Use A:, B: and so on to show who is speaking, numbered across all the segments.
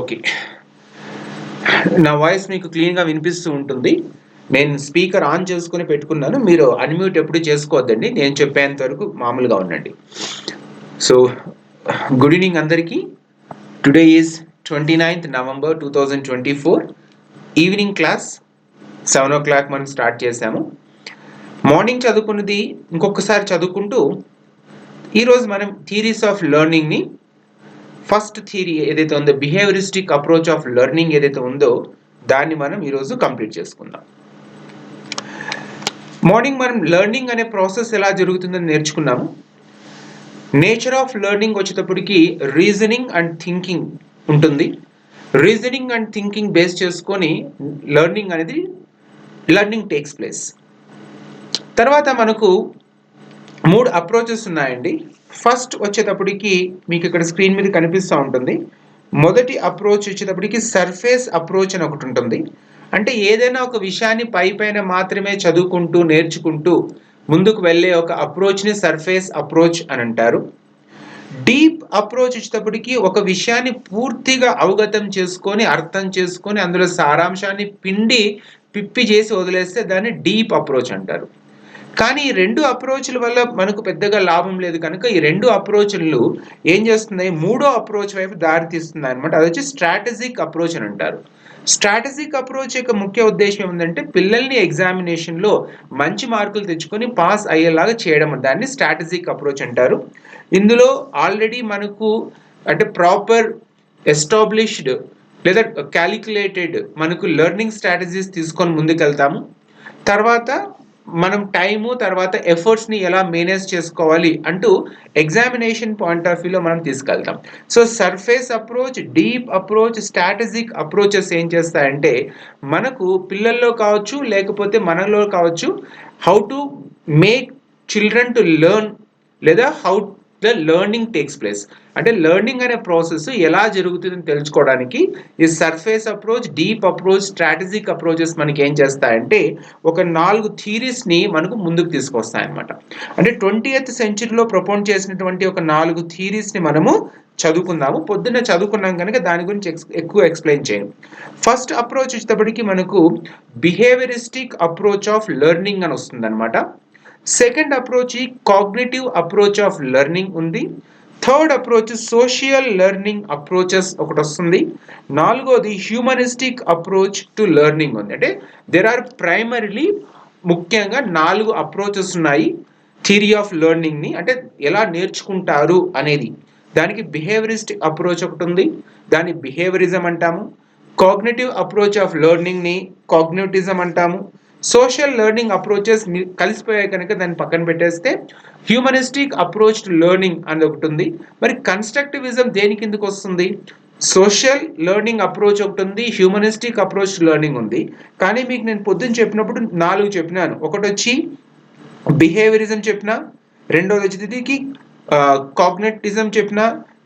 A: Okay, నా voice మీకు క్లీన్గా వినిపిస్తూ ఉంటుంది. నేను స్పీకర్ ఆన్ చేసుకుని పెట్టుకున్నాను. మీరు అన్మ్యూట్ ఎప్పుడు చేసుకోవద్దండి, నేను చెప్పేంత వరకు మామూలుగా ఉండండి. సో గుడ్ ఈవినింగ్ అందరికీ. Today is 29th November 2024. Evening class 7 o'clock మనం స్టార్ట్ చేసాము. మార్నింగ్ చదువుకున్నది ఇంకొకసారి చదువుకుంటూ ఈరోజు మనం థియరీస్ ఆఫ్ లెర్నింగ్ని, ఫస్ట్ థియరీ ఏదైతే ఉందో బిహేవియరిస్టిక్ అప్రోచ్ ఆఫ్ లెర్నింగ్ ఏదైతే ఉందో దాన్ని మనం ఈరోజు కంప్లీట్ చేసుకుందాం. మార్నింగ్ మనం లెర్నింగ్ అనే ప్రాసెస్ ఎలా జరుగుతుందని నేర్చుకున్నాము. నేచర్ ఆఫ్ లెర్నింగ్ వచ్చేటప్పటికి రీజనింగ్ అండ్ థింకింగ్ ఉంటుంది. రీజనింగ్ అండ్ థింకింగ్ బేస్ చేసుకొని లెర్నింగ్ టేక్స్ ప్లేస్. తర్వాత మనకు 3 అప్రోచెస్ ఉన్నాయండి. ఫస్ట్ వచ్చేటప్పటికి మీకు ఇక్కడ స్క్రీన్ మీద కనిపిస్తూ ఉంటుంది. మొదటి అప్రోచ్ వచ్చేటప్పటికి సర్ఫేస్ అప్రోచ్ అని ఒకటి ఉంటుంది. అంటే ఏదైనా ఒక విషయాన్ని పైన మాత్రమే చదువుకుంటూ నేర్చుకుంటూ ముందుకు వెళ్ళే ఒక అప్రోచ్ని సర్ఫేస్ అప్రోచ్ అని అంటారు. డీప్ అప్రోచ్ వచ్చేటప్పటికి ఒక విషయాన్ని పూర్తిగా అవగతం చేసుకొని, అర్థం చేసుకొని, అందులో సారాంశాన్ని పిప్పి చేసి వదిలేస్తే దాన్ని డీప్ అప్రోచ్ అంటారు. కానీ ఈ 2 అప్రోచ్ల వల్ల మనకు పెద్దగా లాభం లేదు కనుక ఈ 2 అప్రోచ్లు ఏం చేస్తున్నాయి, 3వ అప్రోచ్ వైపు దారితీస్తుంది అనమాట. అది వచ్చి స్ట్రాటజిక్ అప్రోచ్ అని అంటారు. స్ట్రాటజిక్ అప్రోచ్ యొక్క ముఖ్య ఉద్దేశం ఏమిటంటే పిల్లల్ని ఎగ్జామినేషన్లో మంచి మార్కులు తెచ్చుకొని పాస్ అయ్యేలాగా చేయడం, దాన్ని స్ట్రాటజిక్ అప్రోచ్ అంటారు. ఇందులో ఆల్రెడీ మనకు అంటే ప్రాపర్ ఎస్టాబ్లిష్డ్ లేదా క్యాలిక్యులేటెడ్ మనకు లెర్నింగ్ స్ట్రాటజీస్ తీసుకొని ముందుకెళ్తాము. తర్వాత మనం టైము తర్వాత ఎఫర్ట్స్ని ఎలా మేనేజ్ చేసుకోవాలి అంటూ ఎగ్జామినేషన్ పాయింట్ ఆఫ్ వ్యూలో మనం తీసుకెళ్తాం. So surface approach, deep approach, strategic approaches ఏం చేస్తాయంటే మనకు పిల్లల్లో కావచ్చు లేకపోతే మనలో కావచ్చు how to make children to learn లేదా how the learning takes place, అంటే లెర్నింగ్ అనే ప్రాసెస్ ఎలా జరుగుతుందని తెలుసుకోవడానికి ఈ surface approach, deep approach, strategic approaches మనకి ఏం చేస్తాయంటే ఒక 4 థియరీస్ని మనకు ముందుకు తీసుకొస్తాయన్నమాట. అంటే 20th సెంచరీలో ప్రపోజ్ చేసినటువంటి ఒక 4 థియరీస్ని మనము చదువుకుందాము. పొద్దున్న చదువుకున్నాం కనుక దాని గురించి ఎక్కువ ఎక్స్ప్లెయిన్ చేయను. ఫస్ట్ అప్రోచ్ వచ్చేటప్పటికి మనకు బిహేవియరిస్టిక్ అప్రోచ్ ఆఫ్ లెర్నింగ్ అని వస్తుంది అనమాట. Second approach cognitive approach of learning ఉంది. Third approach social learning approaches ఒకటి వస్తుంది. 4వది హ్యూమనిస్టిక్ అప్రోచ్ టు లెర్నింగ్ ఉంది. అంటే దేర్ ఆర్ ప్రైమరీలీ ముఖ్యంగా 4 అప్రోచెస్ ఉన్నాయి థియరీ ఆఫ్ లెర్నింగ్ని, అంటే ఎలా నేర్చుకుంటారు అనేది. దానికి బిహేవియరిస్టిక్ అప్రోచ్ ఒకటి ఉంది, దాన్ని బిహేవియరిజం అంటాము. కాగ్నిటివ్ అప్రోచ్ ఆఫ్ లెర్నింగ్ని కాగ్నిటిజం అంటాము. సోషల్ లెర్నింగ్ అప్రోచెస్ కలిసిపోయాయి కనుక దాన్ని పక్కన పెట్టేస్తే హ్యూమనిస్టిక్ అప్రోచ్ టు లెర్నింగ్ అని ఒకటి ఉంది. మరి కన్స్ట్రక్టివిజం దేని కిందకు వస్తుంది? సోషల్ లెర్నింగ్ అప్రోచ్ ఒకటి ఉంది, హ్యూమనిస్టిక్ అప్రోచ్ టు లెర్నింగ్ ఉంది. కానీ మీకు నేను పొద్దున్న చెప్పినప్పుడు 4 చెప్పినాను. ఒకటి వచ్చి బిహేవియరిజం చెప్పిన, రెండోది వచ్చేది కాగ్నిటిజం చెప్పిన,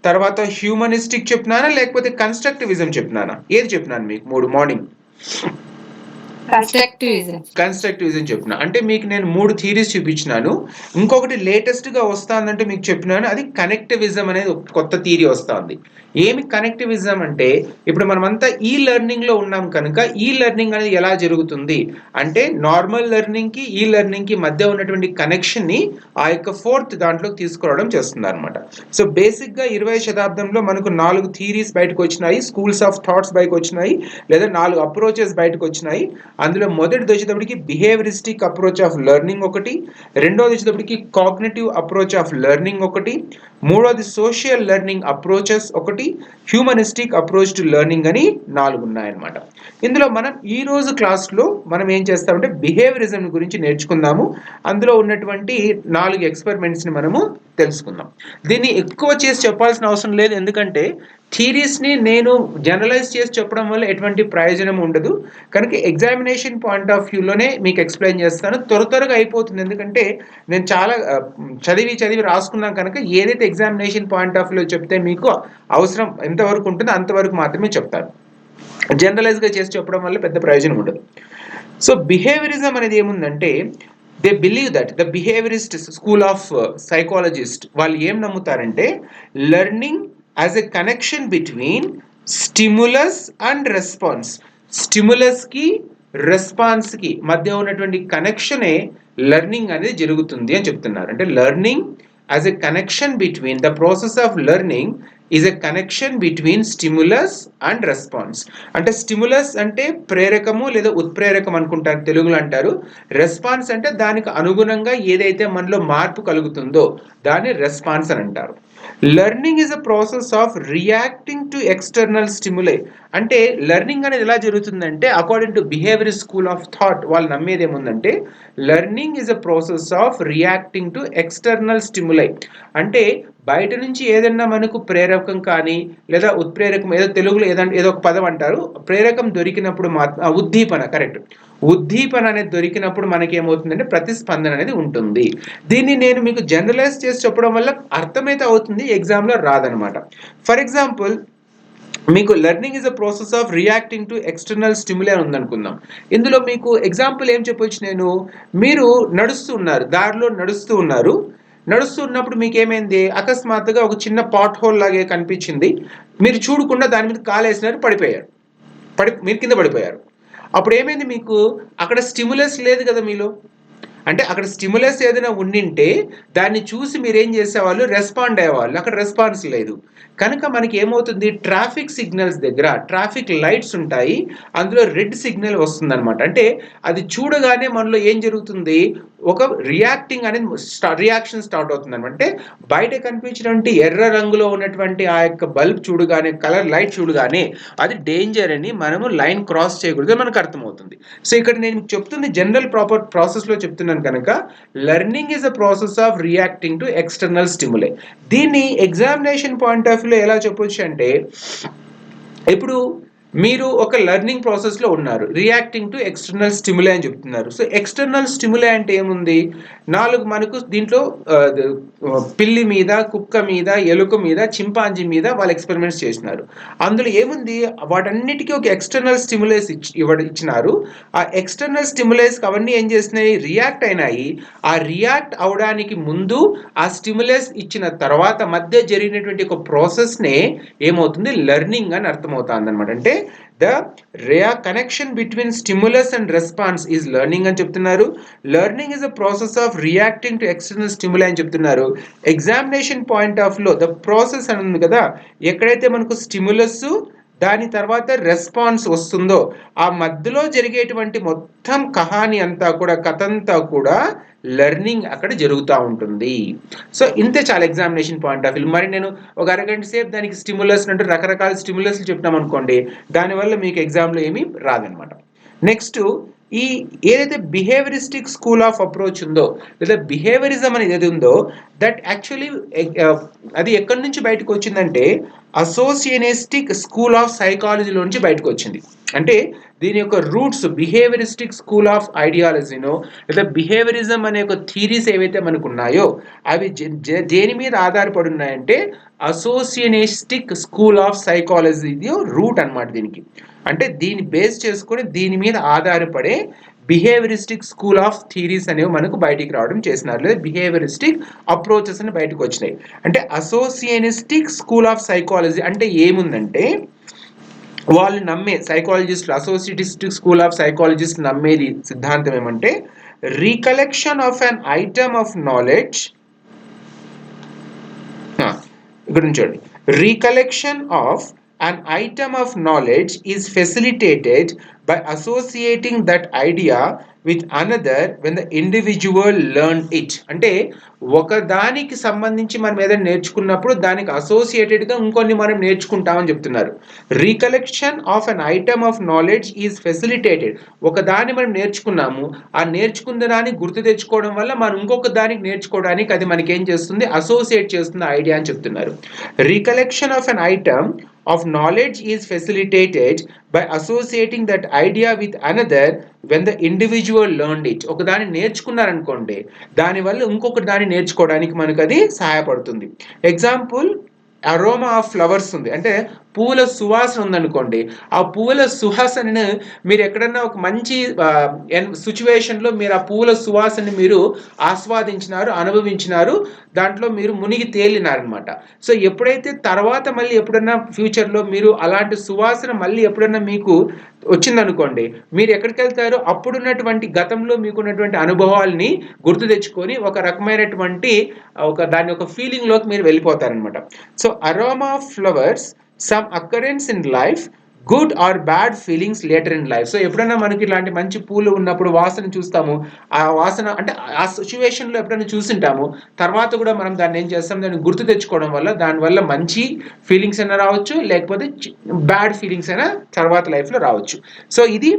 A: తర్వాత హ్యూమనిస్టిక్ చెప్పినానా లేకపోతే కన్స్ట్రక్టివిజం చెప్పినానా? ఏది చెప్పినాను మీకు 3 మార్నింగ్? కన్స్ట్రక్టివిజం చెప్పిన. అంటే మీకు నేను 3 థియరీస్ చూపించినాను. ఇంకొకటి లేటెస్ట్గా వస్తుందంటే మీకు చెప్పినాను, అది కనెక్టివిజం అనేది ఒక కొత్త థియరీ వస్తుంది. ఏమి కనెక్టివిజం అంటే ఇప్పుడు మనమంతా ఈ లెర్నింగ్లో ఉన్నాం కనుక ఈ లెర్నింగ్ అనేది ఎలా జరుగుతుంది అంటే నార్మల్ లెర్నింగ్కి ఈ లెర్నింగ్కి మధ్య ఉన్నటువంటి కనెక్షన్ని ఆ యొక్క 4th దాంట్లోకి తీసుకురావడం చేస్తుంది అనమాట. సో బేసిక్గా 20వ శతాబ్దంలో మనకు 4 థియరీస్ బయటకు వచ్చినాయి, స్కూల్స్ ఆఫ్ థాట్స్ బయటకు వచ్చినాయి, లేదా 4 అప్రోచెస్ బయటకు వచ్చినాయి. అందులో మొదటిది వచ్చేటప్పటికి బిహేవియరిస్టిక్ అప్రోచ్ ఆఫ్ లెర్నింగ్ ఒకటి, రెండోది వచ్చేటప్పటికి కాగ్నిటివ్ అప్రోచ్ ఆఫ్ లెర్నింగ్ ఒకటి, మూడోది సోషల్ లెర్నింగ్ అప్రోచెస్ ఒకటి, హ్యూమనిస్టిక్ అప్రోచ్ టు లెర్నింగ్ అని 4 ఉన్నాయన్నమాట. ఇందులో మనం ఈ రోజు క్లాస్లో మనం ఏం చేస్తామంటే బిహేవియరిజం గురించి నేర్చుకుందాము. అందులో ఉన్నటువంటి 4 ఎక్స్పెరిమెంట్స్ని మనము తెలుసుకుందాం. దీన్ని ఎక్కువ చేసి చెప్పాల్సిన అవసరం లేదు, ఎందుకంటే థియరీస్ని నేను జనరలైజ్ చేసి చెప్పడం వల్ల ఎటువంటి ప్రయోజనం ఉండదు కనుక ఎగ్జామినేషన్ పాయింట్ ఆఫ్ వ్యూలోనే మీకు ఎక్స్ప్లెయిన్ చేస్తాను. త్వరగా అయిపోతుంది, ఎందుకంటే నేను చాలా చదివి రాసుకున్నాం కనుక ఏదైతే ఎగ్జామినేషన్ పాయింట్ ఆఫ్ వ్యూలో చెప్తే మీకు అవసరం ఎంతవరకు ఉంటుందో అంతవరకు మాత్రమే చెప్తాను. జనరలైజ్గా చేసి చెప్పడం వల్ల పెద్ద ప్రయోజనం ఉండదు. సో బిహేవియరిజం అనేది ఏముందంటే they believe that the behaviourist school of psychologist వాళ్ళు ఏం నమ్ముతారంటే learning as a connection between stimulus and response. స్టిములస్కి రెస్పాన్స్కి మధ్య ఉన్నటువంటి కనెక్షనే లెర్నింగ్ అనేది జరుగుతుంది అని చెప్తున్నారు. అంటే learning as a connection between the process of learning is a connection between stimulus and response. అంటే స్టిములస్ అంటే ప్రేరకము లేదా ఉత్ప్రేరకం అనుకుంటారు, తెలుగులో అంటారు. రెస్పాన్స్ అంటే దానికి అనుగుణంగా ఏదైతే మనలో మార్పు కలుగుతుందో దాన్ని రెస్పాన్స్ అని అంటారు. Learning is a process of reacting to external stimuli. అంటే లెర్నింగ్ అనేది ఎలా జరుగుతుందంటే according to behaviour school of thought వాళ్ళు నమ్మేది ఏముందంటే learning is a process of reacting to external stimuli. అంటే బయట నుంచి ఏదన్నా మనకు ప్రేరకం కానీ లేదా ఉత్ప్రేరకం, ఏదో తెలుగులో ఏదో ఒక పదం అంటారు, ప్రేరకం దొరికినప్పుడు ఉద్దీపన, కరెక్ట్, ఉద్దీపన అనేది దొరికినప్పుడు మనకి ఏమవుతుందంటే ప్రతిస్పందన అనేది ఉంటుంది. దీన్ని నేను మీకు జనరలైజ్ చేసి చెప్పడం వల్ల అర్థమైతే అవుతుంది, ఎగ్జామ్లో రాదనమాట. ఫర్ ఎగ్జాంపుల్ మీకు learning is a process of reacting to external stimuli ఉందనుకుందాం. ఇందులో మీకు ఎగ్జాంపుల్ ఏం చెప్పొచ్చు నేను, మీరు దారిలో నడుస్తూ ఉన్నప్పుడు మీకు ఏమైంది, అకస్మాత్తుగా ఒక చిన్న పాట్ హోల్ లాగే కనిపించింది, మీరు చూడకుండా దాని మీద కాలేసినారు, మీరు కింద పడిపోయారు. అప్పుడు ఏమైంది, మీకు అక్కడ స్టిములస్ లేదు కదా మీలో. అంటే అక్కడ స్టిములస్ ఏదైనా ఉండింటే దాన్ని చూసి మీరు ఏం చేసేవాళ్ళు, రెస్పాండ్ అయ్యేవాళ్ళు. అక్కడ రెస్పాన్స్ లేదు కనుక మనకి ఏమవుతుంది, ట్రాఫిక్ సిగ్నల్స్ దగ్గర ట్రాఫిక్ లైట్స్ ఉంటాయి, అందులో రెడ్ సిగ్నల్ వస్తుంది అనమాట. అంటే అది చూడగానే మనలో ఏం జరుగుతుంది, ఒక రియాక్షన్ స్టార్ట్ అవుతుంది అనమాట. అంటే బయట కనిపించినటువంటి ఎర్ర రంగులో ఉన్నటువంటి ఆ యొక్క బల్బ్ చూడగానే, కలర్ లైట్ చూడగానే అది డేంజర్ అని మనము లైన్ క్రాస్ చేయకూడదు మనకు అర్థమవుతుంది. సో ఇక్కడ నేను చెప్తుంది జనరల్ ప్రాసెస్లో చెప్తున్నాను కనుక learning is a process of reacting to external stimuli. దీన్ని ఎగ్జామినేషన్ పాయింట్ ఆఫ్ వ్యూలో ఎలా చెప్పొచ్చు అంటే, ఇప్పుడు మీరు ఒక లెర్నింగ్ ప్రాసెస్లో ఉన్నారు, రియాక్టింగ్ టు ఎక్స్టర్నల్ స్టిములై అని చెప్తున్నారు. సో ఎక్స్టర్నల్ స్టిములై అంటే ఏముంది, మనకు దీంట్లో పిల్లి మీద, కుక్క మీద, ఎలుక మీద, చింపాంజీ మీద వాళ్ళు ఎక్స్పెరిమెంట్స్ చేసినారు. అందులో ఏముంది, వాటన్నిటికీ ఒక ఎక్స్టర్నల్ స్టిములైస్ ఇచ్చినారు. ఆ ఎక్స్టర్నల్ స్టిములైస్ అవన్నీ ఏం చేసినాయి, రియాక్ట్ అయినాయి. ఆ రియాక్ట్ అవడానికి ముందు, ఆ స్టిములైస్ ఇచ్చిన తర్వాత మధ్య జరిగినటువంటి ఒక ప్రాసెస్నే ఏమవుతుంది, లెర్నింగ్ అని అర్థమవుతుంది అనమాట. అంటే the connection between stimulus and response is learning అని చెప్తున్నారు. Learning is a process of reacting to external stimuli అని చెప్తున్నారు. ఎగ్జామినేషన్ పాయింట్ ఆఫ్ లో ద ప్రాసెస్ అని ఉంది కదా, ఎక్కడైతే మనకు స్టిములస్ దాని తర్వాత రెస్పాన్స్ వస్తుందో ఆ మధ్యలో జరిగేటువంటి మొత్తం కహాని అంతా కూడా, కథ అంతా కూడా లెర్నింగ్ అక్కడ జరుగుతూ ఉంటుంది. సో ఇంతే చాలా ఎగ్జామినేషన్ పాయింట్ ఆఫ్ వ్యూ. మరి నేను ఒక అరగంట సేపు దానికి స్టిములస్ అంటే రకరకాల స్టిములస్లు చెప్పినాం అనుకోండి, దానివల్ల మీకు ఎగ్జామ్లో ఏమీ రాదనమాట. నెక్స్ట్, ఈ ఏదైతే బిహేవియరిస్టిక్ స్కూల్ ఆఫ్ అప్రోచ్ ఉందో లేదా బిహేవియరిజం అనేది ఏది ఉందో, దట్ యాక్చువల్లీ అది ఎక్కడి నుంచి బయటకు వచ్చిందంటే అసోసియేనిస్టిక్ స్కూల్ ఆఫ్ సైకాలజీలో నుంచి బయటకు వచ్చింది. అంటే దీని యొక్క రూట్స్ బిహేవియరిస్టిక్ స్కూల్ ఆఫ్ ఐడియాలజీనో లేదా బిహేవియరిజం అనే ఒక థీరీస్ ఏవైతే మనకు ఉన్నాయో అవి దేని మీద ఆధారపడి ఉన్నాయంటే అసోసియేనిస్టిక్ స్కూల్ ఆఫ్ సైకాలజీ రూట్ అనమాట దీనికి. అంటే దీన్ని బేస్ చేసుకొని దీని మీద ఆధారపడే బిహేవియరిస్టిక్ స్కూల్ ఆఫ్ థీరీస్ అనేవి మనకు బయటికి రావడం చేసినారు, లేదా బిహేవియరిస్టిక్ అప్రోచెస్ అని బయటకు వచ్చినాయి. అంటే అసోసియేనిస్టిక్ స్కూల్ ఆఫ్ సైకాలజీ అంటే ఏముందంటే, వాళ్ళు నమ్మే సైకాలజిస్టులు, అసోసియేటిస్టిక్ స్కూల్ ఆఫ్ సైకాలజిస్ట్ నమ్మేది సిద్ధాంతం ఏమంటే, recollection of an item of knowledge, ఇక్కడ చూడండి, recollection of an item of knowledge is facilitated by associating that idea with another when the individual learned it. అంటే ఒక దానికి సంబంధించి మనం ఏదైనా నేర్చుకున్నప్పుడు దానికి అసోసియేటెడ్గా ఇంకొన్ని మనం నేర్చుకుంటామని చెప్తున్నారు. Recollection of an item of knowledge is facilitated. ఒక దాన్ని మనం నేర్చుకున్నాము, ఆ నేర్చుకున్న దాన్ని గుర్తు తెచ్చుకోవడం వల్ల మనం ఇంకొక దానికి నేర్చుకోవడానికి అది మనకి ఏం చేస్తుంది, అసోసియేట్ చేస్తుంది ఐడియా అని చెప్తున్నారు. Recollection of an item of knowledge is facilitated by associating that idea with another when the individual learned it. ఒక దాన్ని నేర్చుకున్నారనుకోండి, దానివల్ల ఇంకొక దాన్ని నేర్చుకోవడానికి మనకు అది సహాయపడుతుంది. ఎగ్జాంపుల్, అరోమా ఆఫ్ ఫ్లవర్స్ ఉంది, అంటే పువ్వుల సువాసన ఉందనుకోండి, ఆ పువ్వుల సువాసనను మీరు ఎక్కడన్నా ఒక మంచి సిచ్యువేషన్లో మీరు ఆ పువ్వుల సువాసనని మీరు ఆస్వాదించినారు, అనుభవించినారు, దాంట్లో మీరు మునిగి తేలినారనమాట. సో ఎప్పుడైతే తర్వాత మళ్ళీ ఎప్పుడన్నా ఫ్యూచర్లో మీరు అలాంటి సువాసన మళ్ళీ ఎప్పుడన్నా మీకు వచ్చిందనుకోండి, మీరు ఎక్కడికి వెళ్తారో అప్పుడున్నటువంటి గతంలో మీకున్నటువంటి అనుభవాల్ని గుర్తు తెచ్చుకొని ఒక రకమైనటువంటి దాని ఒక ఫీలింగ్ లోకి మీరు వెళ్ళిపోతారనమాట. So aroma flowers some occurrence in life, good or bad feelings later in life. So ఎప్పుడైనా మనకి ఇలాంటి మంచి పూలు ఉన్నప్పుడు వాసన చూస్తాము, ఆ వాసన అంటే ఆ సిచ్యువేషన్లో ఎప్పుడైనా చూసింటాము, తర్వాత కూడా మనం దాన్ని ఏం చేస్తాం, దాన్ని గుర్తు తెచ్చుకోవడం వల్ల దానివల్ల మంచి ఫీలింగ్స్ అయినా రావచ్చు, లేకపోతే బ్యాడ్ ఫీలింగ్స్ అయినా తర్వాత లైఫ్లో రావచ్చు. సో ఇది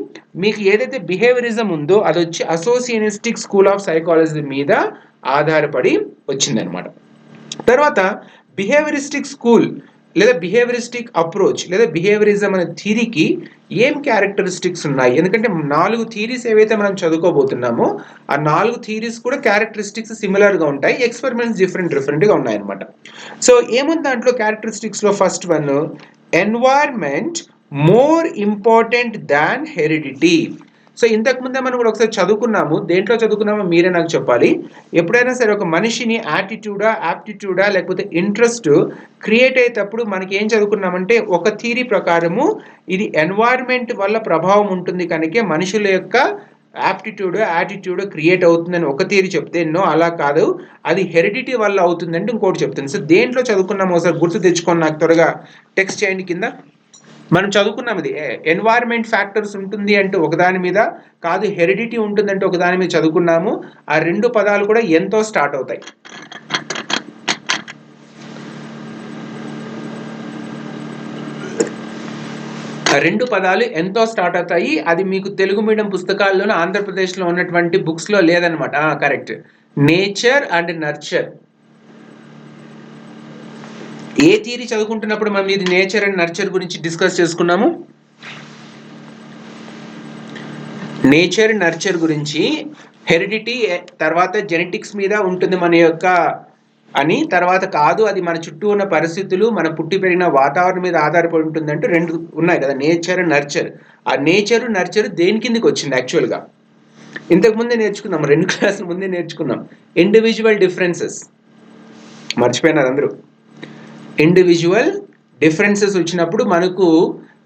A: మీకు ఏదైతే బిహేవియరిజం ఉందో అది వచ్చి అసోసియేషనిస్టిక్ స్కూల్ ఆఫ్ సైకాలజీ మీద ఆధారపడి వచ్చిందనమాట. తర్వాత బిహేవియరిస్టిక్ స్కూల్ లేదా బిహేవియరిస్టిక్ అప్రోచ్ లేదా బిహేవియరిజం అనే థీరీకి ఏం క్యారెక్టరిస్టిక్స్ ఉన్నాయి? ఎందుకంటే 4 థీరీస్ ఏవైతే మనం చదువుకోబోతున్నామో ఆ 4 థీరీస్ కూడా క్యారెక్టరిస్టిక్స్ సిమిలర్గా ఉంటాయి, ఎక్స్పెరిమెంట్స్ డిఫరెంట్గా ఉన్నాయన్నమాట. సో ఏముంది దాంట్లో క్యారెక్టరిస్టిక్స్లో? First one, environment more important than heredity. So ఇంతకుముందే మనం కూడా ఒకసారి చదువుకున్నాము, దేంట్లో చదువుకున్నామో మీరే నాకు చెప్పాలి. ఎప్పుడైనా సరే ఒక మనిషిని యాటిట్యూడా, యాప్టిట్యూడా లేకపోతే ఇంట్రెస్ట్ క్రియేట్ అయ్యేటప్పుడు మనకి ఏం చదువుకున్నామంటే ఒక థీరీ ప్రకారము ఇది ఎన్వైర్న్మెంట్ వల్ల ప్రభావం ఉంటుంది కనుక మనుషుల యొక్క యాటిట్యూడ్ క్రియేట్ అవుతుందని ఒక థియరీ చెప్తే, నో అలా కాదు, అది హెరిడిటీ వల్ల అవుతుందంటే ఇంకోటి చెప్తుంది. సో దేంట్లో చదువుకున్నాము ఒకసారి గుర్తు తెచ్చుకొని నాకు త్వరగా టెక్స్ట్ చేయండి కింద. మనం చదువుకున్నాం ఇది ఎన్వైర్న్మెంట్ ఫ్యాక్టర్స్ ఉంటుంది అంటే ఒకదాని మీద, కాదు హెరిడిటీ ఉంటుందంటే ఒకదాని మీద చదువుకున్నాము. ఆ 2 పదాలు కూడా ఎంతో స్టార్ట్ అవుతాయి. ఆ 2 పదాలు ఎంతో స్టార్ట్ అవుతాయి. అది మీకు తెలుగు మీడియం పుస్తకాల్లోనూ ఆంధ్రప్రదేశ్లో ఉన్నటువంటి బుక్స్లో లేదనమాట. Correct, nature and nurture. ఏ థియరీ చదువుకుంటున్నప్పుడు మనం ఇది నేచర్ అండ్ నర్చర్ గురించి డిస్కస్ చేసుకున్నాము? నేచర్ నర్చర్ గురించి, హెరిడిటీ తర్వాత జెనెటిక్స్ మీద ఉంటుంది మన యొక్క అని, తర్వాత కాదు అది మన చుట్టూ ఉన్న పరిస్థితులు, మన పుట్టి పెరిగిన వాతావరణం మీద ఆధారపడి ఉంటుంది అంటూ 2 ఉన్నాయి కదా, నేచర్ నర్చర్. ఆ నేచర్ నర్చర్ దేని కిందకి వచ్చింది యాక్చువల్గా? ఇంతకు ముందే నేర్చుకున్నాం, 2 క్లాసుల ముందే నేర్చుకున్నాం. ఇండివిజువల్ డిఫరెన్సెస్ మర్చిపోయినారు అందరూ. ఇండివిజువల్ డిఫరెన్సెస్ వచ్చినప్పుడు మనకు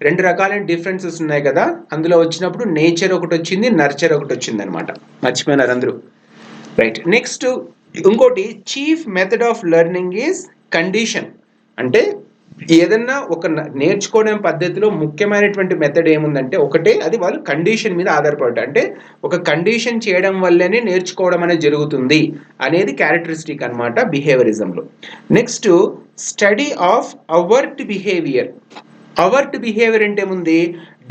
A: 2 రకాలైన డిఫరెన్సెస్ ఉన్నాయి కదా, అందులో వచ్చినప్పుడు నేచర్ ఒకటి వచ్చింది, నర్చర్ ఒకటి వచ్చింది అనమాట. మర్చిపోయినారు అందరూ, రైట్. నెక్స్ట్ ఇంకోటి, chief method of learning is condition. అంటే ఏదన్నా ఒక నేర్చుకోవడం పద్ధతిలో ముఖ్యమైనటువంటి మెథడ్ ఏముందంటే ఒకటే, అది వాళ్ళు కండిషన్ మీద ఆధారపడ్డ, అంటే ఒక కండిషన్ చేయడం వల్లనే నేర్చుకోవడం అనేది జరుగుతుంది అనేది క్యారెక్టరిస్టిక్ అనమాట బిహేవియరిజంలో. Next, study of overt behaviour. Overt behaviour అంటే ఏముంది?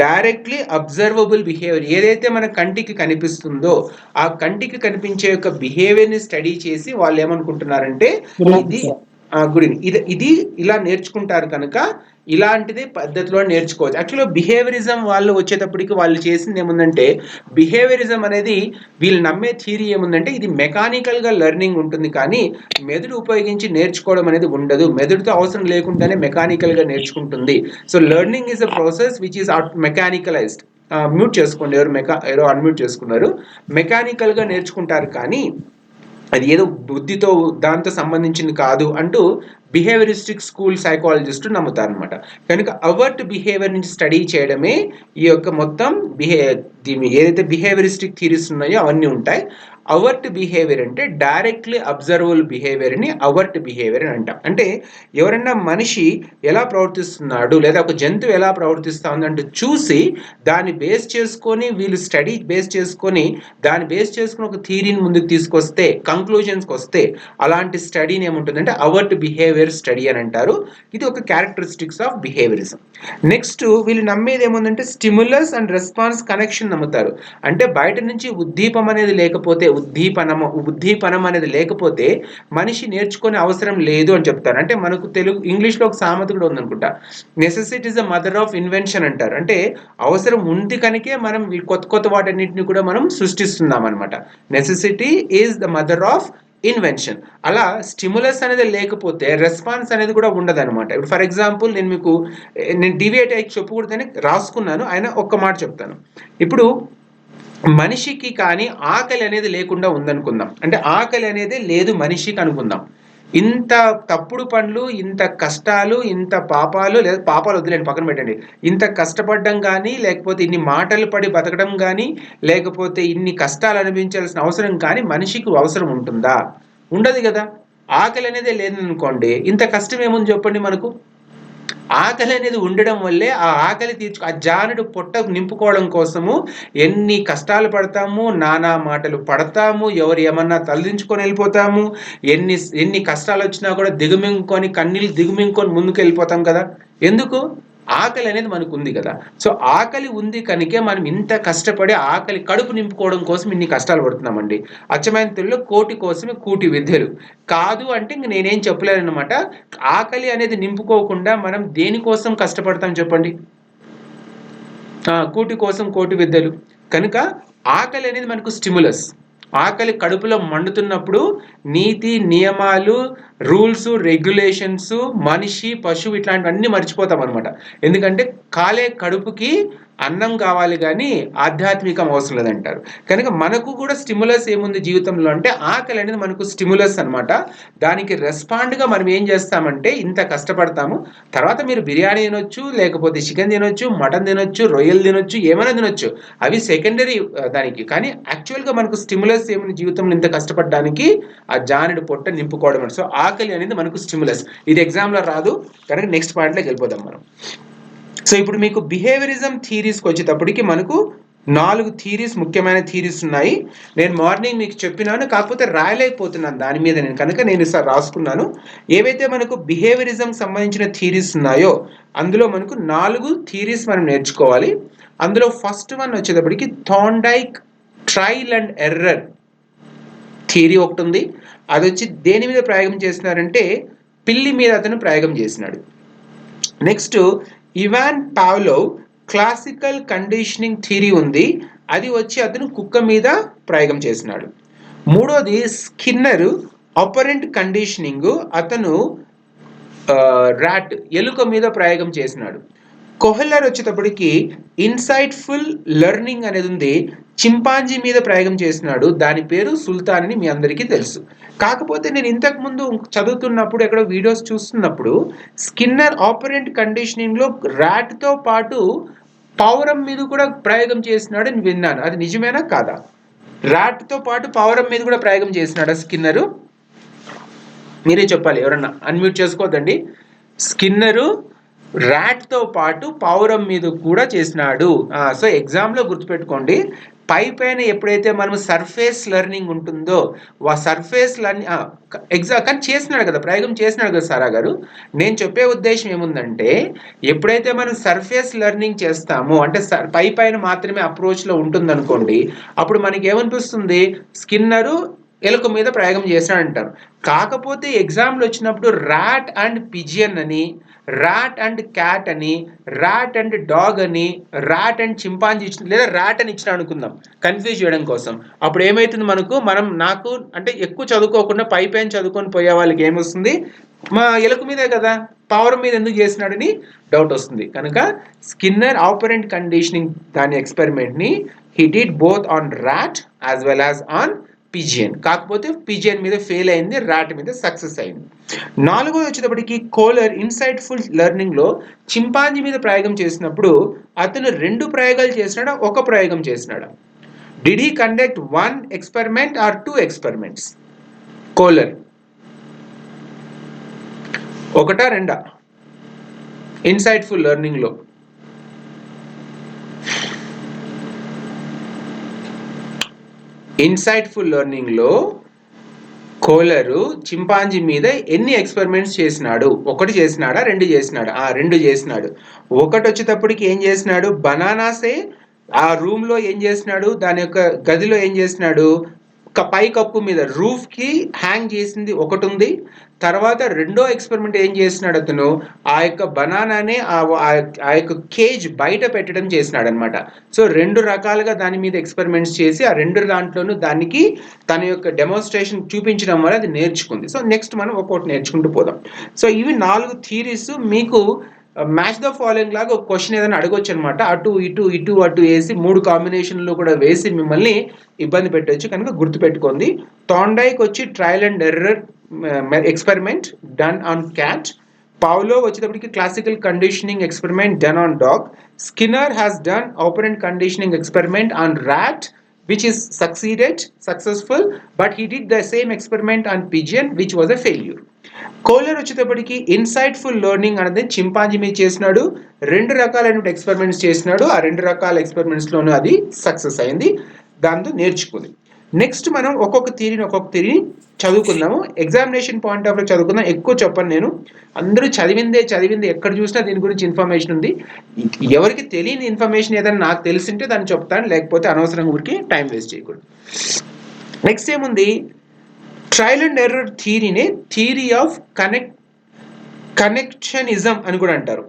A: Directly observable behaviour. ఏదైతే మన కంటికి కనిపిస్తుందో ఆ కంటికి కనిపించే యొక్క బిహేవియర్ని స్టడీ చేసి వాళ్ళు ఏమనుకుంటున్నారంటే ఇది ఇది ఇలా నేర్చుకుంటారు కనుక ఇలాంటిది పద్ధతిలో నేర్చుకోవచ్చు. యాక్చువల్గా బిహేవియరిజం వాళ్ళు వచ్చేటప్పటికి వాళ్ళు చేసింది ఏముందంటే, బిహేవియరిజం అనేది వీళ్ళు నమ్మే థియరీ ఏముందంటే ఇది మెకానికల్గా లెర్నింగ్ ఉంటుంది కానీ మెదడు ఉపయోగించి నేర్చుకోవడం అనేది ఉండదు, మెదడుతో అవసరం లేకుండానే మెకానికల్గా నేర్చుకుంటుంది. So learning is a process which is mechanicalised. Mute చేసుకోండి, ఎవరో అన్మ్యూట్ చేసుకున్నారు. మెకానికల్గా నేర్చుకుంటారు కానీ అది ఏదో బుద్ధితో దాంతో సంబంధించింది కాదు అంటూ బిహేవియరిస్టిక్ స్కూల్ సైకాలజిస్ట్ నమ్ముతారనమాట. కనుక అవర్ట్ బిహేవియర్ నుంచి స్టడీ చేయడమే ఈ యొక్క మొత్తం ఏదైతే బిహేవియరిస్టిక్ థియరీస్ ఉన్నాయో అవన్నీ ఉంటాయి. అవర్ట్ బిహేవియర్ అంటే డైరెక్ట్లీ అబ్జర్వబుల్ బిహేవియర్ని అవర్ట్ బిహేవియర్ అని అంటాం. అంటే ఎవరైనా మనిషి ఎలా ప్రవర్తిస్తున్నాడు లేదా ఒక జంతువు ఎలా ప్రవర్తిస్తూ ఉందంటే చూసి దాన్ని బేస్ చేసుకొని వీళ్ళు స్టడీ బేస్ చేసుకొని దాన్ని బేస్ చేసుకుని ఒక థియరీని ముందుకు తీసుకొస్తే, కంక్లూజన్స్కి వస్తే అలాంటి స్టడీని ఏముంటుందంటే అవర్ట్ బిహేవియర్ స్టడీ అని అంటారు. ఇది ఒక క్యారెక్టరిస్టిక్స్ ఆఫ్ బిహేవియరిజం. నెక్స్ట్ వీళ్ళు నమ్మేది ఏముందంటే స్టిమ్యులస్ అండ్ రెస్పాన్స్ కనెక్షన్ నమ్ముతారు. అంటే బయట నుంచి ఉద్దీపం అనేది లేకపోతే, ఉద్దీపనం అనేది లేకపోతే మనిషి నేర్చుకునే అవసరం లేదు అని చెప్తారు. అంటే మనకు ఇంగ్లీష్లో ఒక సామెత కూడా ఉందనుకుంటా, necessity is the mother of invention అంటారు. అంటే అవసరం ఉంది కనుకే మనం కొత్త వాటన్నిటిని కూడా మనం సృష్టిస్తున్నాం అనమాట. Necessity is the mother of invention. అలా స్టిములస్ అనేది లేకపోతే రెస్పాన్స్ అనేది కూడా ఉండదనమాట. ఇప్పుడు ఫర్ ఎగ్జాంపుల్ నేను డివియేట్ అయ్యి చెప్పకూడదని రాసుకున్నాను, ఆయన ఒక్క మాట చెప్తాను. ఇప్పుడు మనిషికి కానీ ఆకలి అనేది లేకుండా ఉందనుకుందాం, అంటే ఆకలి అనేది లేదు మనిషికి అనుకుందాం. ఇంత తప్పుడు పనులు, ఇంత కష్టాలు, ఇంత పాపాలు, లేదా పాపాలు వద్దులేండి పక్కన పెట్టండి, ఇంత కష్టపడడం కానీ, లేకపోతే ఇన్ని మాటలు పడి బతకడం కానీ, లేకపోతే ఇన్ని కష్టాలు అనుభవించాల్సిన అవసరం కానీ మనిషికి అవసరం ఉంటుందా? ఉండదు కదా. ఆకలి అనేది లేదనుకోండి, ఇంత కష్టం ఏముంది చెప్పండి మనకు. ఆకలి అనేది ఉండడం వల్లే ఆ ఆకలి ఆ జానుడు పొట్ట నింపుకోవడం కోసము ఎన్ని కష్టాలు పడతాము, నానా మాటలు పడతాము, ఎవరు ఏమన్నా తలదించుకొని వెళ్ళిపోతాము, ఎన్ని కష్టాలు వచ్చినా కూడా దిగుమింగుకొని కన్నీళ్ళు దిగుమింగుకొని ముందుకు వెళ్ళిపోతాం కదా. ఎందుకు? ఆకలి అనేది మనకు ఉంది కదా. సో ఆకలి ఉంది కనుకే మనం ఇంత కష్టపడి ఆకలి కడుపు నింపుకోవడం కోసం ఇన్ని కష్టాలు పడుతున్నామండి. అచ్చమైన తెలుగులో కోటి కోసమే కూటి విద్యలు. కాదు అంటే ఇంక నేనేం చెప్పలేనమాట. ఆకలి అనేది నింపుకోకుండా మనం దేనికోసం కష్టపడతాం చెప్పండి? కూటి కోసం కోటి విద్యలు. కనుక ఆకలి అనేది మనకు స్టిములస్. ఆకలి కడుపులో మండుతున్నప్పుడు నీతి నియమాలు, రూల్స్, రెగ్యులేషన్స్, మనిషి, పశువు ఇట్లాంటివన్నీ మర్చిపోతాం అనమాట. ఎందుకంటే కాలే కడుపుకి అన్నం కావాలి కానీ ఆధ్యాత్మికం అవసరం లేదంటారు. కనుక మనకు కూడా స్టిములస్ ఏముంది జీవితంలో అంటే ఆకలి అనేది మనకు స్టిములస్ అనమాట. దానికి రెస్పాండ్గా మనం ఏం చేస్తామంటే ఇంత కష్టపడతాము. తర్వాత మీరు బిర్యానీ తినొచ్చు, లేకపోతే చికెన్ తినొచ్చు, మటన్ తినొచ్చు, రొయ్యలు తినొచ్చు, ఏమైనా తినొచ్చు, అవి సెకండరీ దానికి. కానీ యాక్చువల్గా మనకు స్టిములస్ ఏముంది జీవితంలో ఇంత కష్టపడడానికి? ఆ జానుడు పొట్ట నింపుకోవడం. సో ఆకలి అనేది మనకు స్టిములస్. ఇది ఎగ్జామ్లో రాదు కనుక నెక్స్ట్ పాయింట్లోకి వెళ్ళిపోదాం మనం. సో ఇప్పుడు మీకు బిహేవియరిజం థీరీస్కి వచ్చేటప్పటికి మనకు 4 థీరీస్, ముఖ్యమైన థీరీస్ ఉన్నాయి. నేను మార్నింగ్ మీకు చెప్పినాను, కాకపోతే రాయలేకపోతున్నాను దాని మీద. నేను ఈసారి రాసుకున్నాను. ఏవైతే మనకు బిహేవియరిజం సంబంధించిన థీరీస్ ఉన్నాయో అందులో మనకు 4 థీరీస్ మనం నేర్చుకోవాలి. అందులో ఫస్ట్ వన్ వచ్చేటప్పటికి Thorndike trial and error theory ఒకటి ఉంది. అది వచ్చి దేని మీద ప్రయోగం చేసినారంటే పిల్లి మీద అతను ప్రయోగం చేసినాడు. Next Ivan Pavlov classical conditioning theory ఉంది. అది వచ్చి అతను కుక్క మీద ప్రయోగం చేసినాడు. మూడోది స్కిన్నర్ ఆపరెంట్ కండిషనింగ్, అతను ర్యాట్ ఎలుక మీద ప్రయోగం చేసినాడు. కోహెల్లర్ వచ్చేటప్పటికి ఇన్సైట్ఫుల్ లెర్నింగ్ అనేది ఉంది, చింపాంజీ మీద ప్రయోగం చేసినాడు. దాని పేరు సుల్తాన్ అని మీ అందరికీ తెలుసు. కాకపోతే నేను ఇంతకు ముందు చదువుతున్నప్పుడు ఎక్కడో వీడియోస్ చూస్తున్నప్పుడు స్కిన్నర్ ఆపరెంట్ కండిషనింగ్లో ర్యాట్తో పాటు పావురం మీద కూడా ప్రయోగం చేసినాడు అని విన్నాను. అది నిజమేనా కాదా? ర్యాట్తో పాటు పావురం మీద కూడా ప్రయోగం చేసినాడా స్కిన్నరు? మీరే చెప్పాలి, ఎవరన్నా అన్మ్యూట్ చేసుకోవద్దండి. స్కిన్నరు ర్యాట్తో పాటు పావురం మీద కూడా చేసినాడు. సో ఎగ్జామ్లో గుర్తుపెట్టుకోండి, పైన ఎప్పుడైతే మనం సర్ఫేస్ లెర్నింగ్ ఉంటుందో ఆ సర్ఫేస్ లెర్నింగ్ కానీ చేసినాడు కదా, ప్రయోగం చేసినాడు కదా సారా గారు. నేను చెప్పే ఉద్దేశం ఏముందంటే ఎప్పుడైతే మనం సర్ఫేస్ లెర్నింగ్ చేస్తామో అంటే పైన మాత్రమే అప్రోచ్లో ఉంటుందనుకోండి, అప్పుడు మనకి ఏమనిపిస్తుంది, స్కిన్నరు ఎలుక మీద ప్రయోగం చేసినాడు అంటారు. కాకపోతే ఎగ్జామ్లో వచ్చినప్పుడు ర్యాట్ అండ్ పిజియన్ అని, ర్యాట్ అండ్ క్యాట్ అని, ర్యాట్ అండ్ డాగ్ అని, ర్యాట్ అండ్ చింపాంజీ ఇచ్చిన, లేదా ర్యాట్ అని ఇచ్చిన అనుకుందాం కన్ఫ్యూజ్ చేయడం కోసం. అప్పుడు ఏమవుతుంది నాకు అంటే ఎక్కువ చదువుకోకుండా పైన చదువుకొని పోయే వాళ్ళకి ఏమొస్తుంది, మా ఎలుక మీదే కదా పావురం మీద ఎందుకు చేసినాడని డౌట్ వస్తుంది. కనుక స్కిన్నర్ ఆపరెంట్ కండిషనింగ్ దాని ఎక్స్పెరిమెంట్ని he did both on rat as well as on pigeon. కాకపోతే పిజియన్ మీద ఫెయిల్ అయింది, ర్యాట్ మీద సక్సెస్ అయింది. నాలుగోది వచ్చేటప్పటికి కోలర్ ఇన్సైట్ఫుల్ లెర్నింగ్లో చింపాంజీ మీద ప్రయోగం చేసినప్పుడు అతను 2 ప్రయోగాలు చేసినాడా, ఒక ప్రయోగం చేసినాడా? Did he conduct 1 experiment or 2 experiments? Kohler 1 2 insightful లెర్నింగ్లో? ఇన్సైట్ఫుల్ లెర్నింగ్లో కోలరు చింపాంజీ మీద ఎన్ని ఎక్స్పెరిమెంట్స్ చేసినాడు? 1 చేసినాడా, 2 చేసినాడా? 2 చేసినాడు. 1 వచ్చేటప్పటికి ఏం చేసినాడు, బనానాసే ఆ రూమ్లో ఏం చేసినాడు, దాని యొక్క గదిలో ఏం చేసినాడు, పై కప్పు మీద రూఫ్కి హ్యాంగ్ చేసింది ఒకటి ఉంది. తర్వాత రెండో ఎక్స్పెరిమెంట్ ఏం చేసినాడు అతను, ఆ యొక్క బనానానే ఆ యొక్క కేజ్ బయట పెట్టడం చేసినాడు అనమాట. సో 2 రకాలుగా దాని మీద ఎక్స్పెరిమెంట్స్ చేసి ఆ 2 దాంట్లోనూ దానికి తన యొక్క డెమోన్స్ట్రేషన్ చూపించడం వల్ల అది నేర్చుకుంది. సో నెక్స్ట్ మనం ఒక్కొక్కటి నేర్చుకుంటూ పోదాం. సో ఇవి 4 థియరీస్. మీకు మ్యాచ్ ద ఫాలోయింగ్ లాగా ఒక క్వశ్చన్ ఏదైనా అడగొచ్చు అనమాట. అటు ఇటు ఇటు అటు వేసి 3 కాంబినేషన్లో కూడా వేసి మిమ్మల్ని ఇబ్బంది పెట్టవచ్చు. కనుక గుర్తుపెట్టుకోండి. థాండైక్ వచ్చి trial and error experiment done on cat. Pavlov వచ్చేటప్పటికి classical conditioning experiment done on dog. Skinner has done operant conditioning experiment on rat which is successful, but he did the same experiment on pigeon which was a failure. Colour వచ్చేటప్పటికి insightful learning అనేది chimpanzee మీద చేసినాడు. 2 రకాలైన experiments చేసినాడు. ఆ 2 రకాల ఎక్స్పెరిమెంట్స్లోనూ అది success అయింది, దాంతో నేర్చుకుంది. నెక్స్ట్ మనం ఒక్కొక్క థియరీని చదువుకుందాము. ఎగ్జామినేషన్ పాయింట్ ఆఫ్ వ్యూ చదువుకుందాం. ఎక్కువ చెప్పను నేను, అందరూ చదివిందే ఎక్కడ చూసినా దీని గురించి ఇన్ఫర్మేషన్ ఉంది. ఎవరికి తెలియని ఇన్ఫర్మేషన్ ఏదైనా నాకు తెలిసింటే దాన్ని చెప్తాను, లేకపోతే అనవసరంగా ఊరికి టైం వేస్ట్ చేయకూడదు. నెక్స్ట్ ఏముంది, ట్రయల్ అండ్ ఎర్రర్ థియరీని థియరీ ఆఫ్ కనెక్షనిజం అని కూడా అంటారు.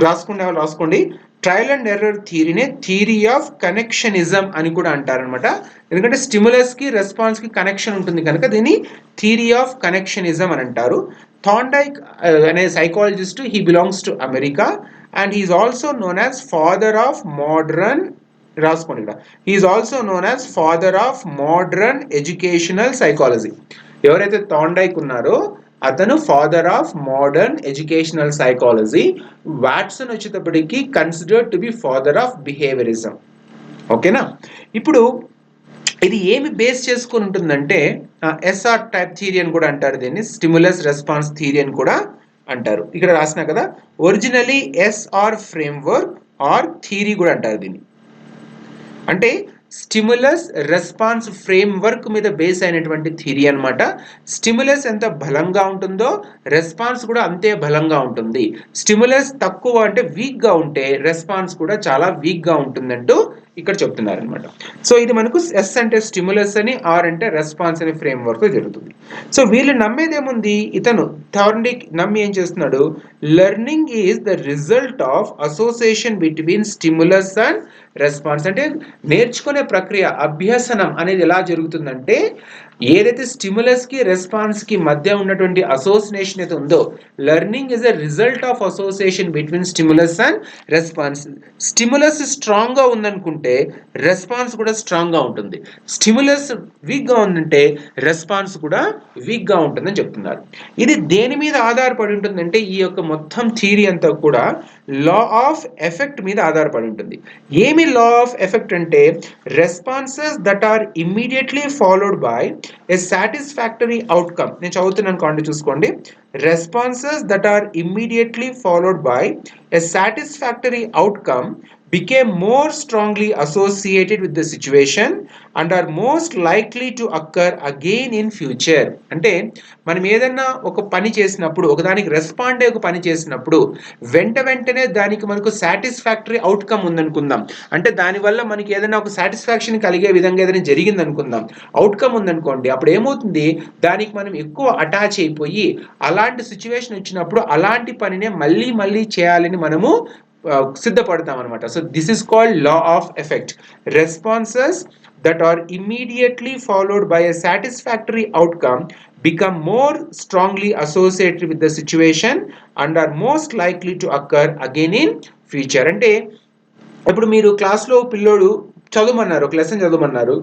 A: రాసుకోండి. ట్రయల్ అండ్ ఎర్రర్ థియరీనే థియరీ ఆఫ్ కనెక్షనిజం అని కూడా అంటారనమాట. ఎందుకంటే స్టిములస్కి రెస్పాన్స్కి కనెక్షన్ ఉంటుంది కనుక దీన్ని థియరీ ఆఫ్ కనెక్షనిజం అని అంటారు. థాండైక్ అనే psychologist, he belongs to America and he is also known as father of modern, రాసుకోండి ఇక్కడ, he is also known as father of modern educational psychology. ఎవరైతే థాండైక్ ఉన్నారో అతను father of modern educational psychology. Watson వచ్చేటప్పటికి considered to be father of behaviourism. ఓకేనా. ఇప్పుడు ఇది ఏమి బేస్ చేసుకుని ఉంటుందంటే ఎస్ఆర్ టైప్ థియరీ అని కూడా అంటారు దీన్ని, స్టిములస్ రెస్పాన్స్ థియరీ అని కూడా అంటారు. ఇక్కడ రాసినా కదా, originally S R framework or theory కూడా అంటారు దీన్ని. అంటే స్టిములస్ రెస్పాన్స్ ఫ్రేమ్వర్క్ మీద బేస్ అయినటువంటి థియరీ అనమాట. స్టిములస్ ఎంత బలంగా ఉంటుందో రెస్పాన్స్ కూడా అంతే బలంగా ఉంటుంది. స్టిములస్ తక్కువ అంటే వీక్గా ఉంటే రెస్పాన్స్ కూడా చాలా వీక్గా ఉంటుందంటూ ఇక్కడ చెప్తున్నారు అనమాట. సో ఇది మనకు ఎస్ అంటే స్టిములస్ అని, ఆర్ అంటే రెస్పాన్స్ అనే ఫ్రేమ్వర్క్ జరుగుతుంది. సో వీళ్ళు నమ్మేది ఏముంది, ఇతను థాండైక్ నమ్మి ఏం చేస్తున్నాడు, learning is the result of association between stimulus and response. అంటే నేర్చుకునే ప్రక్రియ, అభ్యసనం అనేది ఎలా జరుగుతుందంటే ఏదైతే స్టిములస్ కి రెస్పాన్స్ కి మధ్య ఉన్నటువంటి అసోసియేషన్ అయితే ఉందో, learning is a result of association between stimulus and response. Stimulus strong గా ఉందనుకుంటే రెస్పాన్స్ కూడా స్ట్రాంగ్ గా ఉంటుంది. స్టిములస్ వీక్ గా ఉందంటే రెస్పాన్స్ కూడా వీక్ గా ఉంటుందని చెప్తున్నారు. ఇది దేని మీద ఆధారపడి ఉంటుందంటే ఈ యొక్క మొత్తం థియరీ అంతా కూడా లా ఆఫ్ ఎఫెక్ట్ మీద ఆధారపడి ఉంటుంది. ఏమి లా ఆఫ్ ఎఫెక్ట్ అంటే responses that are immediately followed by a satisfactory outcome. నేను చదువుతున్నాను కాండి చూసుకోండి. Responses that are immediately followed by a satisfactory outcome became more strongly associated with the situation and are most likely to occur again in future. అంటే మనం ఏదన్నా ఒక పని చేసినప్పుడు, ఒకదానికి రెస్పాండ్ అయ్యే ఒక పని చేసినప్పుడు వెంటనే దానికి మనకు సాటిస్ఫాక్టరీ అవుట్కమ్ ఉందనుకుందాం. అంటే దానివల్ల మనకి ఏదైనా ఒక సాటిస్ఫాక్షన్ కలిగే విధంగా ఏదైనా జరిగింది అనుకుందాం, అవుట్కమ్ ఉందనుకోండి. అప్పుడు ఏమవుతుంది, దానికి మనం ఎక్కువ అటాచ్ అయిపోయి అలాంటి సిచ్యువేషన్ వచ్చినప్పుడు అలాంటి పనినే మళ్ళీ చేయాలని మనము సిద్ధపడతాం అనమాట. So this is called law of effect. Responses that are immediately followed by a satisfactory outcome become more strongly associated with the situation and are most likely to occur again in future. అంటే ఇప్పుడు మీరు క్లాస్లో పిల్లోడు చదవమన్నారు, ఒక lesson చదవమన్నారు,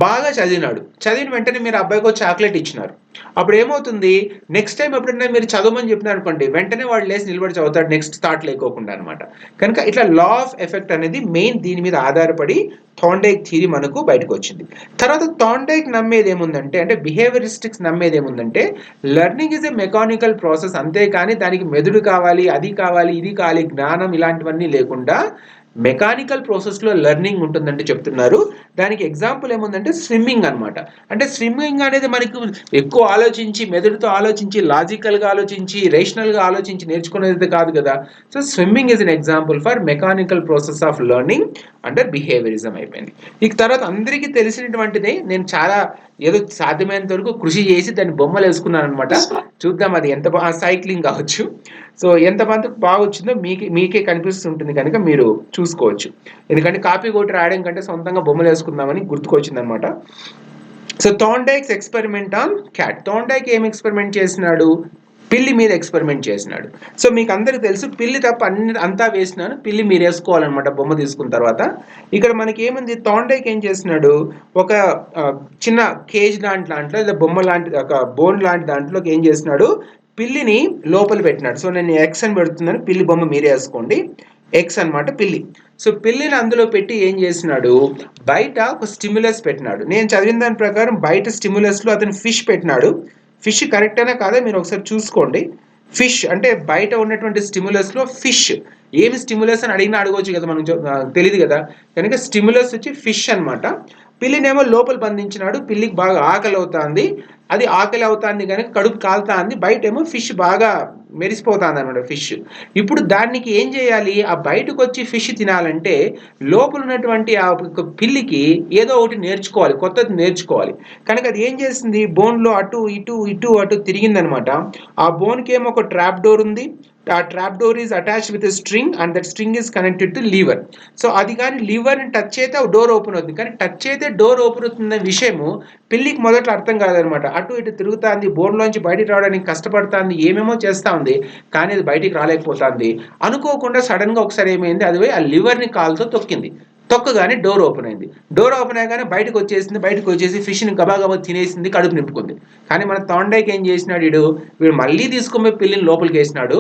A: బాగా చదివిన వెంటనే మీరు అబ్బాయికి చాక్లెట్ ఇచ్చినారు. అప్పుడు ఏమవుతుంది, నెక్స్ట్ టైం ఎప్పుడైనా మీరు చదవమని చెప్పినారు అనుకోండి, వెంటనే వాడు లేసి నిలబడి చదువుతాడు, నెక్స్ట్ థాట్ లేకోకుండా అనమాట. కనుక ఇట్లా లా ఆఫ్ ఎఫెక్ట్ అనేది మెయిన్ దీని మీద ఆధారపడి థాండైక్ థియరీ మనకు బయటకు వచ్చింది. తర్వాత థాండైక్ నమ్మేది ఏముందంటే, అంటే బిహేవియరిస్టిక్స్ నమ్మేది ఏముందంటే, learning is a mechanical process, అంతేకాని దానికి మెదడు కావాలి, అది కావాలి, ఇది కావాలి, జ్ఞానం ఇలాంటివన్నీ లేకుండా మెకానికల్ ప్రాసెస్లో లెర్నింగ్ ఉంటుందంటే చెప్తున్నారు. దానికి ఎగ్జాంపుల్ ఏముందంటే స్విమ్మింగ్ అనమాట. అంటే స్విమ్మింగ్ అనేది మనకు ఎక్కువ ఆలోచించి, మెదడుతో ఆలోచించి, లాజికల్గా ఆలోచించి, రేషనల్గా ఆలోచించి నేర్చుకునేది కాదు కదా. So swimming is an example for mechanical process of learning under behaviourism అయిపోయింది. ఇక తర్వాత అందరికీ తెలిసినటువంటిది, నేను చాలా ఏదో సాధ్యమైనంత వరకు కృషి చేసి దాన్ని బొమ్మలు వేసుకున్నాను అనమాట. చూద్దాం అది ఎంత సైక్లింగ్ కావచ్చు. సో ఎంతమంది బాగా వచ్చిందో మీకే కనిపిస్తుంటుంది కనుక మీరు చూసుకోవచ్చు. ఎందుకంటే కాపీ కొట్టి రాయడం కంటే సొంతంగా బొమ్మలు వేసుకుందామని గుర్తుకొచ్చింది అనమాట. So Thorndike's experiment on cat. Thorndike ఏం ఎక్స్పెరిమెంట్ చేసినాడు? పిల్లి మీద ఎక్స్పెరిమెంట్ చేసినాడు. సో మీకు అందరికి తెలుసు, పిల్లి తప్ప అంతా వేసినాను, పిల్లి మీరు వేసుకోవాలన్నమాట బొమ్మ తీసుకున్న తర్వాత. ఇక్కడ మనకి ఏముంది, థార్న్డైక్ ఏం చేసినాడు, ఒక చిన్న కేజ్ దాంట్లో లేదా బొమ్మ లాంటి ఒక బోన్ లాంటి దాంట్లోకి ఏం చేసినాడు, పిల్లిని లోపల పెట్టినాడు. సో నేను ఎక్స్ అని పెడుతున్నాను, పిల్లి బొమ్మ మీరే వేసుకోండి, ఎక్స్ అనమాట పిల్లి. సో పిల్లిని అందులో పెట్టి ఏం చేసినాడు, బయట ఒక స్టిమ్యులస్ పెట్టినాడు. నేను చదివిన దాని ప్రకారం బయట స్టిమ్యులస్లో అతను ఫిష్ పెట్టినాడు. ఫిష్ కరెక్ట్ అయినా కాదా మీరు ఒకసారి చూసుకోండి. ఫిష్ అంటే బయట ఉన్నటువంటి స్టిమ్యులస్లో ఫిష్. ఏమి స్టిమ్యులస్ అని అడగవచ్చు కదా, మనం తెలియదు కదా, కనుక స్టిమ్యులస్ వచ్చి ఫిష్ అనమాట. పిల్లినేమో లోపల బంధించినాడు. పిల్లికి బాగా ఆకలి అవుతుంది, అది ఆకలి అవుతుంది కనుక కడుపు కాలుతుంది, బయట ఏమో ఫిష్ బాగా మెరిసిపోతుంది అనమాట ఫిష్. ఇప్పుడు దానికి ఏం చేయాలి, ఆ బయటకు వచ్చి ఫిష్ తినాలంటే లోపల ఉన్నటువంటి ఆ పిల్లికి ఏదో ఒకటి నేర్చుకోవాలి, కొత్తది నేర్చుకోవాలి. కనుక అది ఏం చేసింది, బోన్లో అటు ఇటు ఇటు అటు తిరిగిందనమాట. ఆ బోన్కి ఏమో ఒక ట్రాప్ డోర్ ఉంది. ఆ trap door is attached with string and that string is connected to Lever. So అది కానీ లీవర్ని టచ్ అయితే డోర్ ఓపెన్ అవుతుంది, కానీ టచ్ అయితే డోర్ ఓపెన్ అవుతుందనే విషయము పిల్లికి మొదట్లో అర్థం కాదనమాట. అటు ఇటు తిరుగుతుంది, బోన్లోంచి బయటికి రావడానికి కష్టపడుతుంది, ఏమేమో చేస్తూ ఉంది, కానీ అది బయటికి రాలేకపోతుంది. అనుకోకుండా సడన్గా ఒకసారి ఏమైంది, అది పోయి ఆ లివర్ని కాలుతో తొక్కింది. తొక్కగానే డోర్ ఓపెన్ అయింది. డోర్ ఓపెన్ అయ్యగానే బయటకు వచ్చేసి ఫిష్ని గబాగబా తినేసింది, కడుపు నింపుకుంది. కానీ మన థార్న్డైక్ ఏం చేసినాడు, వీడు మళ్ళీ తీసుకొని పిల్లిని లోపలికి వేసినాడు,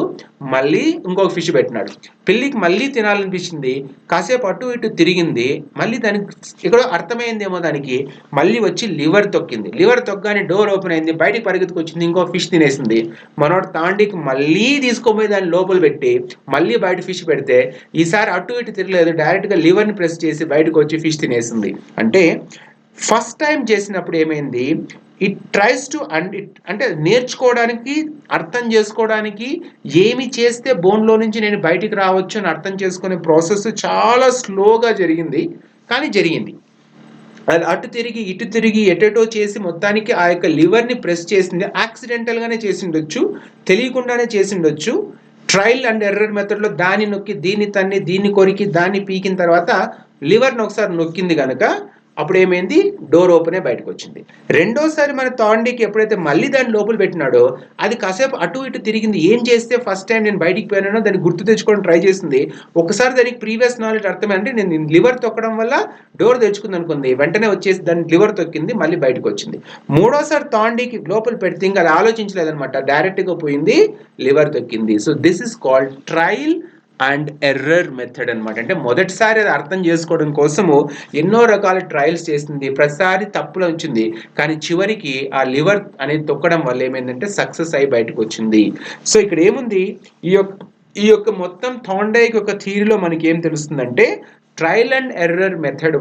A: మళ్ళీ ఇంకొక ఫిష్ పెట్టినాడు. పిల్లికి మళ్ళీ తినాలనిపించింది, కాసేపు అటు ఇటు తిరిగింది, మళ్ళీ దానికి ఇక్కడ అర్థమైందేమో దానికి, మళ్ళీ వచ్చి లివర్ తొక్కింది. లివర్ తొక్కగానే డోర్ ఓపెన్ అయింది, బయటికి పరిగెత్తుకొచ్చింది, ఇంకో ఫిష్ తినేసింది. మనోడు థార్న్డైక్ మళ్ళీ తీసుకొని దాన్ని లోపల పెట్టి మళ్ళీ బయట ఫిష్ పెడితే ఈసారి అటు ఇటు తిరగలేదు, డైరెక్ట్గా లివర్ని ప్రెస్ చేసి బయటకు వచ్చి ఫిష్ తినేసింది. అంటే ఫస్ట్ టైం చేసినప్పుడు ఏమైంది, ఇట్ ట్రైస్ టు అంటే నేర్చుకోవడానికి, అర్థం చేసుకోవడానికి, ఏమి చేస్తే బోన్లో నుంచి నేను బయటికి రావచ్చు అని అర్థం చేసుకునే ప్రాసెస్ చాలా స్లోగా జరిగింది, కానీ జరిగింది. అది అటు తిరిగి ఇటు తిరిగి ఎటెటో చేసి మొత్తానికి ఆ యొక్క లివర్ని ప్రెస్ చేసింది. యాక్సిడెంటల్గానే చేసిండొచ్చు, తెలియకుండానే చేసిండొచ్చు. ట్రయల్ అండ్ ఎర్రర్ మెథడ్లో దాన్ని నొక్కి దీన్ని తన్ని దీన్ని కొరికి దాన్ని పీకిన తర్వాత లివర్ని ఒకసారి నొక్కింది కనుక అప్పుడు ఏమైంది, డోర్ ఓపెనే బయటకు వచ్చింది. రెండోసారి మన థార్న్డైక్ ఎప్పుడైతే మళ్ళీ దాన్ని లోపల పెట్టినాడో అది కాసేపు అటు ఇటు తిరిగింది. ఏం చేస్తే ఫస్ట్ టైం నేను బయటికి పోయినానో దాన్ని గుర్తు తెచ్చుకోవడం ట్రై చేసింది. ఒకసారి దానికి ప్రీవియస్ నాలెడ్జ్ అర్థమైంది, నేను లివర్ తొక్కడం వల్ల డోర్ తెచ్చుకుంది అనుకుంది, వెంటనే వచ్చేసి దాన్ని లివర్ తొక్కింది, మళ్ళీ బయటకు వచ్చింది. మూడోసారి థార్న్డైక్ లోపల పెడితే ఇంకా అది ఆలోచించలేదనమాట, డైరెక్ట్గా పోయింది, లివర్ తొక్కింది. So this is called trial and error method అనమాట. అంటే మొదటిసారి అది అర్థం చేసుకోవడం కోసము ఎన్నో రకాల ట్రయల్స్ చేసింది, ప్రతిసారి తప్పులు వచ్చింది, కానీ చివరికి ఆ లివర్ అనేది తొక్కడం వల్ల ఏమైందంటే సక్సెస్ అయి బయటకు వచ్చింది. సో ఇక్కడ ఏముంది, ఈ యొక్క మొత్తం థార్న్డైక్ యొక్క థియరీలో మనకి ఏం తెలుస్తుందంటే ట్రయల్ అండ్ ఎర్రర్ మెథడ్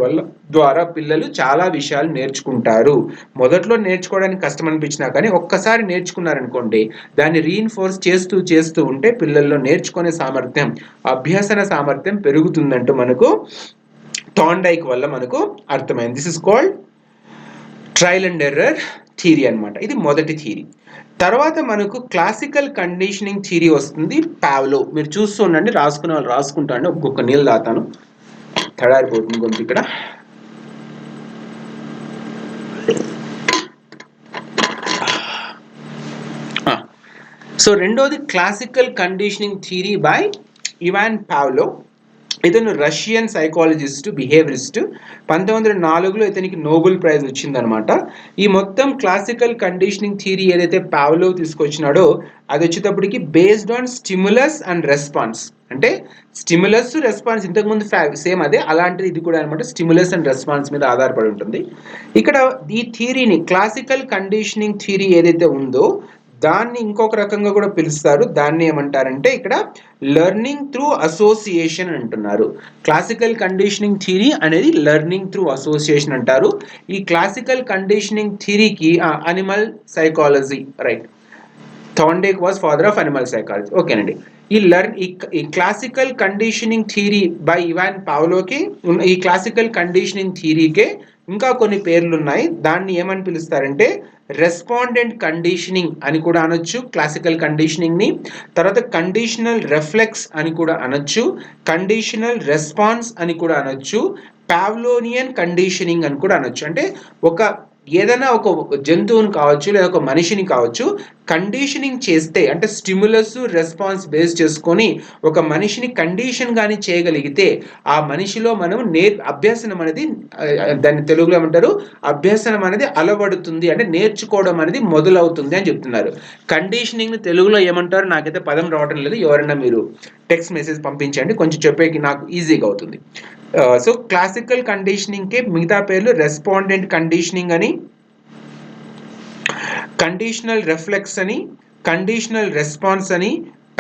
A: ద్వారా పిల్లలు చాలా విషయాలు నేర్చుకుంటారు. మొదట్లో నేర్చుకోవడానికి కష్టం అనిపించినా కానీ ఒక్కసారి నేర్చుకున్నారనుకోండి, దాన్ని రీఇన్ఫోర్స్ చేస్తూ ఉంటే పిల్లల్లో నేర్చుకునే సామర్థ్యం, అభ్యసన సామర్థ్యం పెరుగుతుందంటూ మనకు థార్న్డైక్ వల్ల మనకు అర్థమైంది. This is called trial and error theory అనమాట. ఇది మొదటి థియరీ. తర్వాత మనకు క్లాసికల్ కండిషనింగ్ థియరీ వస్తుంది, పావ్లో. మీరు చూస్తూ ఉండండి, రాసుకునే వాళ్ళు రాసుకుంటాను, ఒక్కొక్క నీళ్ళు తాతాను, తడారిపోతుంది కొంచెం ఇక్కడ. సో రెండోది classical conditioning theory by Ivan Pavlov. ఇతను రష్యన్ సైకాలజిస్ట్, బిహేవియరిస్ట్. 1904లో ఇతనికి నోబెల్ ప్రైజ్ వచ్చిందనమాట. ఈ మొత్తం క్లాసికల్ కండిషనింగ్ థియరీ ఏదైతే పావ్లో తీసుకొచ్చినాడో అది వచ్చేటప్పటికి based on stimulus and response. అంటే స్టిమ్యులస్ రెస్పాన్స్ ఇంతకుముందు సేమ్ అదే, అలాంటిది ఇది కూడా అనమాట, స్టిమ్యులస్ అండ్ రెస్పాన్స్ మీద ఆధారపడి ఉంటుంది. ఇక్కడ ఈ థియరీని, క్లాసికల్ కండిషనింగ్ థియరీ ఏదైతే ఉందో దాన్ని ఇంకొక రకంగా కూడా పిలుస్తారు. దాన్ని ఏమంటారంటే ఇక్కడ లెర్నింగ్ త్రూ అసోసియేషన్ అంటున్నారు. క్లాసికల్ కండిషనింగ్ థియరీ అనేది లెర్నింగ్ త్రూ అసోసియేషన్ అంటారు. ఈ క్లాసికల్ కండిషనింగ్ థియరీకి animal psychology, right, Thorndike was father of animal psychology. ఓకేనండి. ఈ classical conditioning theory by Ivan పావ్లోకి ఈ క్లాసికల్ కండిషనింగ్ థియరీకే ఇంకా కొన్ని పేర్లు ఉన్నాయి. దాన్ని ఏమని పిలుస్తారంటే రెస్పాండెంట్ కండిషనింగ్ అని కూడా అనొచ్చు క్లాసికల్ కండిషనింగ్ ని. తర్వాత కండిషనల్ రిఫ్లెక్స్ అని కూడా అనొచ్చు, కండిషనల్ రెస్పాన్స్ అని కూడా అనొచ్చు, పావ్లోనియన్ కండిషనింగ్ అని కూడా అనొచ్చు. అంటే ఏదైనా ఒక జంతువుని కావచ్చు లేదా ఒక మనిషిని కావచ్చు కండిషనింగ్ చేస్తే, అంటే స్టిమ్యులస్ రెస్పాన్స్ బేస్ చేసుకొని ఒక మనిషిని కండిషన్ కానీ చేయగలిగితే ఆ మనిషిలో మనం అభ్యసనం అనేది, దాన్ని తెలుగులో ఏమంటారు, అభ్యసనం అనేది అలవడుతుంది, అంటే నేర్చుకోవడం అనేది మొదలవుతుంది అని చెప్తున్నారు. కండిషనింగ్ ని తెలుగులో ఏమంటారు నాకైతే పదం రావడం లేదు. ఎవరైనా మీరు టెక్స్ట్ మెసేజ్ పంపించండి, కొంచెం చెప్పేకి నాకు ఈజీగా అవుతుంది. సో క్లాసికల్ కండిషనింగ్ కే మిగతా పేర్లు రెస్పాండెంట్ కండిషనింగ్ అని, కండిషనల్ రిఫ్లెక్స్ అని, కండిషనల్ రెస్పాన్స్ అని,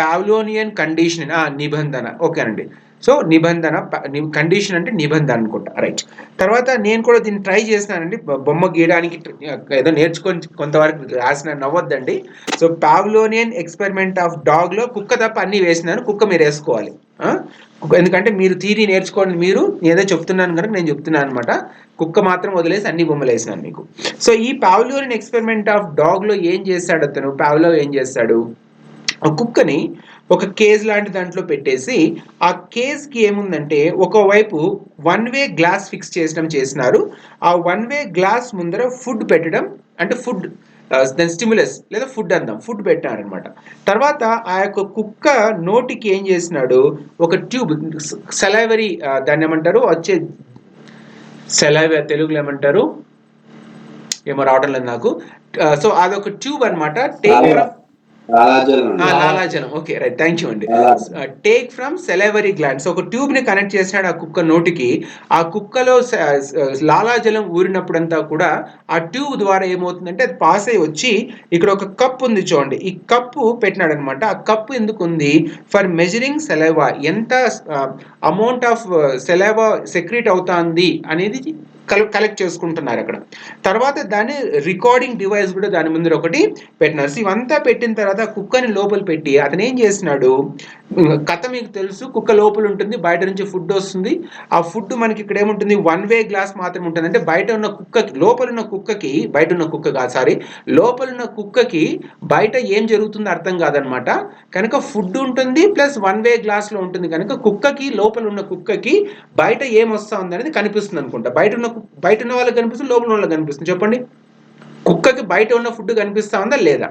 A: పావ్లోనియన్ కండిషన్, నిబంధన. ఓకేనండి. సో నిబంధన, కండిషన్ అంటే నిబంధన అనుకుంటా, రైట్. తర్వాత నేను కూడా దీన్ని ట్రై చేసినానండి, బొమ్మ గీయడానికి ఏదో నేర్చుకొని కొంతవరకు రాసిన, నవ్వొద్దండి. సో పావ్లోనియన్ ఎక్స్పెరిమెంట్ ఆఫ్ డాగ్ లో కుక్క తప్ప అన్ని వేసినాను, కుక్క మీరు వేసుకోవాలి. ఎందుకంటే మీరు థియరీ నేర్చుకోండి, మీరు ఏదో చెప్తున్నాను కనుక నేను చెప్తున్నాను అనమాట. కుక్క మాత్రం వదిలేసి అన్ని బొమ్మలు వేసినాను మీకు. సో ఈ పావ్లోనియన్ ఎక్స్పెరిమెంట్ ఆఫ్ డాగ్ లో ఏం చేశాడు అతను, పావ్లో ఏం చేశాడు, ఆ కుక్కని ఒక కేజ్ లాంటి దాంట్లో పెట్టేసి ఆ కేజ్ కి ఏముందంటే ఒకవైపు వన్ వే గ్లాస్ ఫిక్స్ చేసినారు. ఆ వన్ వే గ్లాస్ ముందర ఫుడ్ పెట్టడం, అంటే ఫుడ్ దాని స్టిమ్యులస్ లేదా ఫుడ్ అందాం, ఫుడ్ పెట్టారనమాట. తర్వాత ఆ యొక్క కుక్క నోటికి ఏం చేసినాడు, ఒక ట్యూబ్, సెలైవరీ, దాన్ని ఏమంటారు, వచ్చే సెలైవ తెలుగులో ఏమంటారు ఏమో రావడం లేదు నాకు. సో అదొక ట్యూబ్ అనమాట. లాలాజలం. ఓకే, రైట్, థ్యాంక్ యూ అండి. Take from salivary glands. ఒక ట్యూబ్ ని కనెక్ట్ చేసినాడు ఆ కుక్క నోటికి. ఆ కుక్కలో లాలాజలం ఊరినప్పుడంతా కూడా ఆ ట్యూబ్ ద్వారా ఏమవుతుందంటే అది పాస్ అయ్యి వచ్చి ఇక్కడ ఒక కప్ ఉంది చూడండి, ఈ కప్పు పెట్టినాడు అనమాట. ఆ కప్పు ఎందుకు ఉంది, ఫర్ మెజరింగ్ సెలైవా, ఎంత అమౌంట్ ఆఫ్ సెలైవా సెక్రీట్ అవుతుంది అనేది కలెక్ట్ చేసుకుంటున్నారు అక్కడ. తర్వాత దాన్ని రికార్డింగ్ డివైస్ కూడా దాని ముందు ఒకటి పెట్టినారు. ఇవంతా పెట్టిన తర్వాత కుక్కని లోపల పెట్టి అతను ఏం చేసినాడు, కథ మీకు తెలుసు, కుక్క లోపల ఉంటుంది, బయట నుంచి ఫుడ్ వస్తుంది. ఆ ఫుడ్ మనకి ఇక్కడ ఏముంటుంది, వన్ వే గ్లాస్ మాత్రం ఉంటుంది. అంటే బయట ఉన్న కుక్కకి, లోపల ఉన్న కుక్కకి, బయట ఉన్న కుక్క కాదు, సారీ, లోపల ఉన్న కుక్కకి బయట ఏం జరుగుతుందో అర్థం కాదనమాట. కనుక ఫుడ్ ఉంటుంది ప్లస్ వన్ వే గ్లాస్ లో ఉంటుంది, కనుక కుక్కకి, లోపల ఉన్న కుక్కకి బయట ఏం వస్తా ఉంది అనేది కనిపిస్తుంది అనుకుంటా. బయట ఉన్న వాళ్ళకి కనిపిస్తుంది, లోపల వాళ్ళకి కనిపిస్తుంది. చెప్పండి, కుక్కకి బయట ఉన్న ఫుడ్ కనిపిస్తా ఉందా లేదా?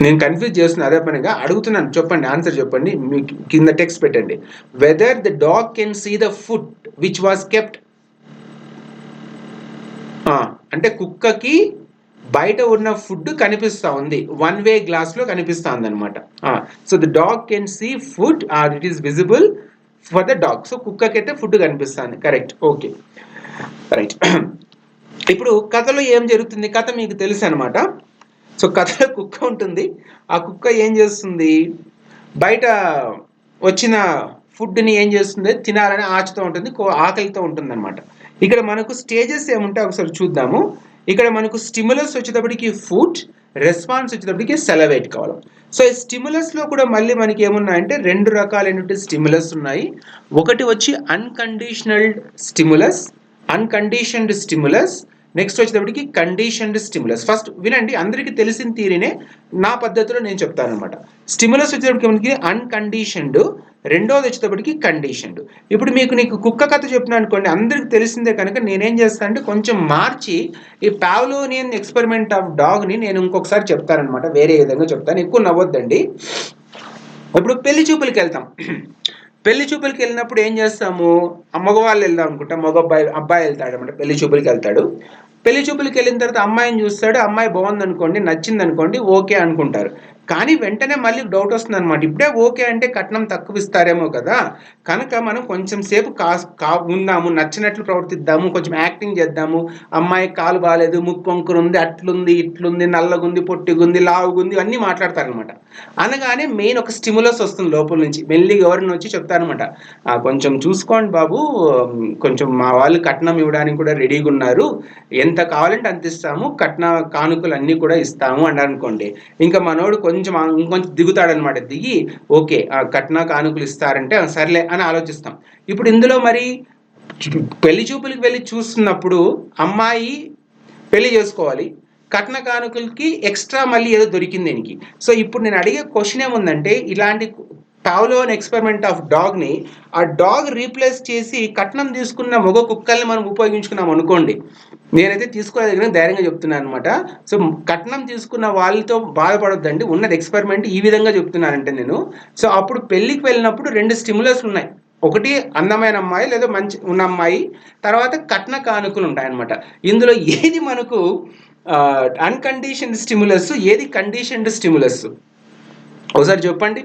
A: నేను కన్ఫ్యూజ్ చేస్తున్నా, అదే పనిగా అడుగుతున్నాను, చెప్పండి, ఆన్సర్ చెప్పండి. మీకు కింద టెక్స్ట్ పెట్టండి. Whether the dog can see the food which was kept, అంటే కుక్కకి బయట ఉన్న ఫుడ్ కనిపిస్తా ఉంది, వన్ వే గ్లాస్ లో కనిపిస్తా ఉంది అనమాట. So the dog can see food or it is visible for the dog. So కుక్కకి అయితే ఫుడ్ కనిపిస్తుంది, కరెక్ట్. Okay, right. ఇప్పుడు కథలో ఏం జరుగుతుంది, కథ మీకు తెలుసు అనమాట. సో కథలో కుక్క ఉంటుంది, ఆ కుక్క ఏం చేస్తుంది, బయట వచ్చిన ఫుడ్ని ఏం చేస్తుంది, తినాలని ఆశతో ఉంటుంది, ఆకలితో ఉంటుంది అనమాట. ఇక్కడ మనకు స్టేజెస్ ఏముంటాయి ఒకసారి చూద్దాము. ఇక్కడ మనకు స్టిమ్యులస్ వచ్చేటప్పటికి ఫుడ్, రెస్పాన్స్ వచ్చేటప్పటికి సెలవేట్ కావాలి. సో ఈ స్టిమ్యులస్ లో కూడా మళ్ళీ మనకి ఏమున్నాయంటే రెండు రకాలైనటువంటి స్టిమ్యులస్ ఉన్నాయి. ఒకటి వచ్చి అన్కండిషనల్డ్ స్టిమ్యులస్, అన్కండిషన్డ్ స్టిమ్యులస్, నెక్స్ట్ వచ్చేటప్పటికి కండిషన్డ్ స్టిమ్యులస్. ఫస్ట్ వినండి, అందరికీ తెలిసిన థియరీనే నా పద్ధతిలో నేను చెప్తాను అనమాట. స్టిమ్యులస్ వచ్చేటప్పటికి మనకి అన్కండిషన్డ్, రెండోది వచ్చేటప్పటికి కండిషన్డ్. ఇప్పుడు నీకు కుక్క కథ చెప్పినా అనుకోండి, అందరికి తెలిసిందే కనుక నేనేం చేస్తాను అంటే కొంచెం మార్చి ఈ పావ్లోనియన్ ఎక్స్పెరిమెంట్ ఆఫ్ డాగ్ ని నేను ఇంకొకసారి చెప్తానమాట, వేరే విధంగా చెప్తాను, ఎక్కువ నవ్వొద్దండి. ఇప్పుడు పెళ్లి చూపులకి వెళ్తాం. పెళ్లి చూపులకి వెళ్ళినప్పుడు ఏం చేస్తాము, మగవాళ్ళు వెళ్దాం అనుకుంటా, అబ్బాయి వెళ్తాడు అనమాట, పెళ్లి చూపులకి వెళ్తాడు. పెళ్లి చూపులకి వెళ్ళిన తర్వాత అమ్మాయిని చూస్తాడు, అమ్మాయి బాగుంది అనుకోండి, నచ్చింది అనుకోండి, ఓకే అనుకుంటారు. కానీ వెంటనే మళ్ళీ డౌట్ వస్తుంది అనమాట. ఇప్పుడే ఓకే అంటే కట్నం తక్కువ ఇస్తారేమో కదా, కనుక మనం కొంచెం సేపు ఉందాము, నచ్చినట్లు ప్రవర్తిద్దాము, కొంచెం యాక్టింగ్ చేద్దాము, అమ్మాయి కాలు బాగాలేదు, ముక్కు వంకరు ఉంది, అట్లుంది ఇట్లుంది, నల్లగుంది, పొట్టిగుంది, లావుగుంది, అన్నీ మాట్లాడతారనమాట. అనగానే మెయిన్ ఒక స్టిములస్ వస్తుంది లోపల నుంచి, మెల్లిగా ఎవరిని వచ్చి చెప్తారనమాట, కొంచెం చూసుకోండి బాబు, కొంచెం మా వాళ్ళు కట్నం ఇవ్వడానికి కూడా రెడీగా ఉన్నారు, ఎంత కావాలంటే అంత ఇస్తాము, కట్న కానుకలు అన్నీ కూడా ఇస్తాము అని అనుకోండి. ఇంకా మనోడు ఇంకొంచెం దిగుతాడనమాట. దిగి ఓకే కట్న కానుకలు ఇస్తారంటే సర్లే అని ఆలోచిస్తాం. ఇప్పుడు ఇందులో మరి పెళ్లి చూపులకు వెళ్ళి చూస్తున్నప్పుడు అమ్మాయి పెళ్లి చేసుకోవాలి, కట్న కానుకలకి ఎక్స్ట్రా మళ్ళీ ఏదో దొరికింది దీనికి. సో ఇప్పుడు నేను అడిగే క్వశ్చన్ ఏముందంటే, ఇలాంటి పావ్లోవ్ ఎక్స్పెరిమెంట్ ఆఫ్ డాగ్ని ఆ డాగ్ రీప్లేస్ చేసి కట్నం తీసుకున్న మగ కుక్కల్ని మనం ఉపయోగించుకున్నాం అనుకోండి, నేనైతే తీసుకోలేదని ధైర్యంగా చెప్తున్నాను అనమాట. సో కట్నం తీసుకున్న వాళ్ళతో బాధపడొద్దండి, ఉన్నది ఎక్స్పెరిమెంట్ ఈ విధంగా చెప్తున్నానంటే నేను. సో అప్పుడు పెళ్లికి వెళ్ళినప్పుడు 2 స్టిములస్ ఉన్నాయి. ఒకటి అందమైన అమ్మాయి లేదా మంచి ఉన్న అమ్మాయి, తర్వాత కట్న కానుకలు ఉంటాయన్నమాట. ఇందులో ఏది మనకు అన్కండిషన్డ్ స్టిములస్, ఏది కండిషన్డ్ స్టిములస్? ఒకసారి చెప్పండి,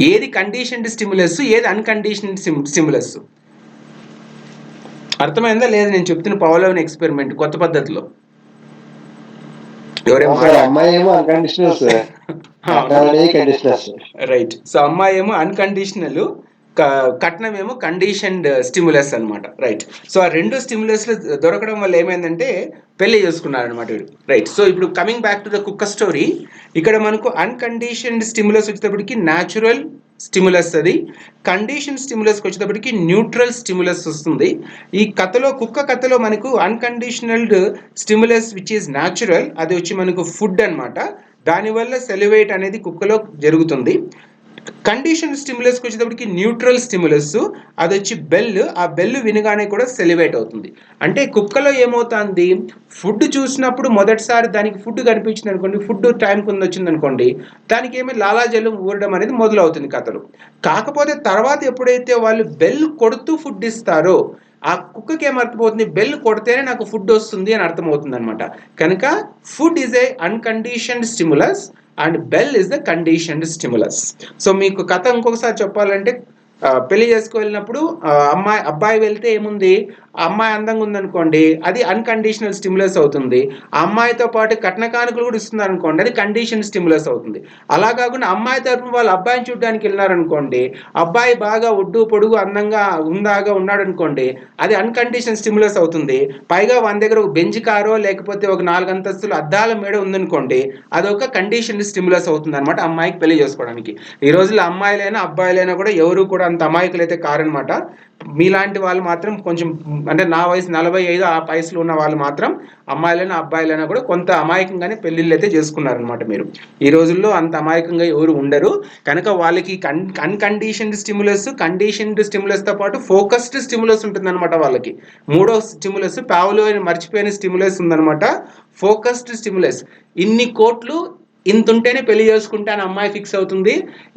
A: ఏది కండిషన్డ్ స్టిములస్, ఏది అన్కండిషన్డ్ స్టిములస్? అర్థమైందా లేదా నేను చెప్తున్న పావ్లోవ్ ఎక్స్పెరిమెంట్ కొత్త పద్ధతిలో? రైట్. సో అమ్మాయి ఏమో అన్కండిషనల్, కట్నం ఏమో కండిషన్డ్ స్టిములస్ అనమాట. రైట్. సో ఆ 2 స్టిములస్లు దొరకడం వల్ల ఏమైందంటే పెళ్లి చేసుకున్నారు అనమాట వీడు. రైట్. సో ఇప్పుడు కమింగ్ బ్యాక్ టు ద కుక్క స్టోరీ, ఇక్కడ మనకు అన్కండిషన్డ్ స్టిములస్ వచ్చేటప్పటికి న్యాచురల్ స్టిములస్, అది కండిషన్ స్టిములస్కి వచ్చేటప్పటికి న్యూట్రల్ స్టిములస్ వస్తుంది. ఈ కథలో, కుక్క కథలో మనకు అన్కండిషనల్డ్ స్టిములస్ విచ్ ఈజ్ న్యాచురల్, అది వచ్చి మనకు ఫుడ్ అనమాట. దానివల్ల సెలివేట్ అనేది కుక్కలో జరుగుతుంది. కండిషన్ స్టిములస్కి వచ్చేటప్పటికి న్యూట్రల్ స్టిములస్, అది వచ్చి బెల్, ఆ బెల్ వినగానే కూడా సెలివేట్ అవుతుంది. అంటే కుక్కలో ఏమవుతుంది, ఫుడ్ చూసినప్పుడు మొదటిసారి దానికి ఫుడ్ కనిపించింది అనుకోండి, ఫుడ్ టైం కింద వచ్చింది అనుకోండి, దానికి ఏమి లాలాజలం ఊరడం అనేది మొదలవుతుంది కథలు. కాకపోతే తర్వాత ఎప్పుడైతే వాళ్ళు బెల్ కొడుతూ ఫుడ్ ఇస్తారో ఆ కుక్కకి ఏమర్థమవుతుంది, బెల్ కొడితేనే నాకు ఫుడ్ వస్తుంది అని అర్థమవుతుంది అనమాట. కనుక food is a unconditioned stimulus and bell is the conditioned stimulus. So మీకు కథ ఇంకొకసారి చెప్పాలంటే, పెళ్లి చేసుకు వెళ్ళినప్పుడు అబ్బాయి వెళ్తే ఏముంది, అమ్మాయి అందంగా ఉందనుకోండి, అది అన్కండిషనల్ స్టిములస్ అవుతుంది. ఆ అమ్మాయితో పాటు కట్న కానుకలు కూడా ఇస్తున్నారు అనుకోండి, అది కండిషన్ స్టిములస్ అవుతుంది. అలా కాకుండా అమ్మాయి తరఫున వాళ్ళు అబ్బాయిని చూడడానికి వెళ్ళినారనుకోండి, అబ్బాయి బాగా ఒడ్డు పొడుగు అందంగా ఉందాగా ఉన్నాడు అనుకోండి, అది అన్కండిషన్ స్టిములస్ అవుతుంది. పైగా మన దగ్గర ఒక బెంచ్ కారో లేకపోతే ఒక 4 అంతస్తులు అద్దాల మేడ ఉందనుకోండి, అదొక కండిషన్ స్టిములస్ అవుతుంది అనమాట అమ్మాయికి పెళ్లి చేసుకోవడానికి. ఈ రోజుల్లో అమ్మాయిలైనా అబ్బాయిలైనా కూడా ఎవరు కూడా అంత అమాయకులు అయితే కారనమాట. మీలాంటి వాళ్ళు మాత్రం కొంచెం, అంటే నా వయసు 45 ఆ వయసులో ఉన్న వాళ్ళు మాత్రం, అమ్మాయిలైనా అబ్బాయిలైనా కూడా కొంత అమాయకంగానే పెళ్లిళ్ళు అయితే చేసుకున్నారనమాట. మీరు ఈ రోజుల్లో అంత అమాయకంగా ఎవరు ఉండరు. కనుక వాళ్ళకి అన్కండిషన్డ్ స్టిములస్, కండిషన్డ్ స్టిములస్తో పాటు ఫోకస్డ్ స్టిములస్ ఉంటుందన్నమాట. వాళ్ళకి మూడో స్టిములస్, పావ్లోవ్ మర్చిపోయిన స్టిములస్ ఉందన్నమాట, ఫోకస్డ్ స్టిములస్. ఇన్ని కోట్లు ఇంత ఉంటేనే పెళ్లి చేసుకుంటా అని అమ్మాయి ఫిక్స్ అవుతుంది,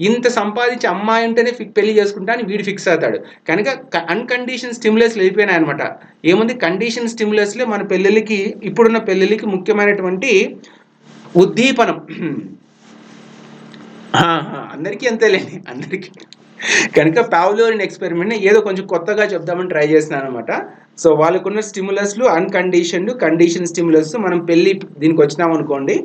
A: ఇంత సంపాదించి అమ్మాయి ఉంటేనే పెళ్లి చేసుకుంటా అని వీడు ఫిక్స్ అవుతాడు. కనుక అన్కండిషన్ స్టిములస్లు అయిపోయినాయి అనమాట. ఏముంది, కండిషన్ స్టిములస్లే మన పెళ్ళిళ్ళకి, ఇప్పుడున్న పెళ్ళిళ్ళకి ముఖ్యమైనటువంటి ఉద్దీపనం. అందరికీ అంతేలేండి, అందరికీ. కనుక పావ్లోవ్ ఎక్స్పెరిమెంట్ ఏదో కొంచెం కొత్తగా చెప్దామని ట్రై చేస్తున్నాను అనమాట. సో వాళ్ళకున్న స్టిములస్లు అన్కండిషన్డ్, కండిషన్ స్టిములస్. మనం పెళ్లి దీనికి వచ్చినాం అనుకోండి,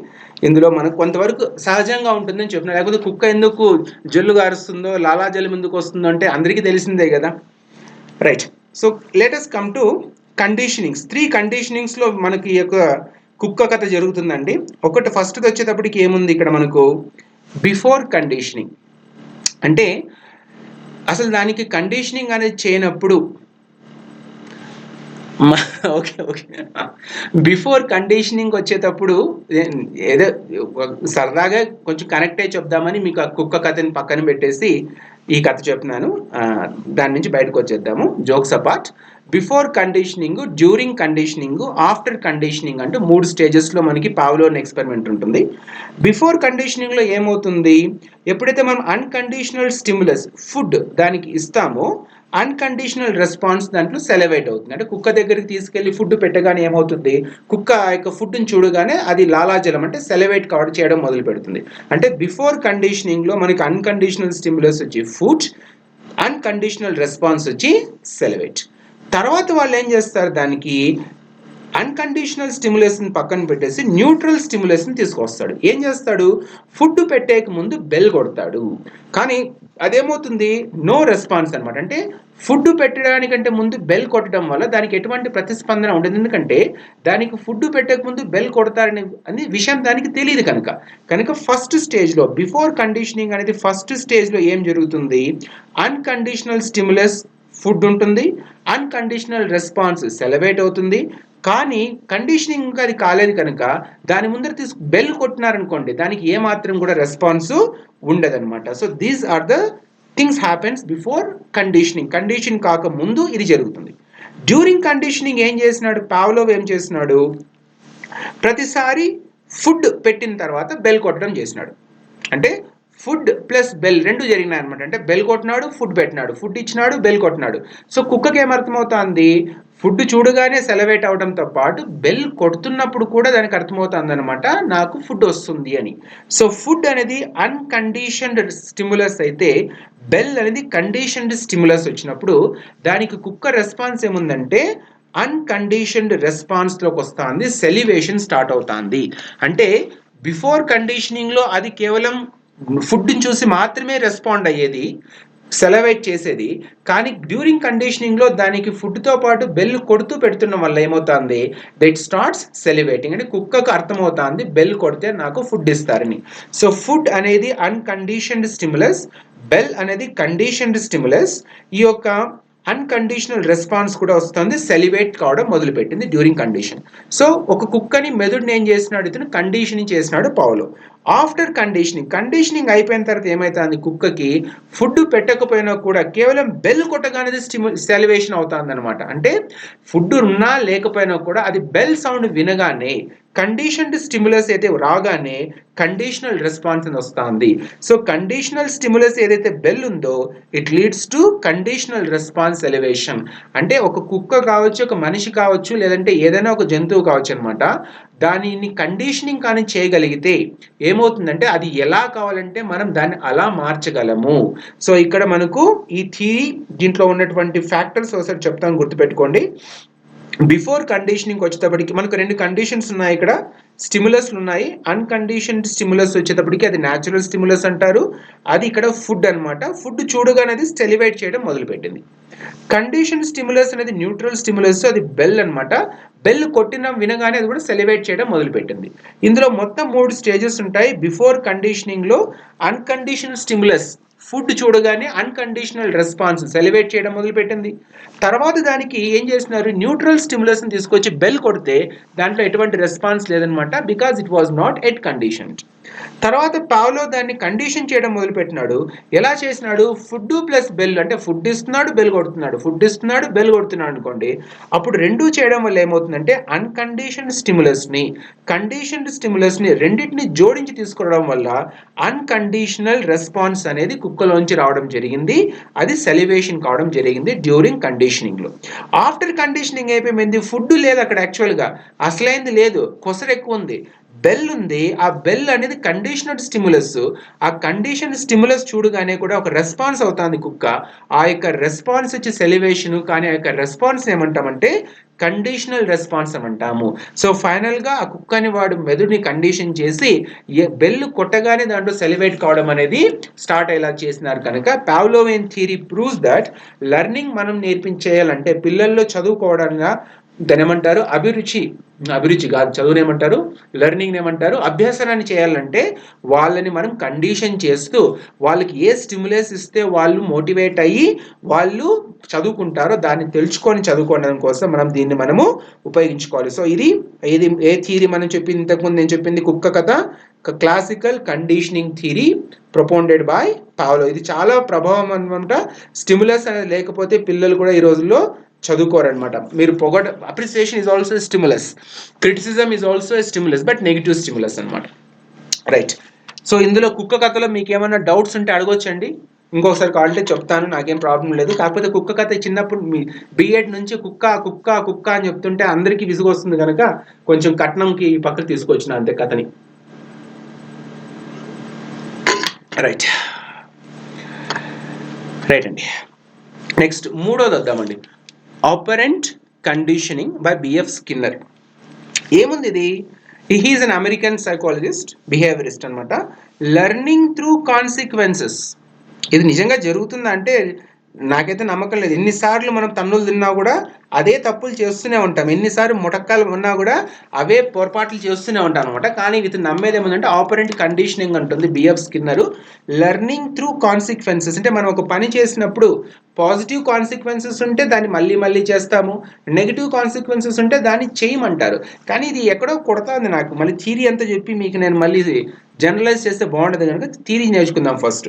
A: ఇందులో మనకు కొంతవరకు సహజంగా ఉంటుందని చెప్పిన. లేకపోతే కుక్క ఎందుకు జల్లు గారుస్తుందో, లాలాజలం ఎందుకు వస్తుందో అంటే అందరికీ తెలిసిందే కదా. Right. So let us come to conditionings. 3 కండిషనింగ్స్లో మనకి ఈ యొక్క కుక్క కథ జరుగుతుందండి. ఒకటి ఫస్ట్ వచ్చేటప్పటికి ఏముంది ఇక్కడ మనకు, బిఫోర్ కండిషనింగ్. అంటే అసలు దానికి కండిషనింగ్ అనేది చేయనప్పుడు, ఓకే ఓకే, బిఫోర్ కండిషనింగ్ వచ్చేటప్పుడు ఏదో సరదాగా కొంచెం కనెక్ట్ అయ్యి చెప్దామని మీకు ఆ కుక్క కథని పక్కన పెట్టేసి ఈ కథ చెప్తున్నాను. దాని నుంచి బయటకు వచ్చేద్దాము. Jokes apart. Before conditioning, during conditioning, after conditioning అంటూ 3 స్టేజెస్లో మనకి పావ్లోవ్ ఎక్స్పెరిమెంట్ ఉంటుంది. బిఫోర్ కండిషనింగ్లో ఏమవుతుంది, ఎప్పుడైతే మనం అన్కండిషనల్ స్టిములస్ ఫుడ్ దానికి ఇస్తామో అన్కండిషనల్ రెస్పాన్స్ దాంట్లో సెలవేట్ అవుతుంది. అంటే కుక్క దగ్గరికి తీసుకెళ్లి ఫుడ్ పెట్టగానే ఏమవుతుంది, కుక్క ఆ యొక్క ఫుడ్ని చూడగానే అది లాలాజలం అంటే సెలవేట్ కావడం చేయడం మొదలు పెడుతుంది. అంటే బిఫోర్ కండిషనింగ్లో మనకి అన్కండిషనల్ స్టిమ్యులస్ వచ్చి ఫుడ్, అన్కండిషనల్ రెస్పాన్స్ వచ్చి సెలవేట్. తర్వాత వాళ్ళు ఏం చేస్తారు, దానికి అన్కండిషనల్ స్టిమ్యులేషన్ పక్కన పెట్టేసి న్యూట్రల్ స్టిమ్యులేషన్ తీసుకొస్తాడు. ఏం చేస్తాడు, ఫుడ్ పెట్టేక ముందు బెల్ కొడతాడు, కానీ అదేమవుతుంది, నో రెస్పాన్స్ అనమాట. అంటే ఫుడ్ పెట్టడానికంటే ముందు బెల్ కొట్టడం వల్ల దానికి ఎటువంటి ప్రతిస్పందన ఉండదు. ఎందుకంటే దానికి ఫుడ్ పెట్టక ముందు బెల్ కొడతారని విషయం దానికి తెలియదు కనుక ఫస్ట్ స్టేజ్లో బిఫోర్ కండిషనింగ్ అనేది ఫస్ట్ స్టేజ్లో ఏం జరుగుతుంది, అన్కండిషనల్ స్టిమ్యులస్ ఫుడ్ ఉంటుంది, అన్కండిషనల్ రెస్పాన్స్ సెలవేట్ అవుతుంది. కానీ కండిషనింగ్ ఇంకా అది కాలేదు కనుక దాని ముందర బెల్ కొట్టినారనుకోండి, దానికి ఏమాత్రం కూడా రెస్పాన్స్ ఉండదన్నమాట. So these are the things happens before conditioning కాక ముందు ఇది జరుగుతుంది. డ్యూరింగ్ కండిషనింగ్ ఏం చేసినాడు, పావ్లోవ్ ఏం చేసినాడు, ప్రతిసారి ఫుడ్ పెట్టిన తర్వాత బెల్ కొట్టడం చేసినాడు. అంటే ఫుడ్ ప్లస్ బెల్ రెండు జరిగినాయి అనమాట. అంటే బెల్ కొట్టినాడు, ఫుడ్ పెట్టినాడు, ఫుడ్ ఇచ్చినాడు, బెల్ కొట్టినాడు. సో కుక్కకి ఏమర్థమవుతుంది, ఫుడ్ చూడగానే సెలవేట్ అవడంతో పాటు బెల్ కొడుతున్నప్పుడు కూడా దానికి అర్థమవుతుంది అనమాట, నాకు ఫుడ్ వస్తుంది అని. సో ఫుడ్ అనేది అన్కండిషన్డ్ స్టిమ్యులస్ అయితే బెల్ అనేది కండిషన్డ్ స్టిమ్యులస్ వచ్చినప్పుడు దానికి కుక్క రెస్పాన్స్ ఏముందంటే అన్కండిషన్డ్ రెస్పాన్స్లోకి వస్తుంది, సెలివేషన్ స్టార్ట్ అవుతుంది. అంటే బిఫోర్ కండిషనింగ్లో అది కేవలం ఫుడ్ని చూసి మాత్రమే రెస్పాండ్ అయ్యేది, సెలవేట్ చేసేది. కానీ డ్యూరింగ్ కండిషనింగ్లో దానికి ఫుడ్తో పాటు బెల్ కొడుతూ పెడుతున్న వల్ల ఏమవుతుంది, దట్ స్టార్ట్స్ సెలివేటింగ్. అంటే కుక్కకు అర్థమవుతుంది బెల్ కొడితే నాకు ఫుడ్ ఇస్తారని. సో ఫుడ్ అనేది అన్కండిషన్డ్ స్టిమ్యులస్, బెల్ అనేది కండిషన్డ్ స్టిమ్యులస్. ఈ యొక్క అన్కండిషనల్ రెస్పాన్స్ కూడా వస్తుంది, సెలివేట్ కావడం మొదలుపెట్టింది డ్యూరింగ్ కండిషన్. సో ఒక కుక్కని మెదడుని ఏం చేసినాడు, ఇతను కండిషనింగ్ చేసినాడు పావులో. ఆఫ్టర్ కండిషనింగ్ అయిపోయిన తర్వాత ఏమవుతుంది, కుక్కకి ఫుడ్ పెట్టకపోయినా కూడా కేవలం బెల్ కొట్టగానే సెలివేషన్ అవుతుంది అనమాట. అంటే ఫుడ్ ఉన్నా లేకపోయినా కూడా అది బెల్ సౌండ్ వినగానే కండిషన్డ్ స్టిమ్యులస్ అయితే రాగానే కండిషనల్ రెస్పాన్స్ అని వస్తుంది. సో కండిషనల్ స్టిమ్యులస్ ఏదైతే బెల్ ఉందో it leads to conditional response elevation. అంటే ఒక కుక్క కావచ్చు, ఒక మనిషి కావచ్చు, లేదంటే ఏదైనా ఒక జంతువు కావచ్చు అనమాట, దానిని కండిషనింగ్ కానీ చేయగలిగితే ఏమవుతుందంటే అది ఎలా కావాలంటే మనం దాన్ని అలా మార్చగలము. సో ఇక్కడ మనకు ఈ థియరీ దీంట్లో ఉన్నటువంటి ఫ్యాక్టర్స్ ఒకసారి చెప్తాను, గుర్తుపెట్టుకోండి. బిఫోర్ కండిషనింగ్ వచ్చేటప్పటికి మనకు రెండు కండిషన్స్ ఉన్నాయి, ఇక్కడ స్టిమ్యులస్లు ఉన్నాయి. అన్కండిషన్డ్ స్టిమ్యులస్ వచ్చేటప్పటికి అది న్యాచురల్ స్టిమ్యులస్ అంటారు, అది ఇక్కడ ఫుడ్ అనమాట. ఫుడ్ చూడగానే అది సెలివేట్ చేయడం మొదలుపెట్టింది. కండిషన్ స్టిమ్యులస్ అనేది న్యూట్రల్ స్టిమ్యులస్, అది బెల్ అనమాట. బెల్ కొట్టిన వినగానే అది కూడా సెలివేట్ చేయడం మొదలుపెట్టింది. ఇందులో మొత్తం 3 స్టేజెస్ ఉంటాయి. బిఫోర్ కండిషనింగ్లో అన్కండిషనల్ స్టిమ్యులస్ ఫుడ్ చూడగానే అన్కండిషనల్ రెస్పాన్స్ సెలివేట్ చేయడం మొదలుపెట్టింది. తర్వాత దానికి ఏం చేస్తున్నారు, న్యూట్రల్ స్టిమ్యులస్ని తీసుకొచ్చి బెల్ కొడితే దాంట్లో ఎటువంటి రెస్పాన్స్ లేదనమాట, because it was not at conditioned. తర్వాత పావ్లో దాన్ని కండిషన్ చేయడం మొదలుపెట్టినాడు. ఎలా చేసినాడు, ఫుడ్ ప్లస్ బెల్, అంటే ఫుడ్ ఇస్తున్నాడు బెల్ కొడుతున్నాడు, ఫుడ్ ఇస్తున్నాడు బెల్ కొడుతున్నాడు అనుకోండి. అప్పుడు రెండూ చేయడం వల్ల ఏమవుతుందంటే అన్కండిషన్డ్ స్టిమ్యులస్ని కండిషన్డ్ స్టిమ్యులస్ని రెండింటిని జోడించి తీసుకోవడం వల్ల అన్కండిషనల్ రెస్పాన్స్ అనేది కుక్కలోంచి రావడం జరిగింది, అది సెలివేషన్ కావడం జరిగింది డ్యూరింగ్ కండిషనింగ్లో. ఆఫ్టర్ కండిషనింగ్ అయిపోయింది, ఫుడ్ లేదు అక్కడ, యాక్చువల్గా అసలైంది లేదు, కొసరు ఎక్కువ ఉంది, బెల్ ఉంది. ఆ బెల్ అనేది కండిషనడ్ స్టిమ్యులస్, ఆ కండిషన్ స్టిమ్యులస్ చూడగానే కూడా ఒక రెస్పాన్స్ అవుతుంది కుక్క. ఆ యొక్క రెస్పాన్స్ వచ్చి సెలివేషన్, కానీ ఆ యొక్క రెస్పాన్స్ ఏమంటామంటే కండిషనల్ రెస్పాన్స్ అంటాము. సో ఫైనల్గా ఆ కుక్కని వాడు మెదుడిని కండిషన్ చేసి బెల్ కొట్టగానే దాంట్లో సెలివేట్ కావడం అనేది స్టార్ట్ అయ్యేలా చేసినారు. కనుక పావ్లోవియన్ థియరీ ప్రూవ్స్ దట్ లెర్నింగ్ మనం నేర్పించేయాలంటే పిల్లల్లో చదువుకోవడంగా దాని ఏమంటారు, అభిరుచి కాదు, చదువుని ఏమంటారు, లెర్నింగ్ ఏమంటారు, అభ్యాసనాన్ని చేయాలంటే వాళ్ళని మనం కండిషన్ చేస్తూ వాళ్ళకి ఏ స్టిమ్యులస్ ఇస్తే వాళ్ళు మోటివేట్ అయ్యి వాళ్ళు చదువుకుంటారో దాన్ని తెలుసుకొని చదువుకోవడం కోసం మనం దీన్ని మనము ఉపయోగించుకోవాలి. సో ఇది ఏ థియరీ మనం చెప్పింది ఇంతకుముందు, నేను చెప్పింది కుక్క కథ, classical conditioning theory propounded by Pavlov. ఇది చాలా ప్రభావం అనమాట. స్టిమ్యులస్ అనేది లేకపోతే పిల్లలు కూడా ఈ రోజుల్లో చదువుకోరనమాట. మీరు appreciation is also stimulus, criticism is also stimulus, but negative stimulus అనమాట. రైట్. సో ఇందులో కుక్క కథలో మీకు ఏమైనా డౌట్స్ ఉంటే అడగొచ్చండి. ఇంకొకసారి కావాలంటే చెప్తాను, నాకేం ప్రాబ్లం లేదు. కాకపోతే కుక్క కథ చిన్నప్పుడు మీ బిఎడ్ నుంచి కుక్క కుక్క కుక్క అని చెప్తుంటే అందరికీ విసుగు వస్తుంది కనుక కొంచెం కట్నంకి ఈ పక్కకు తీసుకొచ్చిన అంతే కథని. రైట్ అండి. నెక్స్ట్ మూడోది వద్దామండి, operant conditioning by BF Skinner. ఏముంది ఇది? He is an American psychologist, behaviourist అనమాట. Learning through consequences. ఇది నిజంగా జరుగుతుందా అంటే నాకైతే నమ్మకం లేదు. ఎన్నిసార్లు మనం తన్నులు తిన్నా కూడా అదే తప్పులు చేస్తూనే ఉంటాం, ఎన్నిసార్లు ముటక్కాలు ఉన్నా కూడా అవే పొరపాట్లు చేస్తూనే ఉంటాం అనమాట. కానీ ఇతను నమ్మేది ఏముందంటే ఆపరెంట్ కండిషనింగ్ అంటుంది B F Skinner. Learning through consequences అంటే మనం ఒక పని చేసినప్పుడు పాజిటివ్ కాన్సిక్వెన్సెస్ ఉంటే దాన్ని మళ్ళీ మళ్ళీ చేస్తాము, నెగిటివ్ కాన్సిక్వెన్సెస్ ఉంటే దాన్ని చేయమంటారు. కానీ ఇది ఎక్కడో కొడతాంది నాకు. మళ్ళీ థియరీ అంతా చెప్పి మీకు నేను మళ్ళీ జనరలైజ్ చేస్తే బాగుంటుంది కనుక థియరీ నేర్చుకుందాం first.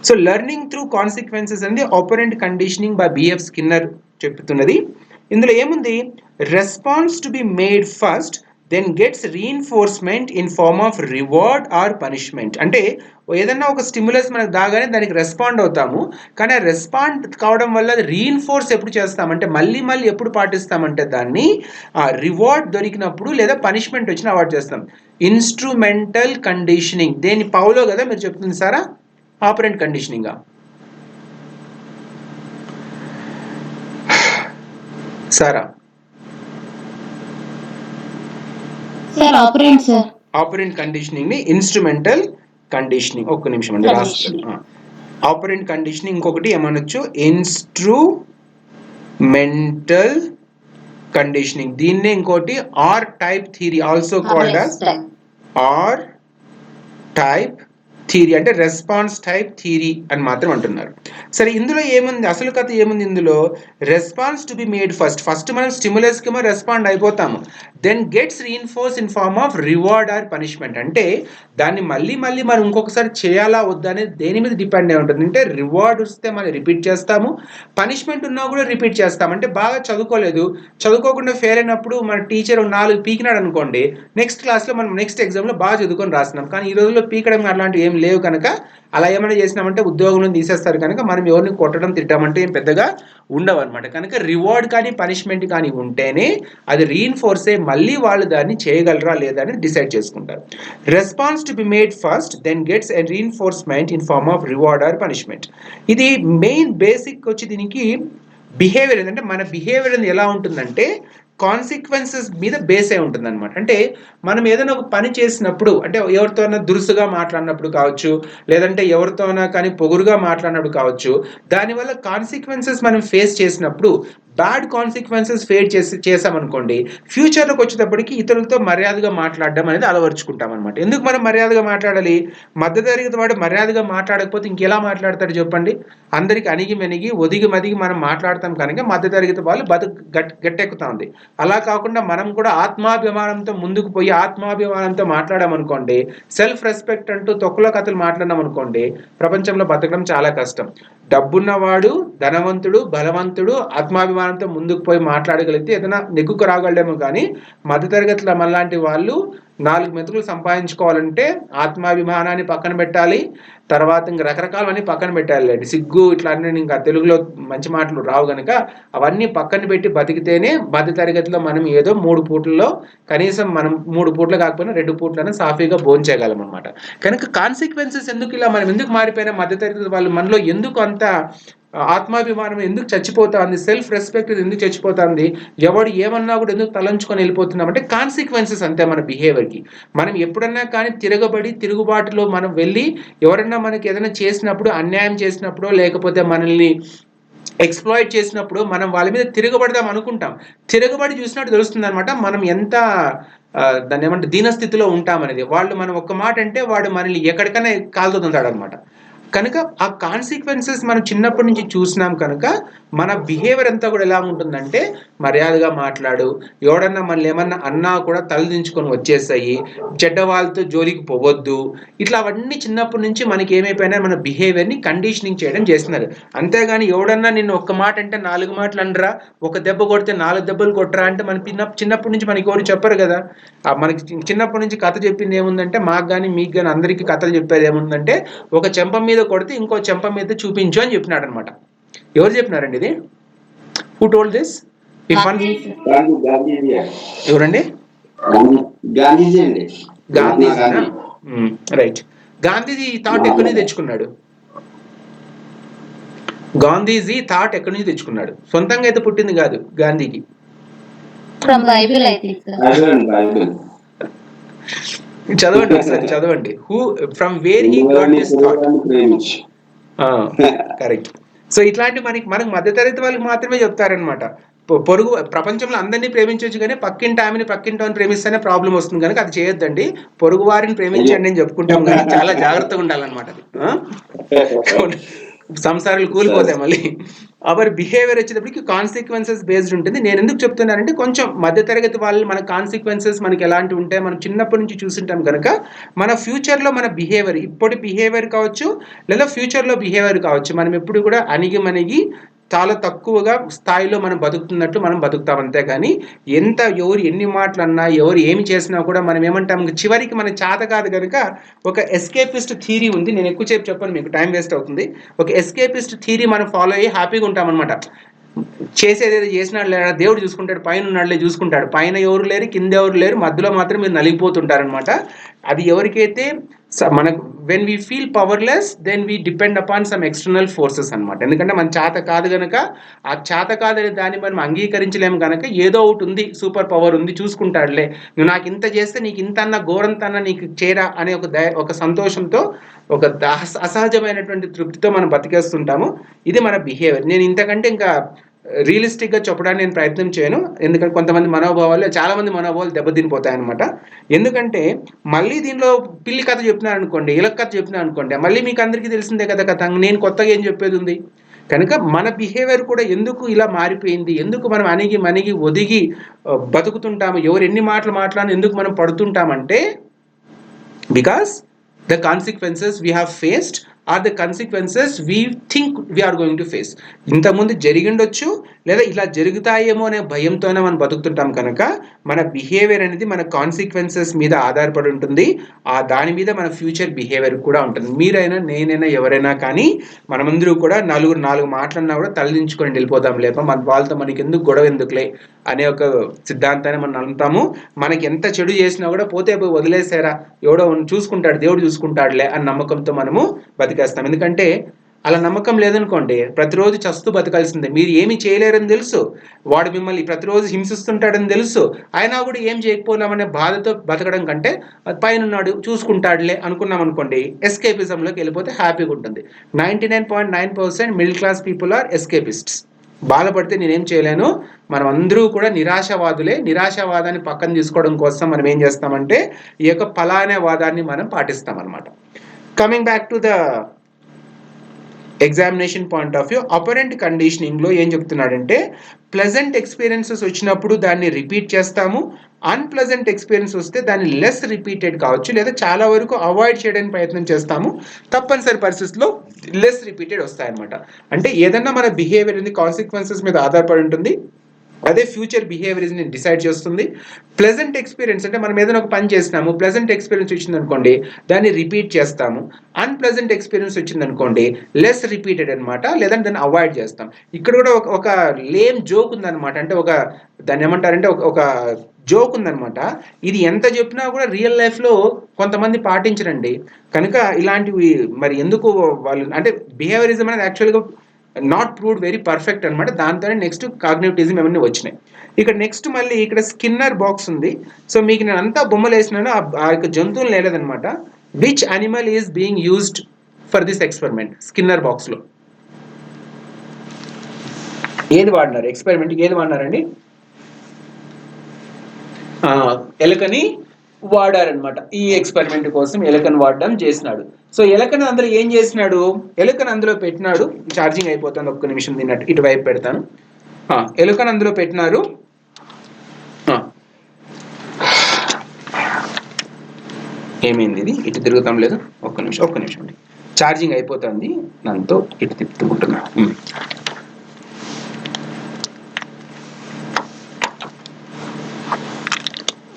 A: So learning through consequences అనేది operant conditioning by BF Skinner చెప్తున్నది. ఇందులో ఏముంది? Response to be made first then gets reinforcement in form of reward or punishment. అంటే ఏదన్నా ఒక స్టిమ్యులస్ మనకు దాగానే దానికి రెస్పాండ్ అవుతాము, కానీ ఆ రెస్పాండ్ కావడం వల్ల అది రీఇన్ఫోర్స్ ఎప్పుడు చేస్తామంటే మళ్ళీ మళ్ళీ ఎప్పుడు పాటిస్తామంటే దాన్ని రివార్డ్ దొరికినప్పుడు లేదా పనిష్మెంట్ వచ్చిన అవాయిడ్ చేస్తాం. ఇన్స్ట్రుమెంటల్ కండిషనింగ్, దేని పౌలో కదా మీరు చెప్తుంది Sara? Operant conditioning. Sara operant conditioning ని ఇన్స్ట్రుమెంటల్ కండిషనింగ్. ఒక్క నిమిషం అండి రాస్తాను. ఆపరెంట్ కండిషనింగ్ ఇంకొకటి ఏమనొచ్చు, ఇన్స్ట్రుమెంటల్ కండిషనింగ్. దీన్నే ఇంకోటి R type theory, also called as R type theory, అంటే రెస్పాన్స్ టైప్ థియరీ అని మాత్రం అంటున్నారు. సరే, ఇందులో ఏముంది? అసలు కథ ఏముంది ఇందులో? Response to be made first మనం స్టిమ్యులస్ కి రెస్పాండ్ అయిపోతాము, then gets reinforce in form of reward or punishment. అంటే దాన్ని మళ్ళీ మళ్ళీ మనం ఇంకొకసారి చేయాలా వద్దా అనేది దేని మీద డిపెండ్ అయి ఉంటుంది అంటే రివార్డ్ వస్తే మనం రిపీట్ చేస్తాము, పనిష్మెంట్ ఉన్నా కూడా రిపీట్ చేస్తాం. అంటే బాగా చదువుకోలేదు, చదువుకోకుండా ఫెయిల్ అయినప్పుడు మన టీచర్ 4 పీకినాడు అనుకోండి, నెక్స్ట్ క్లాస్లో మనం నెక్స్ట్ ఎగ్జామ్లో బాగా చదువుకొని రాస్తున్నాం. కానీ ఈ రోజుల్లో పీకడం అలాంటివి ఏం లేవు కనుక అలా ఏమైనా చేసినామంటే ఉద్యోగంలో తీసేస్తారు కనుక మనం ఎవరిని కొట్టడం తిట్టమంటే ఏం పెద్దగా ఉండవు అనమాట. కనుక రివార్డ్ కానీ పనిష్మెంట్ కానీ ఉంటేనే అది రీఇన్ఫోర్స్ అయ్యి మళ్ళీ వాళ్ళు దాన్ని చేయగలరా లేదా అని డిసైడ్ చేసుకుంటారు. Response to be made first then gets a reinforcement in form of reward or punishment. ఇది మెయిన్ బేసిక్ వచ్చి దీనికి బిహేవియర్ ఏంటంటే మన బిహేవియర్ ఎలా ఉంటుందంటే కాన్సిక్వెన్సెస్ మీద బేస్ అయి ఉంటుంది అనమాట. అంటే మనం ఏదైనా ఒక పని చేసినప్పుడు, అంటే ఎవరితోనైనా దురుసుగా మాట్లాడినప్పుడు కావచ్చు, లేదంటే ఎవరితోనైనా కానీ పొగురుగా మాట్లాడినప్పుడు కావచ్చు, దానివల్ల కాన్సిక్వెన్సెస్ మనం ఫేస్ చేసినప్పుడు బ్యాడ్ కాన్సిక్వెన్సెస్ ఫేస్ చేసామనుకోండి, ఫ్యూచర్లోకి వచ్చేటప్పటికి ఇతరులతో మర్యాదగా మాట్లాడడం అనేది అలవర్చుకుంటాం అనమాట. ఎందుకు మనం మర్యాదగా మాట్లాడాలి? మధ్యతరగతి వాడు మర్యాదగా మాట్లాడకపోతే ఇంకెలా మాట్లాడతాడు చెప్పండి? అందరికి అణిగి మెనిగి ఒదిగి మదిగి మనం మాట్లాడతాం కనుక మధ్యతరగతి వాళ్ళు గట్టెక్కుతా ఉంది. అలా కాకుండా మనం కూడా ఆత్మాభిమానంతో ముందుకు పోయి ఆత్మాభిమానంతో మాట్లాడామనుకోండి, సెల్ఫ్ రెస్పెక్ట్ అంటూ తొక్కులో కథలు మాట్లాడినాం అనుకోండి, ప్రపంచంలో బతకడం చాలా కష్టం. డబ్బున్నవాడు, ధనవంతుడు, బలవంతుడు ఆత్మాభిమానంతో ముందుకు పోయి మాట్లాడగలిగితే ఏదైనా నెగ్గుకు రాగలడేమో, కానీ మధ్యతరగతిలో మనలాంటి వాళ్ళు 4 మెతుకులు సంపాదించుకోవాలంటే ఆత్మాభిమానాన్ని పక్కన పెట్టాలి, తర్వాత ఇంక రకరకాలవన్నీ పక్కన పెట్టాలి. సిగ్గు ఇట్లా అన్నీ ఇంకా తెలుగులో మంచి మాటలు రావు కనుక అవన్నీ పక్కన పెట్టి బతికితేనే మధ్యతరగతిలో మనం ఏదో 3 పూట్లలో కనీసం మనం 3 పూట్లు కాకపోయినా 2 పూట్లైనా సాఫీగా భోంచేయగలం అనమాట. కనుక కాన్సిక్వెన్సెస్ ఎందుకు ఇలా మనం ఎందుకు మారిపోయినా మధ్యతరగతి వాళ్ళు మనలో ఎందుకు అంత ఆత్మాభిమానం ఎందుకు చచ్చిపోతుంది, సెల్ఫ్ రెస్పెక్ట్ ఎందుకు చచ్చిపోతుంది, ఎవడు ఏమన్నా కూడా ఎందుకు తలంచుకొని వెళ్ళిపోతున్నాం అంటే కాన్సిక్వెన్సెస్ అంతే మన బిహేవియర్కి. మనం ఎప్పుడన్నా కానీ తిరుగుబాటులో మనం వెళ్ళి ఎవరన్నా మనకి ఏదైనా చేసినప్పుడు, అన్యాయం చేసినప్పుడు, లేకపోతే మనల్ని ఎక్స్ప్లాయిట్ చేసినప్పుడు మనం వాళ్ళ మీద తిరగబడదాం అనుకుంటాం. తిరగబడి చూసినట్టు తెలుస్తుంది అనమాట మనం ఎంత దాన్ని ఏమంటే దీనస్థితిలో ఉంటామనేది. వాళ్ళు మనం ఒక్క మాట అంటే వాడు మనల్ని ఎక్కడికైనా కాలుతో తుంటాడు అనమాట. కనుక ఆ కాన్సిక్వెన్సెస్ మనం చిన్నప్పటి నుంచి చూసినాం కనుక మన బిహేవియర్ అంతా కూడా ఎలా ఉంటుందంటే మర్యాదగా మాట్లాడు, ఎవడన్నా మనల్ని ఏమన్నా అన్నా కూడా తలదించుకొని వచ్చేసాయి, చెడ్డ వాళ్ళతో జోలికి పోవద్దు, ఇట్లా అవన్నీ చిన్నప్పటి నుంచి మనకి ఏమైపోయినా మన బిహేవియర్ని కండిషనింగ్ చేయడం చేస్తున్నారు. అంతేగాని ఎవడన్నా నిన్ను ఒక్క మాట అంటే 4 మాటలు అనరా, ఒక దెబ్బ కొడితే 4 దెబ్బలు కొట్టరా అంటే మన చిన్నప్పటి నుంచి మనకి ఎవరు చెప్పరు కదా. మనకి చిన్నప్పటి నుంచి కథ చెప్పింది ఏముందంటే మాకు కానీ మీకు కానీ అందరికీ కథలు చెప్పేది ఏముందంటే ఒక చెంప మీద మీద కొడితే ఇంకో చెంప మీద చూపించు అని చెప్పినాడు అనమాట. ఎవరు చెప్పినారండి ఇది? Who told this? ఎవరండి? గాంధీజీనా? రైట్. గాంధీజీ ఈ థాట్ ఎక్కడి నుంచి తెచ్చుకున్నాడు? గాంధీజీ థాట్ ఎక్కడి నుంచి తెచ్చుకున్నాడు? సొంతంగా అయితే పుట్టింది కాదు గాంధీకి. చదవండి ఒకసారి చదవండి. Who from where he got this thought? Correct. So ఇట్లాంటి మనకు మధ్యతరగతి వాళ్ళకి మాత్రమే చెప్తారనమాట. పొరుగు ప్రపంచంలో అందరినీ ప్రేమించవచ్చు, కానీ పక్కింటి ఆమెని పక్కింటి వాడిని ప్రేమిస్తేనే ప్రాబ్లం వస్తుంది కనుక అది చేయొద్దండి. పొరుగు వారిని ప్రేమించండి అని చెప్పుకుంటాం, కానీ చాలా జాగ్రత్తగా ఉండాలన్నమాట. సంసారాలు కూలిపోతాయి మళ్ళీ. అవర్ బిహేవియర్ వచ్చేటప్పటికి కాన్సిక్వెన్సెస్ బేస్డ్ ఉంటుంది. నేను ఎందుకు చెప్తున్నానంటే కొంచెం మధ్యతరగతి వాళ్ళు మన కాన్సిక్వెన్సెస్ మనకి ఎలాంటి ఉంటాయి మనం చిన్నప్పటి నుంచి చూసింటాం కనుక మన ఫ్యూచర్లో మన బిహేవియర్, ఇప్పటి బిహేవియర్ కావచ్చు లేదా ఫ్యూచర్లో బిహేవియర్ కావచ్చు, మనం ఎప్పుడు కూడా అణిగి చాలా తక్కువగా స్థాయిలో మనం బతుకుతున్నట్టు మనం బతుకుతాం. అంతే కానీ ఎవరు ఎన్ని మాటలు అన్నా ఎవరు ఏమి చేసినా కూడా మనం ఏమంటాం, చివరికి మన చేత కాదు కనుక ఒక ఎస్కేపిస్ట్ థియరీ ఉంది. నేను ఎక్కువసేపు చెప్పను, మీకు టైం వేస్ట్ అవుతుంది. ఒక ఎస్కేపిస్ట్ థియరీ మనం ఫాలో అయ్యి హ్యాపీగా ఉంటాం అనమాట. చేసేది ఏదో చేసినాడు లేదా దేవుడు చూసుకుంటాడు, పైన ఉన్నాడులే చూసుకుంటాడు, పైన ఎవరు లేరు కింద ఎవరు లేరు, మధ్యలో మాత్రం మీరు నలిగిపోతుంటారనమాట. అది ఎవరికైతే మనకు when we feel powerless then we depend upon some external forces అనమాట. ఎందుకంటే మన చేత కాదు కనుక ఆ చేత కాదనే దాన్ని మనం అంగీకరించలేము కనుక ఏదో ఒకటి ఉంది, సూపర్ పవర్ ఉంది, చూసుకుంటాడులే, నువ్వు నాకు ఇంత చేస్తే నీకు ఇంత అన్న ఘోరంతన్నా నీకు చేరా అనే ఒక సంతోషంతో ఒక అసహజమైనటువంటి తృప్తితో మనం బతికేస్తుంటాము. ఇది మన బిహేవియర్. నేను ఇంతకంటే ఇంకా రియలిస్టిక్గా చెప్పడానికి నేను ప్రయత్నం చేయను, ఎందుకంటే కొంతమంది మనోభావాలు చాలా మంది మనోభావాలు దెబ్బతినిపోతాయన్నమాట. ఎందుకంటే మళ్ళీ దీనిలో పిల్లి కథ చెప్పినాను అనుకోండి, ఇలక కథ చెప్పినా అనుకోండి, మళ్ళీ మీకు అందరికీ తెలిసిందే కదా కథ, నేను కొత్తగా ఏం చెప్పేది ఉంది. కనుక మన బిహేవియర్ కూడా ఎందుకు ఇలా మారిపోయింది, ఎందుకు మనం అణిగి ఒదిగి బతుకుతుంటాము, ఎవరు ఎన్ని మాటలు మాట్లాడినా ఎందుకు మనం పడుతుంటామంటే because the consequences we have faced are the consequences we think we are going to face. ఇంతకుముందు జరిగిండొచ్చు లేదా ఇలా జరుగుతాయేమో అనే భయంతోనే మనం బతుకుతుంటాం కనుక మన బిహేవియర్ అనేది మన కాన్సిక్వెన్సెస్ మీద ఆధారపడి ఉంటుంది. దాని మీద మన ఫ్యూచర్ బిహేవియర్ కూడా ఉంటుంది. మీరైనా నేనైనా ఎవరైనా కానీ మనమందరూ కూడా నాలుగు మాటలన్నా కూడా తలదించుకొని వెళ్ళిపోతాం, లేప మన వాళ్ళతో మనకి ఎందుకు గొడవ ఎందుకులే అనే ఒక సిద్ధాంతాన్ని మనం నమ్ముతాము. మనకి ఎంత చెడు చేసినా కూడా పోతే వదిలేసారా, ఎవడో చూసుకుంటాడు, దేవుడు చూసుకుంటాడులే అని నమ్మకంతో మనము బతికేస్తాం. ఎందుకంటే అలా నమ్మకం లేదనుకోండి ప్రతిరోజు చస్తూ బతకాల్సిందే. మీరు ఏమి చేయలేరని తెలుసు, వాడు మిమ్మల్ని ప్రతిరోజు హింసిస్తుంటాడని తెలుసు, అయినా కూడా ఏం చేయకపోలేమనే బాధతో బతకడం కంటే పైన ఉన్నాడు చూసుకుంటాడులే అనుకున్నాం అనుకోండి, ఎస్కేపిజంలోకి వెళ్ళిపోతే హ్యాపీగా ఉంటుంది. 99.9% మిడిల్ క్లాస్ పీపుల్ ఆర్ ఎస్కేపిస్ట్స్. బాధపడితే నేనేం చేయలేను. మనం అందరూ కూడా నిరాశావాదులే. నిరాశావాదాన్ని పక్కన తీసుకోవడం కోసం మనం ఏం చేస్తామంటే ఈ యొక్క ఫలానే వాదాన్ని మనం పాటిస్తాం అనమాట. Coming back to the examination point of view, operant కండిషనింగ్లో ఏం చెప్తున్నాడంటే ప్లెజెంట్ ఎక్స్పీరియన్సెస్ వచ్చినప్పుడు దాన్ని రిపీట్ చేస్తాము, అన్ప్లెజెంట్ ఎక్స్పీరియన్స్ వస్తే దాన్ని లెస్ రిపీటెడ్ కావచ్చు లేదా చాలా వరకు అవాయిడ్ చేయడానికి ప్రయత్నం చేస్తాము. తప్పనిసరి పరిస్థితుల్లో లెస్ రిపీటెడ్ వస్తాయన్నమాట. అంటే ఏదన్నా మన బిహేవియర్ అనేది కాన్సిక్వెన్సెస్ మీద ఆధారపడి ఉంటుంది, అదే ఫ్యూచర్ బిహేవియర్ని డిసైడ్ చేస్తుంది. ప్లెజెంట్ ఎక్స్పీరియన్స్ అంటే మనం ఏదైనా ఒక పని చేసినాము, ప్లెజెంట్ ఎక్స్పీరియన్స్ వచ్చింది అనుకోండి దాన్ని రిపీట్ చేస్తాము. అన్ప్లెజెంట్ ఎక్స్పీరియన్స్ వచ్చింది అనుకోండి లెస్ రిపీటెడ్ అనమాట, లేదంటే దాన్ని అవాయిడ్ చేస్తాం. ఇక్కడ కూడా ఒక లేమ్ జోక్ ఉందన్నమాట. అంటే దాన్ని ఏమంటారంటే ఒక జోక్ ఉందన్నమాట. ఇది ఎంత చెప్పినా కూడా రియల్ లైఫ్లో కొంతమంది పాటించరండి. కనుక ఇలాంటివి మరి ఎందుకు వాళ్ళు అంటే బిహేవియరిజం అనేది యాక్చువల్గా నాట్ ప్రూవ్డ్ వెరీ పర్ఫెక్ట్ అనమాట. దాంతోనే నెక్స్ట్ కాగ్నిటివిజం ఏమన్నీ వచ్చినాయి. ఇక్కడ నెక్స్ట్ మళ్ళీ ఇక్కడ స్కిన్నర్ బాక్స్ ఉంది. సో మీకు నేను అంతా బొమ్మలు వేసినాను, ఆ యొక్క జంతువులు లేదనమాట. Which animal is being used for this experiment? Skinner బాక్స్లో ఏది వాడినారు? ఎక్స్పెరిమెంట్కి ఏది వాడినారండి? ఎలుకని వాడారనమాట. ఈ ఎక్స్పెరిమెంట్ కోసం ఎలుకను వాడడం చేసినాడు. సో ఎలుకను అందులో ఏం చేసినాడు? ఎలుకను అందులో పెట్టినాడు. ఛార్జింగ్ అయిపోతుంది, ఒక్క నిమిషం తిన్నట్టు ఇటువైపు పెడతాను. ఎలుకను అందులో పెట్టినారు. ఏమైంది ఇది ఇటు తిరుగుతాం లేదు, ఒక్క నిమిషం అండి, ఛార్జింగ్ అయిపోతుంది, దాంతో ఇటు తిప్పుకుంటున్నా.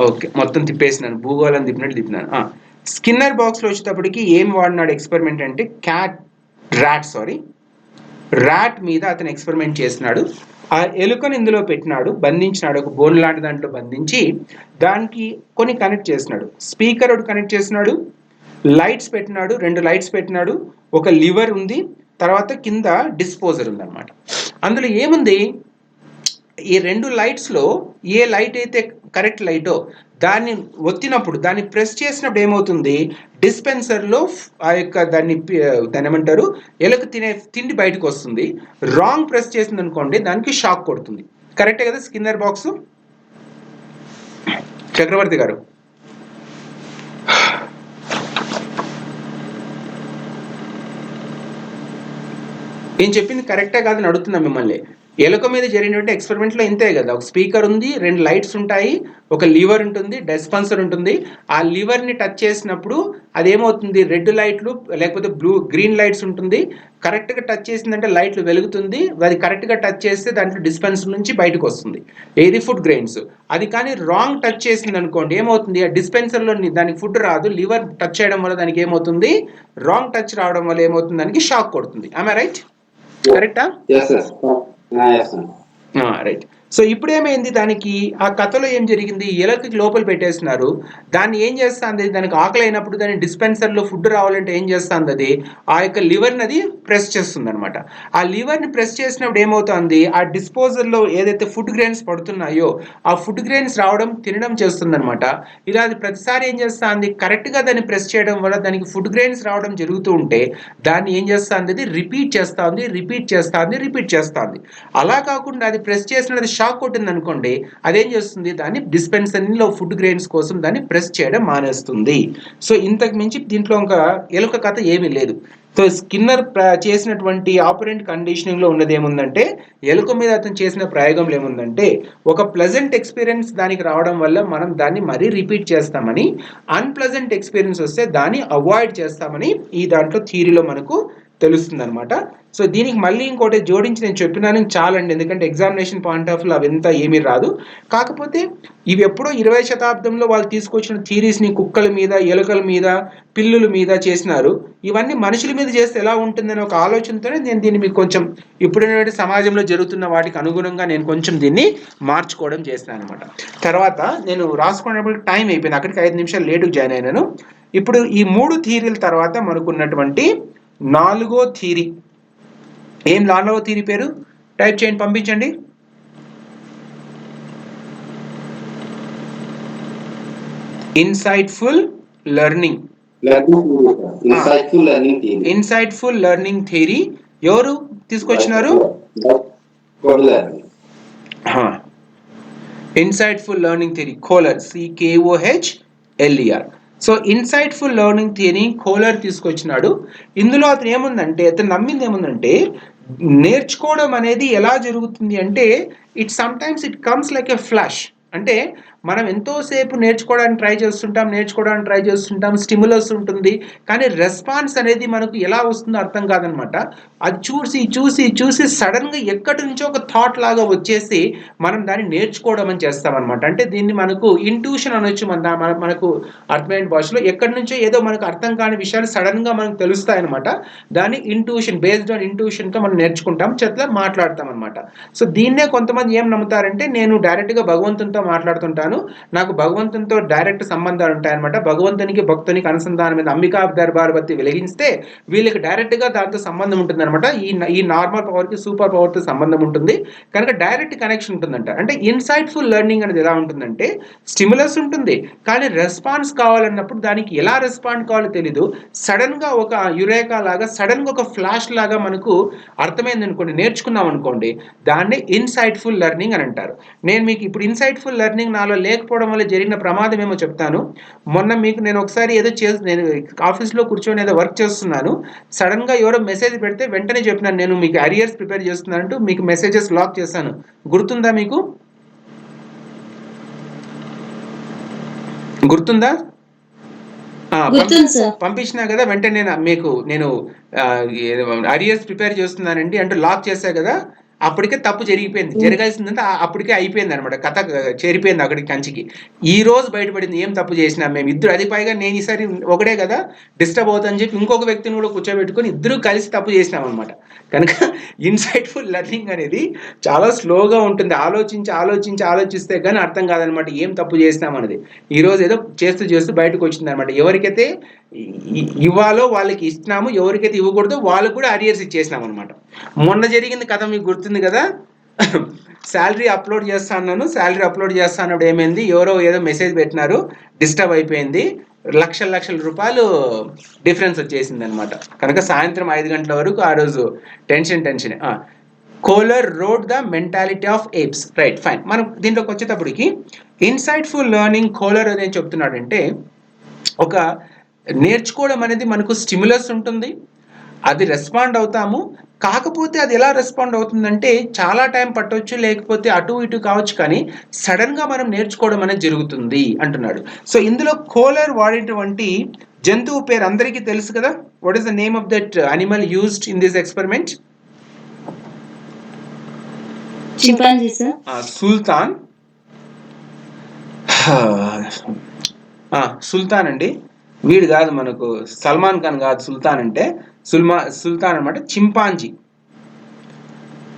A: ఓకే, మొత్తం తిప్పేసినాను, భూగోళం తిప్పినట్టు తిప్పినాను. స్కిన్నర్ బాక్స్లో వచ్చేటప్పటికి ఏం వాడినాడు ఎక్స్పెరిమెంట్ అంటే ర్యాట్ మీద అతను ఎక్స్పెరిమెంట్ చేసినాడు. ఆ ఎలుకను ఇందులో పెట్టినాడు, బంధించినాడు, ఒక బోన్ లాంటి దాంట్లో బంధించి దానికి కొన్ని కనెక్ట్ చేసినాడు. స్పీకర్ ఒకటి కనెక్ట్ చేసినాడు, లైట్స్ పెట్టినాడు, 2 లైట్స్ పెట్టినాడు, ఒక లివర్ ఉంది, తర్వాత కింద డిస్పోజర్ ఉంది అనమాట. అందులో ఏముంది, ఈ 2 లైట్స్లో ఏ లైట్ అయితే కరెక్ట్ లైటో దాన్ని ఒత్తినప్పుడు, దాన్ని ప్రెస్ చేసినప్పుడు ఏమవుతుంది, డిస్పెన్సర్లో ఆ యొక్క దాన్ని ఏమంటారు, ఎలుక తినే తిండి బయటకు వస్తుంది. రాంగ్ ప్రెస్ చేసింది అనుకోండి, దానికి షాక్ కొడుతుంది. కరెక్టే కదా స్కిన్నర్ బాక్స్ చక్రవర్తి గారు? నేను చెప్పింది కరెక్టే కాదని అడుగుతున్నా మిమ్మల్ని. ఎలుక మీద జరిగినటువంటి ఎక్స్పెరిమెంట్లో ఇంతే కదా, ఒక స్పీకర్ ఉంది, 2 లైట్స్ ఉంటాయి, ఒక లివర్ ఉంటుంది, డిస్పెన్సర్ ఉంటుంది. ఆ లివర్ని టచ్ చేసినప్పుడు అదేమవుతుంది, రెడ్ లైట్లు లేకపోతే గ్రీన్ లైట్స్ ఉంటుంది. కరెక్ట్గా టచ్ చేసిందంటే లైట్లు వెలుగుతుంది, అది కరెక్ట్గా టచ్ చేస్తే దాంట్లో డిస్పెన్సర్ నుంచి బయటకు వస్తుంది ఏది, ఫుడ్ గ్రెయిన్స్. అది కానీ రాంగ్ టచ్ చేసింది అనుకోండి, ఏమవుతుంది, ఆ డిస్పెన్సర్లో దానికి ఫుడ్ రాదు, లివర్ టచ్ చేయడం వల్ల దానికి ఏమవుతుంది, రాంగ్ టచ్ రావడం వల్ల ఏమవుతుంది, దానికి షాక్ కొడుతుంది. ఆమె రైట్? కరెక్టా? రైట్. సో ఇప్పుడు ఏమైంది, దానికి ఆ కథలో ఏం జరిగింది, ఎలుకకి లోపల పెట్టేస్తున్నారు. దాన్ని ఏం చేస్తుంది, దానికి ఆకలి అయినప్పుడు దాని డిస్పెన్సర్లో ఫుడ్ రావాలంటే ఏం చేస్తుంది, అది ఆ యొక్క లివర్ని అది ప్రెస్ చేస్తుంది అనమాట. ఆ లివర్ని ప్రెస్ చేసినప్పుడు ఏమవుతుంది, ఆ డిస్పోజల్లో ఏదైతే ఫుడ్ గ్రెయిన్స్ పడుతున్నాయో ఆ ఫుడ్ గ్రెయిన్స్ రావడం, తినడం చేస్తుంది అనమాట. ఇలా అది ప్రతిసారి ఏం చేస్తుంది, కరెక్ట్గా దాన్ని ప్రెస్ చేయడం వల్ల దానికి ఫుడ్ గ్రెయిన్స్ రావడం జరుగుతూ ఉంటే దాన్ని ఏం చేస్తుంది, అది రిపీట్ చేస్తుంది. అలా కాకుండా అది ప్రెస్ చేసినది షాక్ కొట్టింది అనుకోండి, అదేం చేస్తుంది, దాన్ని డిస్పెన్సరీలో ఫుడ్ గ్రెయిన్స్ కోసం దాన్ని ప్రెస్ చేయడం మానేస్తుంది. సో ఇంతకు మించి దీంట్లో ఒక ఎలుక కథ ఏమీ లేదు. సో స్కిన్నర్ చేసినటువంటి ఆపరెంట్ కండిషనింగ్లో ఉన్నది ఏముందంటే, ఎలుక మీద అతను చేసిన ప్రయోగంలో ఏముందంటే, ఒక ప్లెజెంట్ ఎక్స్పీరియన్స్ దానికి రావడం వల్ల మనం దాన్ని మరీ రిపీట్ చేస్తామని, అన్ప్లెజెంట్ ఎక్స్పీరియన్స్ వస్తే దాన్ని అవాయిడ్ చేస్తామని ఈ దాంట్లో థియరీలో మనకు తెలుస్తుంది అనమాట. సో దీనికి మళ్ళీ ఇంకోటి జోడించి నేను చెప్పినాను చాలండి, ఎందుకంటే ఎగ్జామినేషన్ పాయింట్ ఆఫ్ వ్యూ అవంతా ఏమీ రాదు. కాకపోతే ఇవి ఎప్పుడో 20వ శతాబ్దంలో వాళ్ళు తీసుకొచ్చిన థియరీస్ని కుక్కల మీద, ఎలుకల మీద, పిల్లుల మీద చేసినారు. ఇవన్నీ మనుషుల మీద చేస్తే ఎలా ఉంటుందని ఒక ఆలోచనతోనే నేను దీన్ని మీకు కొంచెం ఇప్పుడున్న సమాజంలో జరుగుతున్న వాటికి అనుగుణంగా నేను కొంచెం దీన్ని మార్చుకోవడం చేస్తాను అనమాట. తర్వాత నేను రాసుకునేప్పుడు టైం అయిపోయింది, అక్కడికి 5 నిమిషాలు లేటుగా జాయిన్ అయినాను. ఇప్పుడు ఈ 3 థియరీల తర్వాత మనకున్నటువంటి 4వ థియరీ, ఏం 4వ థియరీ పేరు టైప్ చేయండి, పంపించండి. ఇన్సైట్ఫుల్ లెర్నింగ్ థియరీ ఎవరు తీసుకొచ్చినారు? Insightful learning theory Kohler, CKOHLER. So insightful learning theory Kohler తీసుకొచ్చినాడు. ఇందులో అతను ఏముందంటే, అతను నమ్మింది ఏముందంటే, నేర్చుకోవడం అనేది ఎలా జరుగుతుంది అంటే, it sometimes it comes like a flash. అంటే మనం ఎంతోసేపు నేర్చుకోవడానికి ట్రై చేస్తుంటాం, స్టిమ్యులస్ ఉంటుంది, కానీ రెస్పాన్స్ అనేది మనకు ఎలా వస్తుందో అర్థం కాదనమాట. అది చూసి సడన్గా ఎక్కడి నుంచో ఒక థాట్ లాగా వచ్చేసి మనం దాన్ని నేర్చుకోవడం అని చేస్తామన్నమాట. అంటే దీన్ని మనకు ఇంట్యూషన్ అనొచ్చు, మనకు అర్థమైన భాషలో. ఎక్కడి నుంచో ఏదో మనకు అర్థం కాని విషయాలు సడన్గా మనకు తెలుస్తాయన్నమాట. దాన్ని ఇంట్యూషన్, బేస్డ్ ఆన్ ఇంట్యూషన్తో మనం నేర్చుకుంటాం, చేత మాట్లాడతాం అనమాట. సో దీన్నే కొంతమంది ఏం నమ్ముతారంటే, నేను డైరెక్ట్గా భగవంతునితో మాట్లాడుతుంటాను, నాకు భగవంతునితో డైరెక్ట్ సంబంధాలు ఉంటాయన్నమాట, భగవంతునికి భక్తునికి అనుసంధానం మీద అంబికా దర్బార్ బత్తి వెలిగిస్తే వీళ్ళకి డైరెక్ట్గా దాంతో సంబంధం ఉంటుంది అనమాట. ఈ నార్మల్ పవర్కి సూపర్ పవర్తో సంబంధం ఉంటుంది కనుక డైరెక్ట్ కనెక్షన్ ఉంటుందంట. అంటే ఇన్సైట్ఫుల్ లెర్నింగ్ అనేది ఎలా ఉంటుందంటే, స్టిమ్యులస్ ఉంటుంది, కానీ రెస్పాన్స్ కావాలన్నప్పుడు దానికి ఎలా రెస్పాండ్ కావాలో తెలీదు, సడన్గా ఒక యురేకా లాగా, సడన్గా ఒక ఫ్లాష్ లాగా మనకు అర్థమైంది అనుకోండి, నేర్చుకున్నాం అనుకోండి, దాన్ని ఇన్సైట్ఫుల్ లెర్నింగ్ అని అంటారు. నేను మీకు ఇప్పుడు ఇన్సైట్ఫుల్ లెర్నింగ్ నాలో లేకపోవడం వల్ల జరిగిన ప్రమాదం ఏమో చెప్తాను. మొన్న మీకు నేను ఒకసారి నేను ఆఫీస్లో కూర్చొని ఏదో వర్క్ చేస్తున్నాను, సడన్గా ఎవరో మెసేజ్ పెడితే వెంటనే చెప్పినాను, నేను మీకు అరియర్స్ ప్రిపేర్ చేస్తున్నానంటూ మీకు మెసేజెస్ లాక్ చేశాను. గుర్తుందా మీకు? గుర్తుందా? పంపించినా కదా వెంటనే నేను అరియర్స్ ప్రిపేర్ చేస్తున్నానండి అంటూ లాక్ చేశా కదా. అప్పటికే తప్పు జరిగిపోయింది, జరగాల్సిందంటే అప్పటికే అయిపోయింది అనమాట, కథ చేరిపోయింది అక్కడికి కంచికి. ఈ రోజు బయటపడింది ఏం తప్పు చేసినాం మేము ఇద్దరు, అది పైగా నేను ఈసారి ఒకడే కదా డిస్టర్బ్ అవుతుందని చెప్పి ఇంకొక వ్యక్తిని కూడా కూర్చోబెట్టుకొని ఇద్దరు కలిసి తప్పు చేసినాం అనమాట. కనుక ఇన్సైట్ఫుల్ లెర్నింగ్ అనేది చాలా స్లోగా ఉంటుంది, ఆలోచిస్తే కానీ అర్థం కాదనమాట ఏం తప్పు చేసినాం అనేది. ఈరోజు ఏదో చేస్తూ చేస్తూ బయటకు వచ్చింది అనమాట. ఎవరికైతే ఇవ్వాలో వాళ్ళకి ఇస్తున్నాము, ఎవరికైతే ఇవ్వకూడదో వాళ్ళకు కూడా అరియర్స్ ఇచ్చేసినాం అనమాట. మొన్న జరిగింది కథ మీకు గుర్తుంది కదా, శాలరీ అప్లోడ్ చేస్తానప్పుడు ఏమైంది, ఎవరో ఏదో మెసేజ్ పెట్టినారు, డిస్టర్బ్ అయిపోయింది, లక్షల రూపాయలు డిఫరెన్స్ వచ్చేసింది అనమాట. కనుక సాయంత్రం 5 గంటల వరకు ఆ రోజు tension. Colour road the mentality of apes, right, fine. మనం దీంట్లోకి వచ్చేటప్పటికి ఇన్సైట్ఫుల్ లెర్నింగ్ కోలర్ అదేం చెప్తున్నాడంటే, ఒక నేర్చుకోవడం అనేది మనకు స్టిమ్యులస్ ఉంటుంది, అది రెస్పాండ్ అవుతాము. కాకపోతే అది ఎలా రెస్పాండ్ అవుతుందంటే చాలా టైం పట్టవచ్చు, లేకపోతే అటు ఇటు కావచ్చు, కానీ సడన్గా మనం నేర్చుకోవడం అనేది జరుగుతుంది అంటున్నాడు. సో ఇందులో కోలర్ వాడేటువంటి జంతువు పేరు అందరికీ తెలుసు కదా. What is the name of that animal used in this experiment?
B: Chimpanzee sir.
A: Sultan. Sultan అండి, వీడు కాదు మనకు సల్మాన్ ఖాన్ కాదు సుల్తాన్ అంటే, సుల్తాన్ అనమాట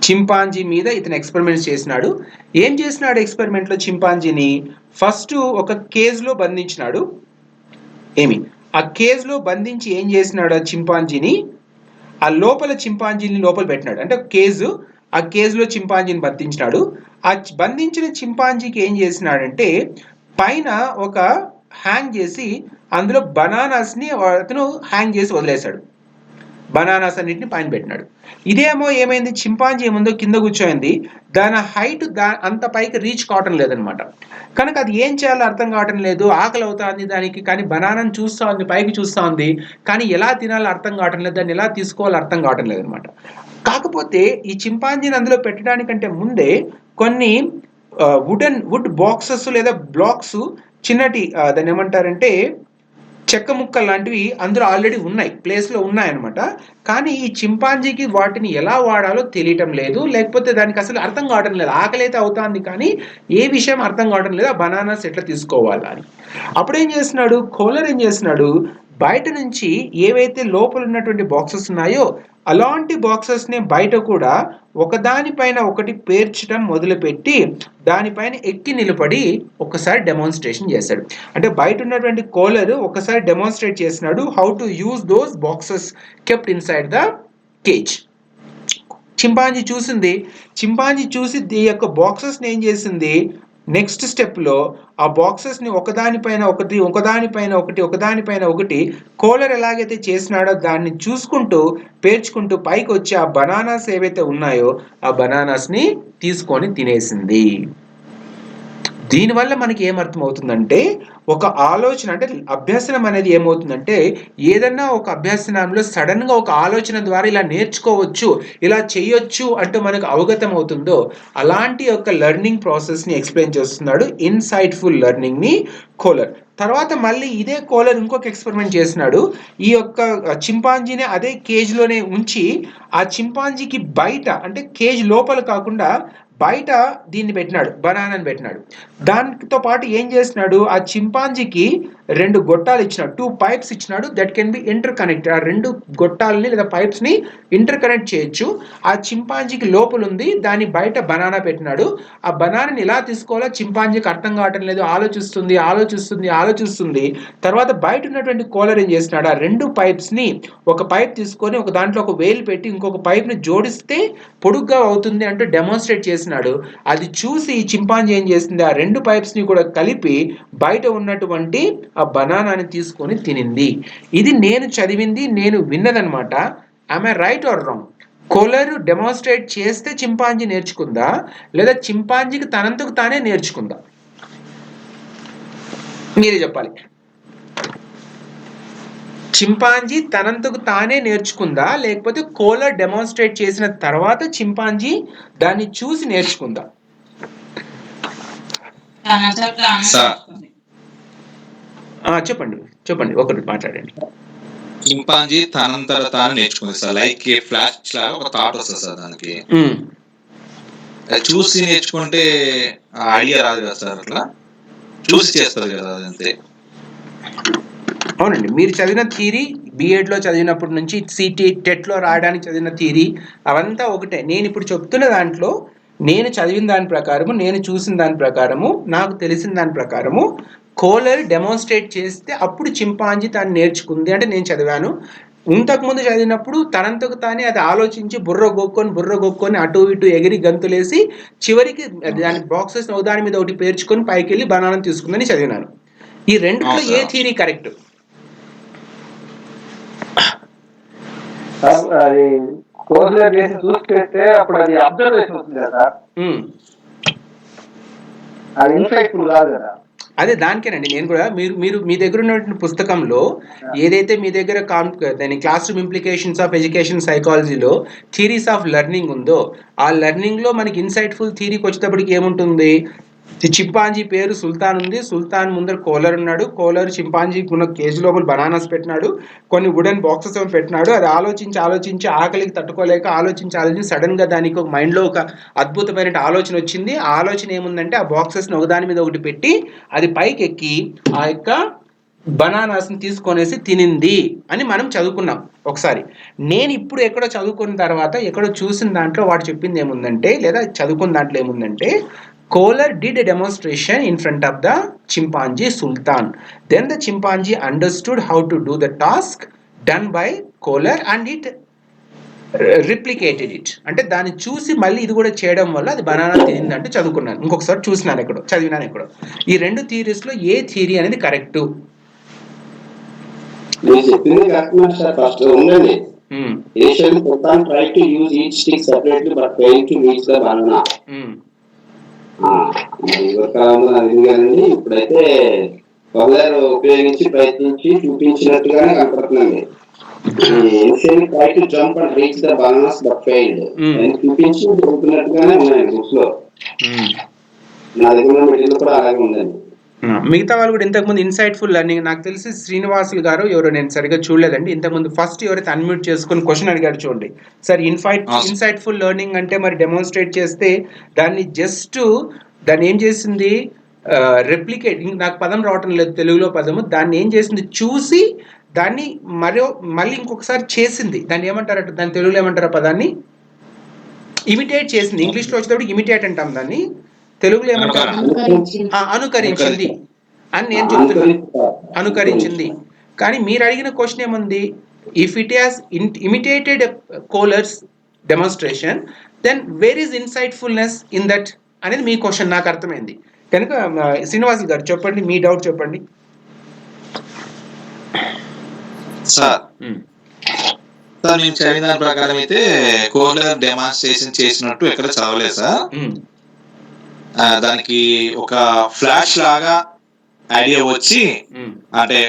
A: చింపాంజీ మీద ఇతను ఎక్స్పెరిమెంట్స్ చేసినాడు. ఏం చేసినాడు ఎక్స్పెరిమెంట్లో చింపాంజీని? ఫస్ట్ ఒక కేజ్లో బంధించినాడు. ఆ కేజ్లో బంధించి ఏం చేసినాడు, ఆ చింపాంజీని ఆ లోపల చింపాంజీని లోపల పెట్టినాడు. అంటే ఆ కేజ్లో చింపాంజీని బంధించినాడు. ఆ బంధించిన చింపాంజీకి ఏం చేసినాడంటే పైన ఒక హ్యాంగ్ చేసి అందులో బనానాస్ని అతను హ్యాంగ్ చేసి వదిలేశాడు. బనానాస్ అన్నింటిని పైన పెట్టినాడు. ఇదేమో ఏమైంది, చింపాంజీ ఏముందో కింద కూర్చోయింది, దాని హైట్ అంత పైకి రీచ్ కావటం లేదనమాట. కనుక అది ఏం చేయాలో అర్థం కావటం లేదు, ఆకలి అవుతుంది దానికి, కానీ బనానాను చూస్తూ ఉంది, పైకి చూస్తూ ఉంది, కానీ ఎలా తినాలో అర్థం కావటం లేదు, దాన్ని ఎలా తీసుకోవాలో అర్థం కావటం లేదనమాట. కాకపోతే ఈ చింపాంజీని అందులో పెట్టడానికంటే ముందే కొన్ని వుడ్ బాక్సెస్ లేదా బ్లాక్స్, చిన్నటి దాన్ని ఏమంటారంటే చెక్క ముక్క లాంటివి అందులో ఆల్రెడీ ప్లేస్లో ఉన్నాయన్నమాట. కానీ ఈ చింపాంజీకి వాటిని ఎలా వాడాలో తెలియటం లేదు, లేకపోతే దానికి అసలు అర్థం కావడం లేదు. ఆకలి అయితే అవుతుంది కానీ ఏ విషయం అర్థం కావడం లేదు, ఆ బనానాస్ ఎట్లా తీసుకోవాలా అని. అప్పుడు ఏం చేస్తున్నాడు కోలర్, బయట నుంచి ఏవైతే లోపల ఉన్నటువంటి బాక్సెస్ ఉన్నాయో అలాంటి బాక్సెస్ని బయట కూడా ఒకదానిపైన ఒకటి పేర్చడం మొదలుపెట్టి దానిపైన ఎక్కి నిలబడి ఒకసారి డెమాన్స్ట్రేషన్ చేశాడు. అంటే బయట ఉన్నటువంటి కోలర్ ఒకసారి డెమాన్స్ట్రేట్ చేసినాడు how to use those boxes kept inside the cage. Chimpanzee చూసి ఈ యొక్క బాక్సెస్ని ఏం చేసింది, నెక్స్ట్ స్టెప్లో ఆ బాక్సెస్ని ఒకదానిపైన ఒకటి కోలర్ ఎలాగైతే చేసినాడో దాన్ని చూసుకుంటూ పేర్చుకుంటూ పైకి వచ్చి ఆ బనానాస్ ఏవైతే ఉన్నాయో ఆ బనానాస్ని తీసుకొని తినేసింది. దీనివల్ల మనకి ఏమర్థం అవుతుందంటే, ఒక ఆలోచన అంటే అభ్యసనం అనేది ఏమవుతుందంటే, ఏదన్నా ఒక అభ్యసనంలో సడన్గా ఒక ఆలోచన ద్వారా ఇలా నేర్చుకోవచ్చు, ఇలా చేయొచ్చు అంటూ మనకు అవగతం అవుతుందో అలాంటి యొక్క లెర్నింగ్ ప్రాసెస్ని ఎక్స్ప్లెయిన్ చేస్తున్నాడు ఇన్సైట్ఫుల్ లెర్నింగ్ని కోలర్. తర్వాత మళ్ళీ ఇదే కోలర్ ఇంకొక ఎక్స్పెరిమెంట్ చేసినాడు. ఈ యొక్క చింపాంజీని అదే కేజ్లోనే ఉంచి ఆ చింపాంజీకి బయట, అంటే కేజ్ లోపల కాకుండా బయట దీన్ని పెట్టినాడు, బనానాని పెట్టినాడు. దానితో పాటు ఏం చేసినాడు, ఆ చింపాంజీకి 2 గొట్టాలు ఇచ్చినాడు, 2 పైప్స్ ఇచ్చినాడు, that can be inter connected. ఆ 2 గొట్టాలని లేదా పైప్స్ని ఇంటర్ కనెక్ట్ చేయొచ్చు. ఆ చింపాంజీకి లోపల ఉంది, దాని బయట బనానా పెట్టినాడు. ఆ బనానాని ఎలా తీసుకోవాలో చింపాంజీకి అర్థం కావటం లేదు, ఆలోచిస్తుంది. తర్వాత బయట ఉన్నటువంటి కోలర్ ఏం చేసినాడు, ఆ 2 పైప్స్ని ఒక పైప్ తీసుకొని ఒక దాంట్లో ఒక వేలు పెట్టి ఇంకొక పైప్ని జోడిస్తే పొడుగ్గా అవుతుంది అంటూ డెమాన్స్ట్రేట్ చేసినాడు. అది చూసి ఈ చింపాంజీ ఏం చేసింది, ఆ 2 పైప్స్ని కూడా కలిపి బయట ఉన్నటువంటి ఆ బనానాని తీసుకొని తినింది. ఇది నేను చదివింది, నేను విన్నదనమాట. Am I right or wrong? Kohler demonstrate చేస్తే చింపాంజీ నేర్చుకుందా, లేదా చింపాంజీకి తనంతకు తానే నేర్చుకుందా? మీరే చెప్పాలి. చింపాంజీ తనంతకు తానే నేర్చుకుందా, లేకపోతే కోలర్ డెమాన్స్ట్రేట్ చేసిన తర్వాత చింపాంజీ దాన్ని చూసి నేర్చుకుందా? చెప్పండి ఒకటి మాట్లాడండి.
C: చింపాంజీ తనంతట తాను నేర్చుకుంది సార్, లైక్ ఫ్లాష్ లాగా ఒక థాట్ వస్తుంది సార్ దానికి. చూసి నేర్చుకుంటే ఐడియా రాదు కదా సార్, అట్లా చూసి చేస్తారు కదా అదంతే.
A: అవునండి, మీరు చదివిన థియరీ బీఎడ్లో చదివినప్పటి నుంచి సిటీ టెట్లో రాయడానికి చదివిన థియరీ అవంతా ఒకటే. నేను ఇప్పుడు చెప్తున్న దాంట్లో నేను చదివిన దాని ప్రకారము, నేను చూసిన దాని ప్రకారము, నాకు తెలిసిన దాని ప్రకారము కోలర్ డెమోన్స్ట్రేట్ చేస్తే అప్పుడు చింపాంజీ తాను నేర్చుకుంది అంటే నేను చదివాను. ఇంతకుముందు చదివినప్పుడు తనంతకు తానే అది ఆలోచించి బుర్ర గొక్కొని అటు ఇటు ఎగిరి గంతులేసి చివరికి దాని బాక్సెస్ దాని మీద ఒకటి పేర్చుకొని పైకి వెళ్ళి బనానం తీసుకుందని చదివినాను. ఈ రెండిట్లో ఏ థియరీ కరెక్ట్?
D: అది కోర్సులో చేసి చూస్తే అప్పుడు అది అబ్జర్వేషన్ వస్తుంది కదా సార్, అది ఇన్సైట్ఫుల్ కాదు కదా.
A: అదే దానికేనండి నేను కూడా మీరు మీ దగ్గర ఉన్నటువంటి పుస్తకంలో ఏదైతే మీ దగ్గర దాని classroom implications of education సైకాలజీలో థియరీస్ ఆఫ్ లెర్నింగ్ ఉందో ఆ లెర్నింగ్లో మనకి ఇన్సైట్ఫుల్ థియరీకి వచ్చేటప్పటికి ఏముంటుంది? చింపాంజీ పేరు సుల్తాన్ ఉంది, సుల్తాన్ ముందర కోలర్ ఉన్నాడు, కోలర్ చింపాంజీ ఉన్న కేజీ లోపల బనానాస్ పెట్టినాడు, కొన్ని వుడెన్ బాక్సెస్ పెట్టినాడు. అది ఆలోచించి ఆకలికి తట్టుకోలేక ఆలోచించి సడన్ గా దానికి ఒక మైండ్లో ఒక అద్భుతమైన ఆలోచన వచ్చింది. ఆ ఆలోచన ఏముందంటే ఆ బాక్సెస్ని ఒకదాని మీద ఒకటి పెట్టి అది పైకి ఎక్కి ఆ యొక్క బనానాస్ని తీసుకొనేసి తినింది అని మనం చదువుకున్నాం ఒకసారి. నేను ఇప్పుడు ఎక్కడో చదువుకున్న తర్వాత ఎక్కడో చూసిన దాంట్లో వాడు చెప్పింది ఏముందంటే, లేదా చదువుకున్న దాంట్లో ఏముందంటే, Kohler did a demonstration in front of the chimpanzee Sultan. Then the chimpanzee understood how to do the task done by Kohler and it replicated it. అంటే దాన్ని చూసి మళ్ళీ ఇది కూడా చేయడం వల్ల అది బనానా తినిందంటే చదువుకున్నాను. ఇంకొకసారి చూసినాను ఎక్కడో, చదివినాను ఎక్కడో. ఈ రెండు థియరీస్ లో ఏ థియరీ అనేది కరెక్ట్?
D: ఇప్పుడైతే కోలర్ ఉపయోగించి ప్రయత్నించి చూపించినట్టుగానే కనపడుతుందండి. Jump and reach the bananas but failed అని చూపించి చూపుతున్నట్టుగానే ఉన్నాయి బుక్స్ లో. నా దగ్గర మెటీరియల్ కూడా అలాగే ఉందండి.
A: మిగతా వాళ్ళు కూడా ఇంతకుముందు ఇన్సైట్ఫుల్ లెర్నింగ్, నాకు తెలిసి శ్రీనివాసులు గారు ఎవరో, నేను సరిగ్గా చూడలేదండి. ఇంతకుముందు ఫస్ట్ ఎవరైతే అన్మ్యూట్ చేసుకుని క్వశ్చన్ అడిగాడు చూడండి సార్, ఇన్సైట్ఫుల్ లెర్నింగ్ అంటే మరి డెమోన్స్ట్రేట్ చేస్తే దాన్ని దాన్ని ఏం చేసింది? రెప్లికేట్, నాకు పదం రావటం లేదు తెలుగులో పదము, దాన్ని ఏం చేసింది? చూసి దాన్ని మళ్ళీ ఇంకొకసారి చేసింది. దాన్ని ఏమంటారట, దాని తెలుగులో ఏమంటారు పదాన్ని? ఇమిటేట్ చేసింది. ఇంగ్లీష్లో వచ్చేటప్పుడు ఇమిటేట్ అంటాం దాన్ని, తెలుగులో ఏమంటారు? అనుకరించింది అని నేను చెప్తున్నాను. అనుకరించింది. కానీ మీరు అడిగిన క్వశ్చన్ ఏముంది? If it has imitated Kohler's demonstration then where is insightfulness in that అనేది మీ క్వశ్చన్. నాకు అర్థమైంది కనుక శ్రీనివాస్ గారు చెప్పండి, మీ డౌట్ చెప్పండి
C: సార్. సార్ మేము చదివిన దాని ప్రకారం అయితే కోలర్ డెమాన్స్ట్రేషన్ చేసినట్టు ఎక్కడ చదవలేదు సార్. దానికి ఒక ఫ్లాష్ లాగా ఐడియా వచ్చి, అంటే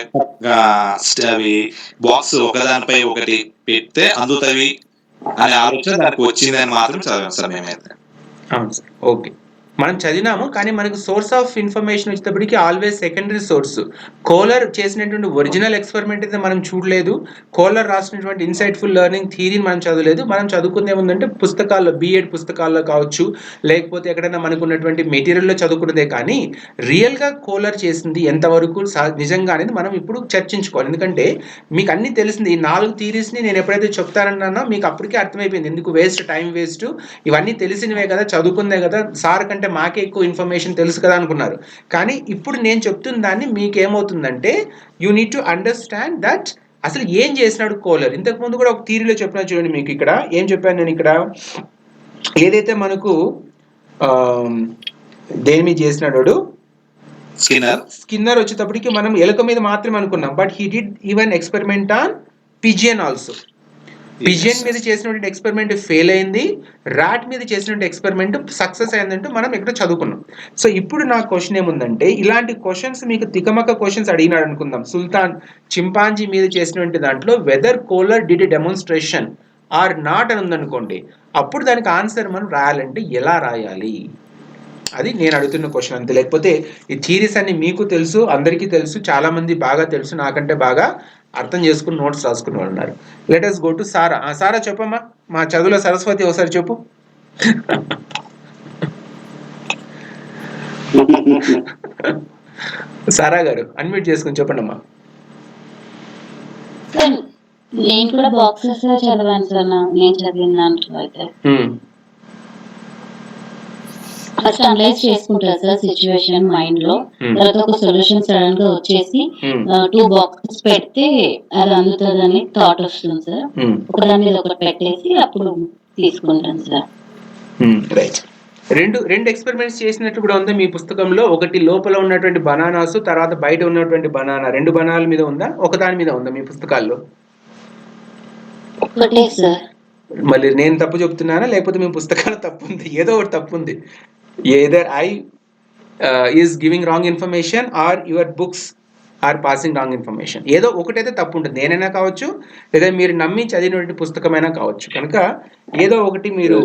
C: అవి బాక్స్ ఒకదానిపై ఒకటి పెడితే అందుతవి అనే ఆలోచన దానికి వచ్చిందని మాత్రం చదివాం సార్ మేమైతే.
A: అవును సార్, ఓకే. మనం చదివినాము, కానీ మనకు సోర్స్ ఆఫ్ ఇన్ఫర్మేషన్ వచ్చేటప్పటికి ఆల్వేస్ సెకండరీ సోర్స్. కోలర్ చేసినటువంటి ఒరిజినల్ ఎక్స్పెరిమెంట్ అయితే మనం చూడలేదు, కోలర్ రాసినటువంటి ఇన్సైట్ఫుల్ లెర్నింగ్ థియరీని మనం చదవలేదు. మనం చదువుకుంది ఏముందంటే పుస్తకాల్లో, బీఎడ్ పుస్తకాల్లో కావచ్చు, లేకపోతే ఎక్కడైనా మనకు ఉన్నటువంటి మెటీరియల్లో చదువుకున్నదే. కానీ రియల్గా కోలర్ చేసింది ఎంతవరకు నిజంగా అనేది మనం ఇప్పుడు చర్చించుకోవాలి. ఎందుకంటే మీకు అన్నీ తెలిసింది. ఈ 4 థియరీస్ని నేను ఎప్పుడైతే చెప్తానన్నానో మీకు అప్పటికే అర్థమైపోయింది, ఎందుకు వేస్ట్, టైం వేస్ట్, ఇవన్నీ తెలిసినవే కదా, చదువుకుందే కదా, సార్ కంటే మాకే ఎక్కువ ఇన్ఫర్మేషన్ తెలుసు కదా అనుకున్నారు. కానీ ఇప్పుడు నేను చెప్తున్న దాన్ని మీకు ఏమవుతుందంటే, you need to understand that అసలు ఏం చేసినాడు కోలర్. ఇంతకుముందు కూడా ఒక థియరీలో చెప్పినా చూడండి, మీకు ఇక్కడ ఏం చెప్పాను నేను. ఇక్కడ ఏదైతే మనకు దేని మీద చేసినాడు స్కిన్నర్ వచ్చేటప్పటికి మనం ఎలుక మీద మాత్రమే అనుకున్నాం, but he did even experiment on pigeon also. Pigeon మీద చేసినటువంటి ఎక్స్పెరిమెంట్ ఫెయిల్ అయింది, రాట్ మీద చేసినటువంటి ఎక్స్పెరిమెంట్ సక్సెస్ అయిందంటూ మనం ఇక్కడ చదువుకున్నాం. సో ఇప్పుడు నా క్వశ్చన్ ఏముందంటే, ఇలాంటి క్వశ్చన్స్ మీకు తికమక క్వశ్చన్స్ అడిగినాడు అనుకుందాం, సుల్తాన్ చింపాంజీ మీద చేసినటువంటి దాంట్లో whether Kohler did demonstration or not అని ఉందనుకోండి, అప్పుడు దానికి ఆన్సర్ మనం రాయాలంటే ఎలా రాయాలి? అది నేను అడుగుతున్న క్వశ్చన్ అంతే. లేకపోతే ఈ థియరీస్ అన్ని మీకు తెలుసు, అందరికీ తెలుసు, చాలా మంది బాగా తెలుసు, నాకంటే బాగా అర్థం చేసుకుని నోట్స్ రాసుకుని వాళ్ళు ఉన్నారు. లెట్ us గో టు సారా. సారా చెప్పమ్మా, మా చదువులో సరస్వతి ఒకసారి చెప్పు. సారా గారు అన్మ్యూట్ చేసుకుని చెప్పండి అమ్మా.
B: సార్ నేను కూడా బాక్సెస్ చదివాను సార్. నేను చదివిన దాంట్లో అయితే ఫస్ట్ అనలైజ్ చేసుకుంటారు సార్ సిచ్యువేషన్ మైండ్ లో. తర్వాత ఒక సొల్యూషన్ సడన్ గా వచ్చేసి 2 బాక్సెస్ పెడితే అది అందుతుందని థాట్ వస్తుంది సార్. ఒకదాని మీద ఒకటి పెట్టేసి అప్పుడు తీసుకుంటాను సార్.
A: రైట్. రెండు ఎక్స్పెరిమెంట్స్ చేసినట్టు కూడా ఉంది మీ పుస్తకంలో. ఒకటి లోపల ఉన్నటువంటి బనానాస్, తర్వాత బయట ఉన్నటువంటి బనానా. 2 బనానాల మీద ఉందా, ఒకదాని మీద ఉందా మీ పుస్తకాల్లో?
B: ఒకటే సార్.
A: మళ్ళీ నేను తప్పు చెప్తున్నానా లేకపోతే మీ పుస్తకాలు తప్పు ఉంది? ఏదో ఒకటి తప్పు ఉంది. Either I is giving wrong information or your books are passing wrong information. ఏదో ఒకటైతే తప్పు ఉంటుంది. నేనైనా కావచ్చు, లేదా మీరు నమ్మి చదివినటువంటి పుస్తకమైనా కావచ్చు. కనుక ఏదో ఒకటి మీరు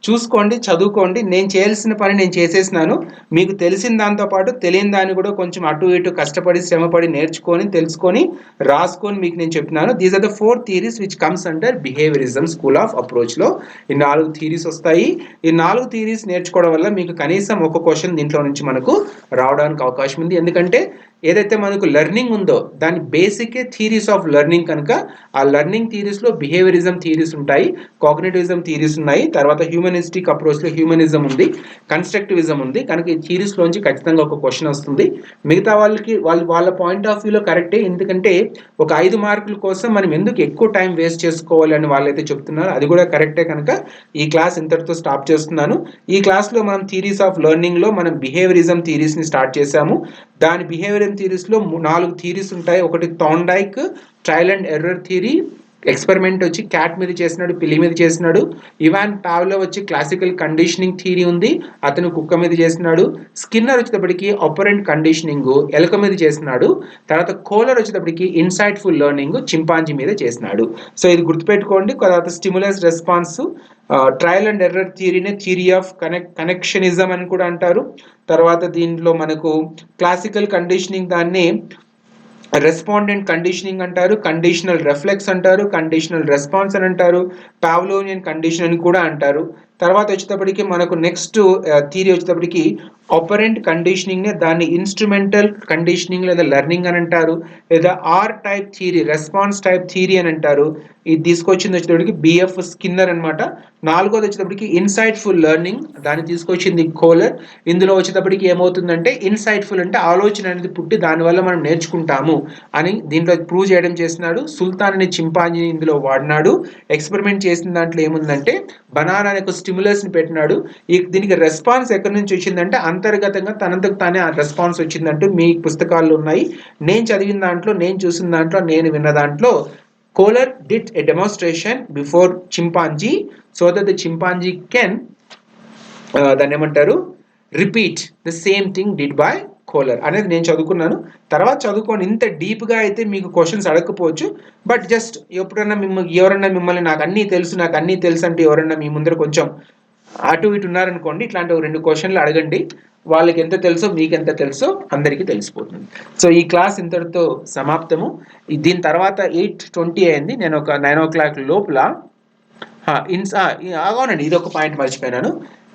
A: చూసుకోండి, చదువుకోండి. నేను చేయాల్సిన పని నేను చేసేసినాను. మీకు తెలిసిన దాంతో పాటు తెలియని దాన్ని కూడా కొంచెం అటు ఇటు కష్టపడి శ్రమపడి నేర్చుకొని తెలుసుకొని రాసుకొని మీకు నేను చెప్పినాను. These are the 4 theories which comes under behaviourism school of అప్రోచ్లో. ఈ 4 థియరీస్ వస్తాయి. ఈ 4 థియరీస్ నేర్చుకోవడం వల్ల మీకు కనీసం ఒక క్వశ్చన్ దీంట్లో నుంచి మనకు రావడానికి అవకాశం ఉంది. ఎందుకంటే ఏదైతే మనకు లెర్నింగ్ ఉందో దాని బేసికే థియరీస్ ఆఫ్ లెర్నింగ్. కనుక ఆ లెర్నింగ్ థియరీస్లో బిహేవియరిజం థియరీస్ ఉంటాయి, కాగ్నిటివిజం థియరీస్ ఉన్నాయి, తర్వాత హ్యూమనిస్టిక్ అప్రోచ్లో హ్యూమనిజం ఉంది, కన్స్ట్రక్టివిజం ఉంది. కనుక ఈ థియరీస్లోంచి ఖచ్చితంగా ఒక క్వశ్చన్ వస్తుంది. మిగతా వాళ్ళకి వాళ్ళ పాయింట్ ఆఫ్ వ్యూలో కరెక్టే. ఎందుకంటే ఒక 5 మార్కుల కోసం మనం ఎందుకు ఎక్కువ టైం వేస్ట్ చేసుకోవాలి అని వాళ్ళైతే చెప్తున్నారు, అది కూడా కరెక్టే. కనుక ఈ క్లాస్ ఇంతటితో స్టాప్ చేస్తున్నాను. ఈ క్లాస్లో మనం థియరీస్ ఆఫ్ లెర్నింగ్లో మనం బిహేవియరిజం థియరీస్ని స్టార్ట్ చేశాము. దాని బిహేవియరిజం థియరీస్లో 4 థియరీస్ ఉంటాయి. ఒకటి Thorndike trial and error theory. Experiment వచ్చి క్యాట్ మీద చేసినాడు, పిల్లి మీద చేసినాడు. ఇవాన్ పావ్లో వచ్చి క్లాసికల్ కండిషనింగ్ థియరీ ఉంది, అతను కుక్క మీద చేసినాడు. స్కిన్నర్ వచ్చేటప్పటికి ఆపరెంట్ కండిషనింగ్ ఎలుక మీద చేసినాడు. తర్వాత కోలర్ వచ్చేటప్పటికి ఇన్సైట్ఫుల్ లెర్నింగ్ చింపాంజీ మీద చేసినాడు. సో ఇది గుర్తుపెట్టుకోండి. తర్వాత stimulus response, trial and error థియరీనే థియరీ ఆఫ్ కనెక్షనిజం అని కూడా అంటారు. తర్వాత దీంట్లో మనకు క్లాసికల్ కండిషనింగ్ దాన్ని రెస్పాండెంట్ కండిషనింగ్ అంటారు, కండిషనల్ రిఫ్లెక్స్ అంటారు, కండిషనల్ రెస్పాన్స్ అని అంటారు, పావ్లోవియన్ కండిషన్ అని కూడా అంటారు. తర్వాత వచ్చేటప్పటికి మనకు నెక్స్ట్ థియరీ వచ్చేటప్పటికి ఆపరెంట్ కండిషనింగ్ నే దాన్ని ఇన్స్ట్రుమెంటల్ కండిషనింగ్ లేదా లెర్నింగ్ అని అంటారు, లేదా R type theory response type theory అని అంటారు. ఇది తీసుకొచ్చింది వచ్చేటప్పటికి బిఎఫ్ స్కిన్నర్ అనమాట. 4వది వచ్చేటప్పటికి ఇన్సైట్ఫుల్ లెర్నింగ్, దాన్ని తీసుకొచ్చింది కోలర్. ఇందులో వచ్చేటప్పటికి ఏమవుతుందంటే ఇన్సైట్ఫుల్ అంటే ఆలోచన అనేది పుట్టి దానివల్ల మనం నేర్చుకుంటాము అని దీంట్లో ప్రూవ్ చేయడం చేసినాడు. సుల్తాన్ అనే చింపాంజీని ఇందులో వాడినాడు. ఎక్స్పెరిమెంట్ చేసిన దాంట్లో ఏముందంటే బనానా అనే ఒక స్టిమ్యులస్ ని పెట్టినాడు. దీనికి రెస్పాన్స్ ఎక్కడి నుంచి వచ్చిందంటే అంతర్గతంగా తనంతకు తానే ఆ రెస్పాన్స్ వచ్చిందంటూ మీ పుస్తకాల్లో ఉన్నాయి. నేను చదివిన దాంట్లో, నేను చూసిన దాంట్లో, నేను విన్న దాంట్లో Kohler did a demonstration before chimpanzee so that the chimpanzee can దాన్ని ఏమంటారు repeat the same thing did buy colour అనేది నేను చదువుకున్నాను. తర్వాత చదువుకొని ఇంత డీప్గా అయితే మీకు క్వశ్చన్స్ అడగకపోవచ్చు. బట్ జస్ట్ ఎప్పుడన్నా ఎవరన్నా మిమ్మల్ని నాకు అన్నీ తెలుసు అంటే ఎవరన్నా మీ ముందర కొంచెం అటు ఇటు ఉన్నారనుకోండి, ఇట్లాంటి 2 క్వశ్చన్లు అడగండి. వాళ్ళకి ఎంత తెలుసో మీకు ఎంత తెలుసో అందరికీ తెలిసిపోతుంది. సో ఈ క్లాస్ ఇంతటితో సమాప్తము. దీని తర్వాత 8:20 అయింది. నేను ఒక 9 o'clock లోపల అవునండి, ఇది ఒక పాయింట్ మర్చిపోయినాను.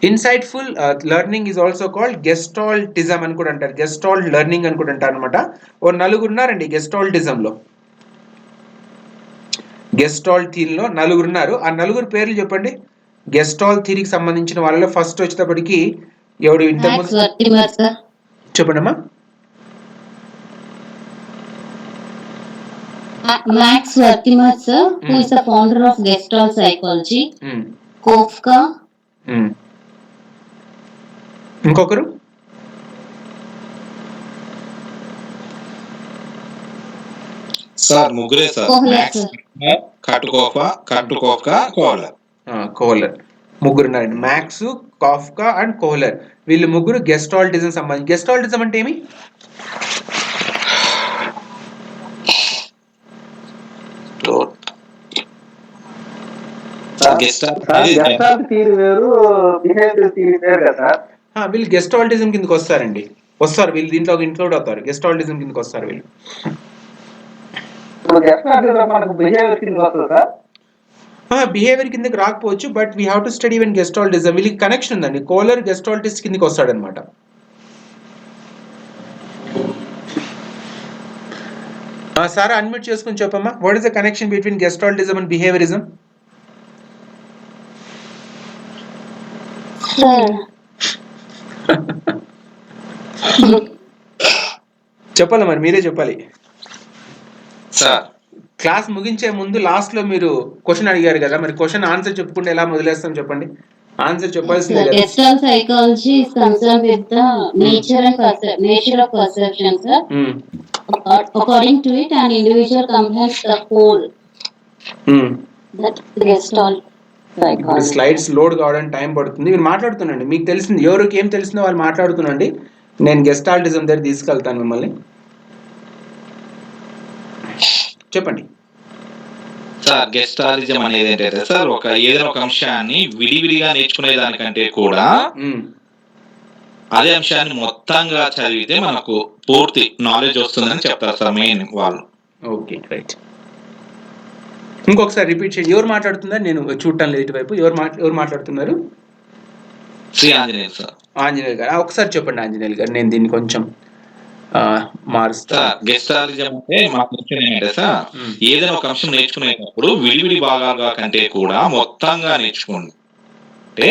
A: Insightful learning is also called gestaltism అని కూడా అంటారు, గెస్టాల్ట్ లెర్నింగ్ అని కూడా అంటారు అనమాట. ఓ 4 ఉన్నారండి గెస్టాల్టిజంలో. గెస్టాల్ట్ థియరీలో 4 ఉన్నారు. ఆ 4 పేర్లు చెప్పండి. గెస్టాల్ట్ థియరీకి సంబంధించిన వాళ్ళలో ఫస్ట్ వచ్చేటప్పటికి ఎవడు ఇంతకుముందు చెప్పండి అమ్మా.
B: Max Wertheimer sir, who is the founder of Gestalt psychology. Kafka.
A: ఇంకొకరు
C: సార్ ముగ్గురే సార్. కట్టుకోఫ్కా
A: కోలర్ ముగ్గురు ఉన్నారండి. Max, Kafka and colour. వీళ్ళు ముగ్గురు గెస్టాల్టిజం సంబంధించి. గెస్టాల్టిజం అంటే ఏమి? వీళ్ళు గెస్టాల్టిజం కిందకి వస్తారండి. వీళ్ళు దీంట్లో ఇంక్లూడ్ అవుతారు. గెస్టాల్టిజం కిందకి వస్తారు వీళ్ళు. బిహేవియర్ కిందకి రాకపోవచ్చు, but we have to study even gestaltism. వీళ్ళకి కనెక్షన్ ఉందండి. కోలర్ గెస్టాల్టిస్ట్ కిందకి వస్తాడనమాట. సారా అన్మ్యూట్ చేసుకుని చెప్పమ్మా, what is the connection between gestaltism and behaviourism? చెప్పాలి మరి, మీరే చెప్పాలి
C: సార్.
A: క్లాస్ ముగించే ముందు లాస్ట్ లో మీరు క్వశ్చన్ అడిగారు కదా, మరి క్వశ్చన్ ఆన్సర్ చెప్పుకుంటే ఎలా మొదలేస్తాం చెప్పండి? ఆన్సర్ చెప్పాల్సిందే కదా.
B: Gestalt psychology is concerned with the nature of perception, sir. According to it, an individual comprehends the whole. That Gestalt psychology.
A: Slides load కావడానికి టైం పడుతుంది. మీరు మాట్లాడుతుండండి, మీకు తెలిసింది ఎవరికి ఏం తెలిసిందో వాళ్ళు మాట్లాడుతుండండి. నేను గెస్టాల్టిజం దగ్గర తీసుకెళ్తాను మిమ్మల్ని. చెప్పండి
C: సార్. గెస్టాలిజం అనేది ఏంటంటే సార్, ఏదైనా ఒక అంశాన్ని విడివిడిగా నేర్చుకునే దానికంటే కూడా అదే అంశాన్ని మొత్తంగా చదివితే మనకు పూర్తి నాలెడ్జ్ వస్తుందని చెప్తారు సార్ మెయిన్ వాళ్ళు.
A: Okay right. ఇంకొకసారి రిపీట్ చేయండి. ఎవరు మాట్లాడుతున్నారు? నేను చూడటం లేదు ఇటువైపు. ఎవరు మాట్లాడుతున్నారు?
C: శ్రీ ఆంజనేయులు సార్.
A: ఆంజనేయులు గారు, ఒకసారి చెప్పండి ఆంజనేయులు గారు, నేను దీన్ని కొంచెం మారుస్తా.
C: గెస్టాలిజం అంటే ఏంటంటే సార్, ఏదైనా ఒక అంశం నేర్చుకునేటప్పుడు విడివిడి భాగాలుగా కంటే కూడా మొత్తంగా నేర్చుకుంటే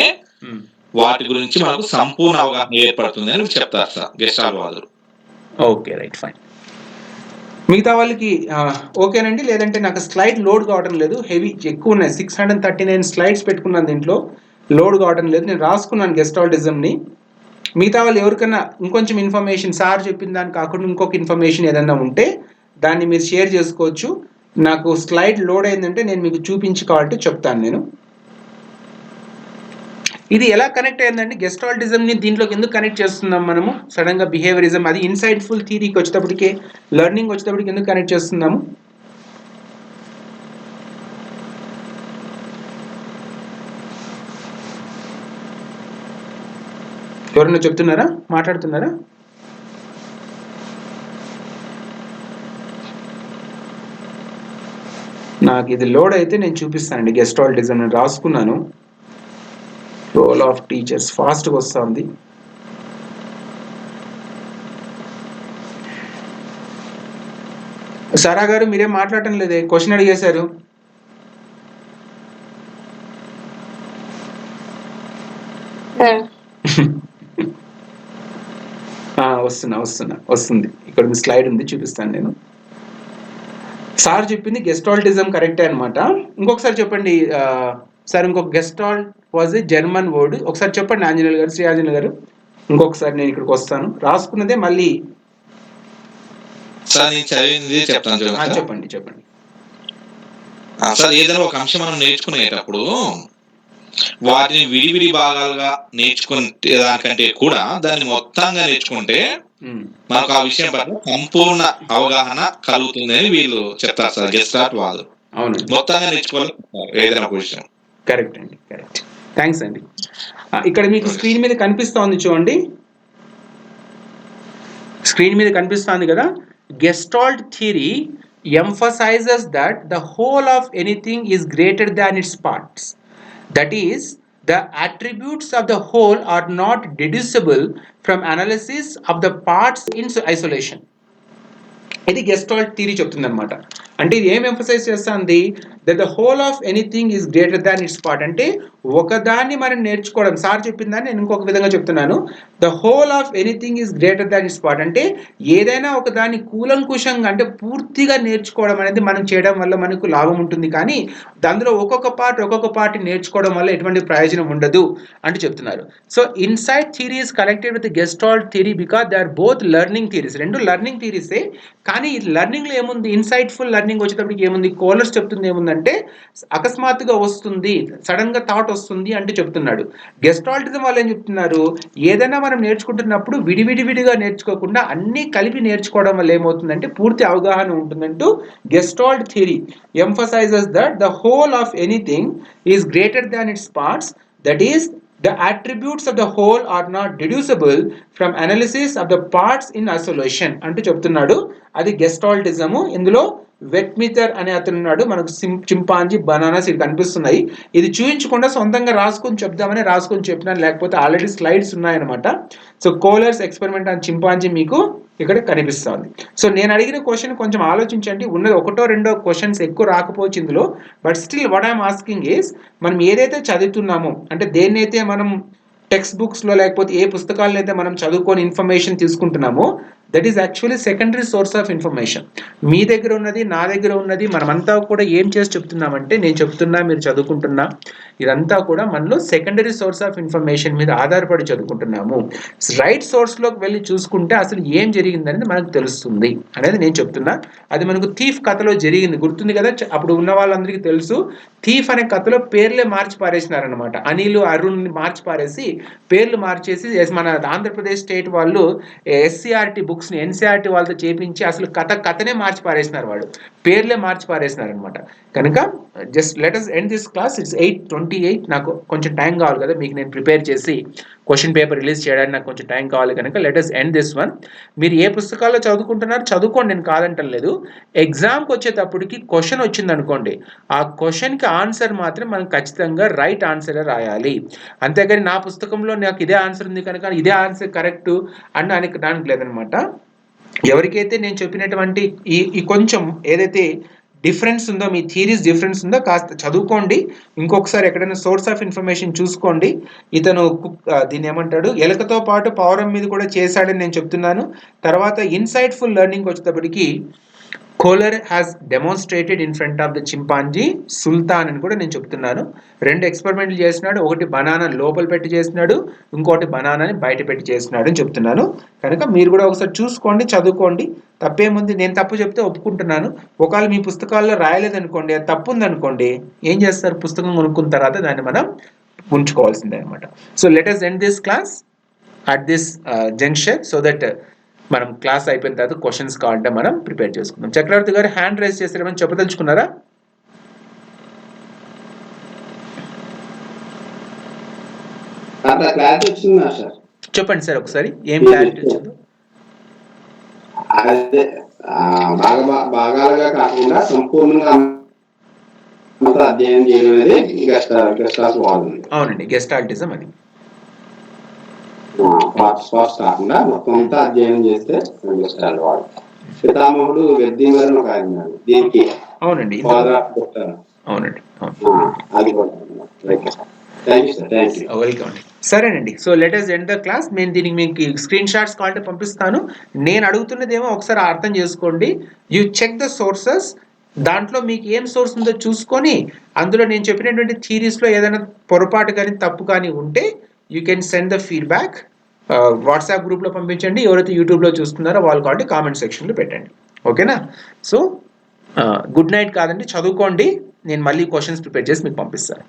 C: వాటి గురించి మనకు సంపూర్ణ అవగాహన ఏర్పడుతుంది అని చెప్తారు సార్ గెస్టాల్ వాదులు.
A: Okay right fine. మిగతా వాళ్ళకి ఓకేనండి? లేదంటే నాకు స్లైడ్ లోడ్ కావడం లేదు, హెవీ ఎక్కువ ఉన్నాయి, 639 స్లైడ్స్ పెట్టుకున్నాను, దీంట్లో లోడ్ కావడం లేదు. నేను రాసుకున్నాను గెస్టాల్టిజంని. మిగతా వాళ్ళు ఎవరికైనా ఇంకొంచెం ఇన్ఫర్మేషన్, సార్ చెప్పిన దాన్ని కాకుండా ఇంకొక ఇన్ఫర్మేషన్ ఏదైనా ఉంటే దాన్ని మీరు షేర్ చేసుకోవచ్చు. నాకు స్లైడ్ లోడ్ అయిందంటే నేను మీకు చూపించి కాబట్టి చెప్తాను. నేను ఇది ఎలా కనెక్ట్ అయ్యిందండి? గెస్టాల్టిజంని దీంట్లోకి ఎందుకు కనెక్ట్ చేస్తున్నాం మనము సడన్గా? బిహేవియరిజం అది ఇన్సైట్ఫుల్ థియరీకి వచ్చేటప్పటికే, లెర్నింగ్ వచ్చేటప్పటికి ఎందుకు కనెక్ట్ చేస్తున్నాము? ఎవరన్నా చెప్తున్నారా? మాట్లాడుతున్నారా? నాకు ఇది లోడ్ అయితే నేను చూపిస్తానండి. గెస్టాల్టిజం నేను రాసుకున్నాను. రోల్ ఆఫ్ టీచర్స్ ఫాస్ట్గా వస్తుంది. సారా గారు మీరేం మాట్లాడటం లేదే, క్వశ్చన్ అడిగేశారు. వస్తుంది. ఇక్కడ స్లైడ్ ఉంది, చూపిస్తాను నేను. సార్ చెప్పింది గెస్టాల్టిజం కరెక్టే అనమాట. ఇంకొకసారి చెప్పండి సార్. ఇంకొక gestalt was a German word. ఒకసారి చెప్పండి ఆంజనేయులు గారు, శ్రీ ఆంజనేయులు గారు. ఇంకొకసారి నేను ఇక్కడికి వస్తాను, రాసుకున్నదే మళ్ళీ
C: చెప్పండి. సార్, ఏదైనా ఒక అంశం మనం నేర్చుకునేటప్పుడు వాటిని విడివిడి భాగాలుగా నేర్చుకునే దానికంటే కూడా దాన్ని మొత్తంగా నేర్చుకుంటే మనకు ఆ విషయం పట్ల సంపూర్ణ అవగాహన కలుగుతుంది అని వీళ్ళు చెప్తారు సార్ గెస్టాల్ట్ వాళ్ళు.
A: అవును,
C: మొత్తంగా నేర్చుకోవాలి ఏదైనా విషయం.
A: కరెక్ట్ అండి, కరెక్ట్. థ్యాంక్స్ అండి. ఇక్కడ మీకు స్క్రీన్ మీద కనిపిస్తోంది చూడండి, స్క్రీన్ మీద కనిపిస్తోంది కదా. Gestalt theory emphasizes that the whole of anything is greater than its parts. That is, the attributes of the whole are not deducible from analysis of the parts in isolation. ఇది gestalt theory చెప్తుంది అనమాట. అంటే ఇది ఏం emphasize చేస్తుంది? That the whole of anything is greater than it's part. అంటే ఒకదాన్ని మనం నేర్చుకోవడం, సార్ చెప్పిందని నేను ఇంకొక విధంగా చెప్తున్నాను. The whole of anything is greater than it's part అంటే ఏదైనా ఒక దాన్ని కూలంకుషంగా, అంటే పూర్తిగా నేర్చుకోవడం అనేది మనం చేయడం వల్ల మనకు లాభం ఉంటుంది, కానీ అందులో ఒక్కొక్క పార్ట్ నేర్చుకోవడం వల్ల ఎటువంటి ప్రయోజనం ఉండదు అని చెప్తున్నారు. So insight theory is connected with gestalt theory because they are both learning theories. రెండు లెర్నింగ్ థియరీసే, కానీ లెర్నింగ్లో ఏముంది, ఇన్సైట్ఫుల్ లెర్నింగ్ వచ్చేటప్పటికి ఏముంది, కోలర్స్ చెప్తుంది ఏముందంటే అకస్మాత్తుగా వస్తుంది, సడన్ గా థాట్ వస్తుంది అంటే చెప్తున్నాడు. గెస్టాల్టిజం వాళ్ళు ఏం చెప్తున్నారు, ఏదైనా మనం నేర్చుకుంటున్నప్పుడు విడివిడిగా నేర్చుకోకుండా అన్ని కలిపి నేర్చుకోవడం వల్ల ఏమవుతుందంటే పూర్తి అవగాహన ఉంటుందంటూ gestalt theory emphasises that the whole of anything is greater than its parts. That is the attributes of the whole are not deducible from analysis of the parts in isolation అంటూ చెప్తున్నాడు. అది గెస్టాల్టిజము. ఇందులో వెట్మిథర్ అనే అతను ఉన్నాడు, మనకు చింపాంజీ, బనానాస్ ఇవి కనిపిస్తున్నాయి. ఇది చూపించకుండా సొంతంగా రాసుకొని చెప్దామని రాసుకొని చెప్పినాను, లేకపోతే ఆల్రెడీ స్లైడ్స్ ఉన్నాయన్నమాట. సో కోలర్స్ ఎక్స్పెరిమెంట్ ఆన్ చింపాంజీ మీకు ఇక్కడ కనిపిస్తుంది. సో నేను అడిగిన క్వశ్చన్ కొంచెం ఆలోచించండి. ఉన్నది ఒకటో రెండో క్వశ్చన్స్ ఎక్కువ రాకపోవచ్చు ఇందులో, but still what I'm asking is, మనం ఏదైతే చదువుతున్నామో, అంటే దేన్నైతే మనం టెక్స్ట్ బుక్స్లో లేకపోతే ఏ పుస్తకాలను అయితే మనం చదువుకొని ఇన్ఫర్మేషన్ తీసుకుంటున్నామో, that is actually secondary source of information. మీ దగ్గర ఉన్నది, నా దగ్గర ఉన్నది, మనమంతా కూడా ఏం చేసి చెప్తున్నామంటే, నేను చెప్తున్నా, మీరు చదువుకుంటున్నా, ఇదంతా కూడా మనలో సెకండరీ సోర్స్ ఆఫ్ ఇన్ఫర్మేషన్ మీద ఆధారపడి చదువుకుంటున్నాము. రైట్ సోర్స్లోకి వెళ్ళి చూసుకుంటే అసలు ఏం జరిగిందనేది మనకు తెలుస్తుంది అనేది నేను చెప్తున్నా. అది మనకు థీఫ్ కథలో జరిగింది, గుర్తుంది కదా, అప్పుడు ఉన్న వాళ్ళందరికీ తెలుసు. థీఫ్ అనే కథలో పేర్లే మార్చి పారేసినారనమాట. అనిల్, అరుణ్ మార్చి పారేసి పేర్లు మార్చేసి మన ఆంధ్రప్రదేశ్ స్టేట్ వాళ్ళు ఎస్సీఆర్టీ బుక్స్ని ఎన్సీఆర్టీ వాళ్ళతో చేపించి అసలు కథనే మార్చి పారేసినారు, వాడు పేర్లే మార్చి పారేసినారు అనమాట. కనుక just let us end this class. It's 8:28. నాకు కొంచెం టైం కావాలి కదా, మీకు నేను ప్రిపేర్ చేసి క్వశ్చన్ పేపర్ రిలీజ్ చేయడానికి నాకు కొంచెం టైం కావాలి కనుక let us end this one. మీరు ఏ పుస్తకాల్లో చదువుకుంటున్నారు చదువుకోండి, నేను కాదంటలేదు. ఎగ్జామ్కి వచ్చేటప్పటికి క్వశ్చన్ వచ్చింది అనుకోండి, ఆ క్వశ్చన్కి ఆన్సర్ మాత్రం మనం ఖచ్చితంగా రైట్ ఆన్సరే రాయాలి. అంతేగాని నా పుస్తకంలో నాకు ఇదే ఆన్సర్ ఉంది కనుక ఇదే ఆన్సర్ కరెక్ట్ అని దానికి లేదనమాట. ఎవరికైతే నేను చెప్పినటువంటి ఈ కొంచెం ఏదైతే డిఫరెన్స్ ఉందో, మీ థియరీస్ డిఫరెన్స్ ఉందో కాస్త చదువుకోండి. ఇంకొకసారి ఎక్కడైనా సోర్స్ ఆఫ్ ఇన్ఫర్మేషన్ చూసుకోండి. ఇతను దీన్ని ఏమంటాడు, ఎలకతో పాటు పౌరం మీద కూడా చేశాడని నేను చెప్తున్నాను. తర్వాత ఇన్సైట్ఫుల్ లెర్నింగ్ వచ్చేటప్పటికి Kohler has demonstrated in front of the chimpanzee Sultan అని కూడా నేను చెప్తున్నాను. 2 ఎక్స్పెరిమెంట్లు చేసినాడు, ఒకటి బనానా లోపల పెట్టి చేసినాడు, ఇంకోటి బనానాని బయట పెట్టి చేసినాడు అని చెప్తున్నాను. కనుక మీరు కూడా ఒకసారి చూసుకోండి, చదువుకోండి. తప్పేముంది, నేను తప్పు చెప్తే ఒప్పుకుంటున్నాను. ఒకవేళ మీ పుస్తకాల్లో రాయలేదనుకోండి, అది తప్పు ఉందనుకోండి, ఏం చేస్తారు, పుస్తకం కొనుక్కున్న తర్వాత దాన్ని మనం ఉంచుకోవాల్సిందే అనమాట. So let us end this class at this junction so that మనం క్లాస్ అయిపోయిన తర్వాత క్వశ్చన్స్ కావాలంటే మనం ప్రిపేర్ చేసుకుందాం. చక్రవర్తి గారు హ్యాండ్ రైజ్ చేసారేమని చెప్పదలుచుకున్నారా? చెప్పండి సార్ ఒకసారి, ఏం క్లారిటీ వచ్చిందో.
D: అదే భాగాలుగా కాకుండా సంపూర్ణంగా అధ్యయనం చేయడం అనేది
A: అవునండి, గెస్టాల్టిజం అది.
D: కాకుండా మొత్తం అంతా అధ్యయనం చేస్తే పితామహుడు గద్దీమరని ఒక ఆయన దీనికి.
A: అవునండి, అవునండి,
D: అది
A: వెల్కమ్ అండి. సరేనండి, so let us end the class. నేను దీనికి మీకు స్క్రీన్ షాట్స్ కావాలంటే పంపిస్తాను. నేను అడుగుతున్నదేమో ఒకసారి అర్థం చేసుకోండి. యూ చెక్ ద సోర్సెస్, దాంట్లో మీకు ఏం సోర్స్ ఉందో చూసుకొని అందులో నేను చెప్పినటువంటి థియరీస్లో ఏదైనా పొరపాటు కానీ తప్పు కానీ ఉంటే you can send the feedback. WhatsApp గ్రూప్లో పంపించండి. ఎవరైతే యూట్యూబ్లో చూస్తున్నారో వాళ్ళు కాబట్టి కామెంట్ సెక్షన్లో పెట్టండి. ఓకేనా? సో గుడ్ నైట్ కాదండి, చదువుకోండి. నేను మళ్ళీ క్వశ్చన్స్ ప్రిపేర్ చేసి మీకు పంపిస్తాను.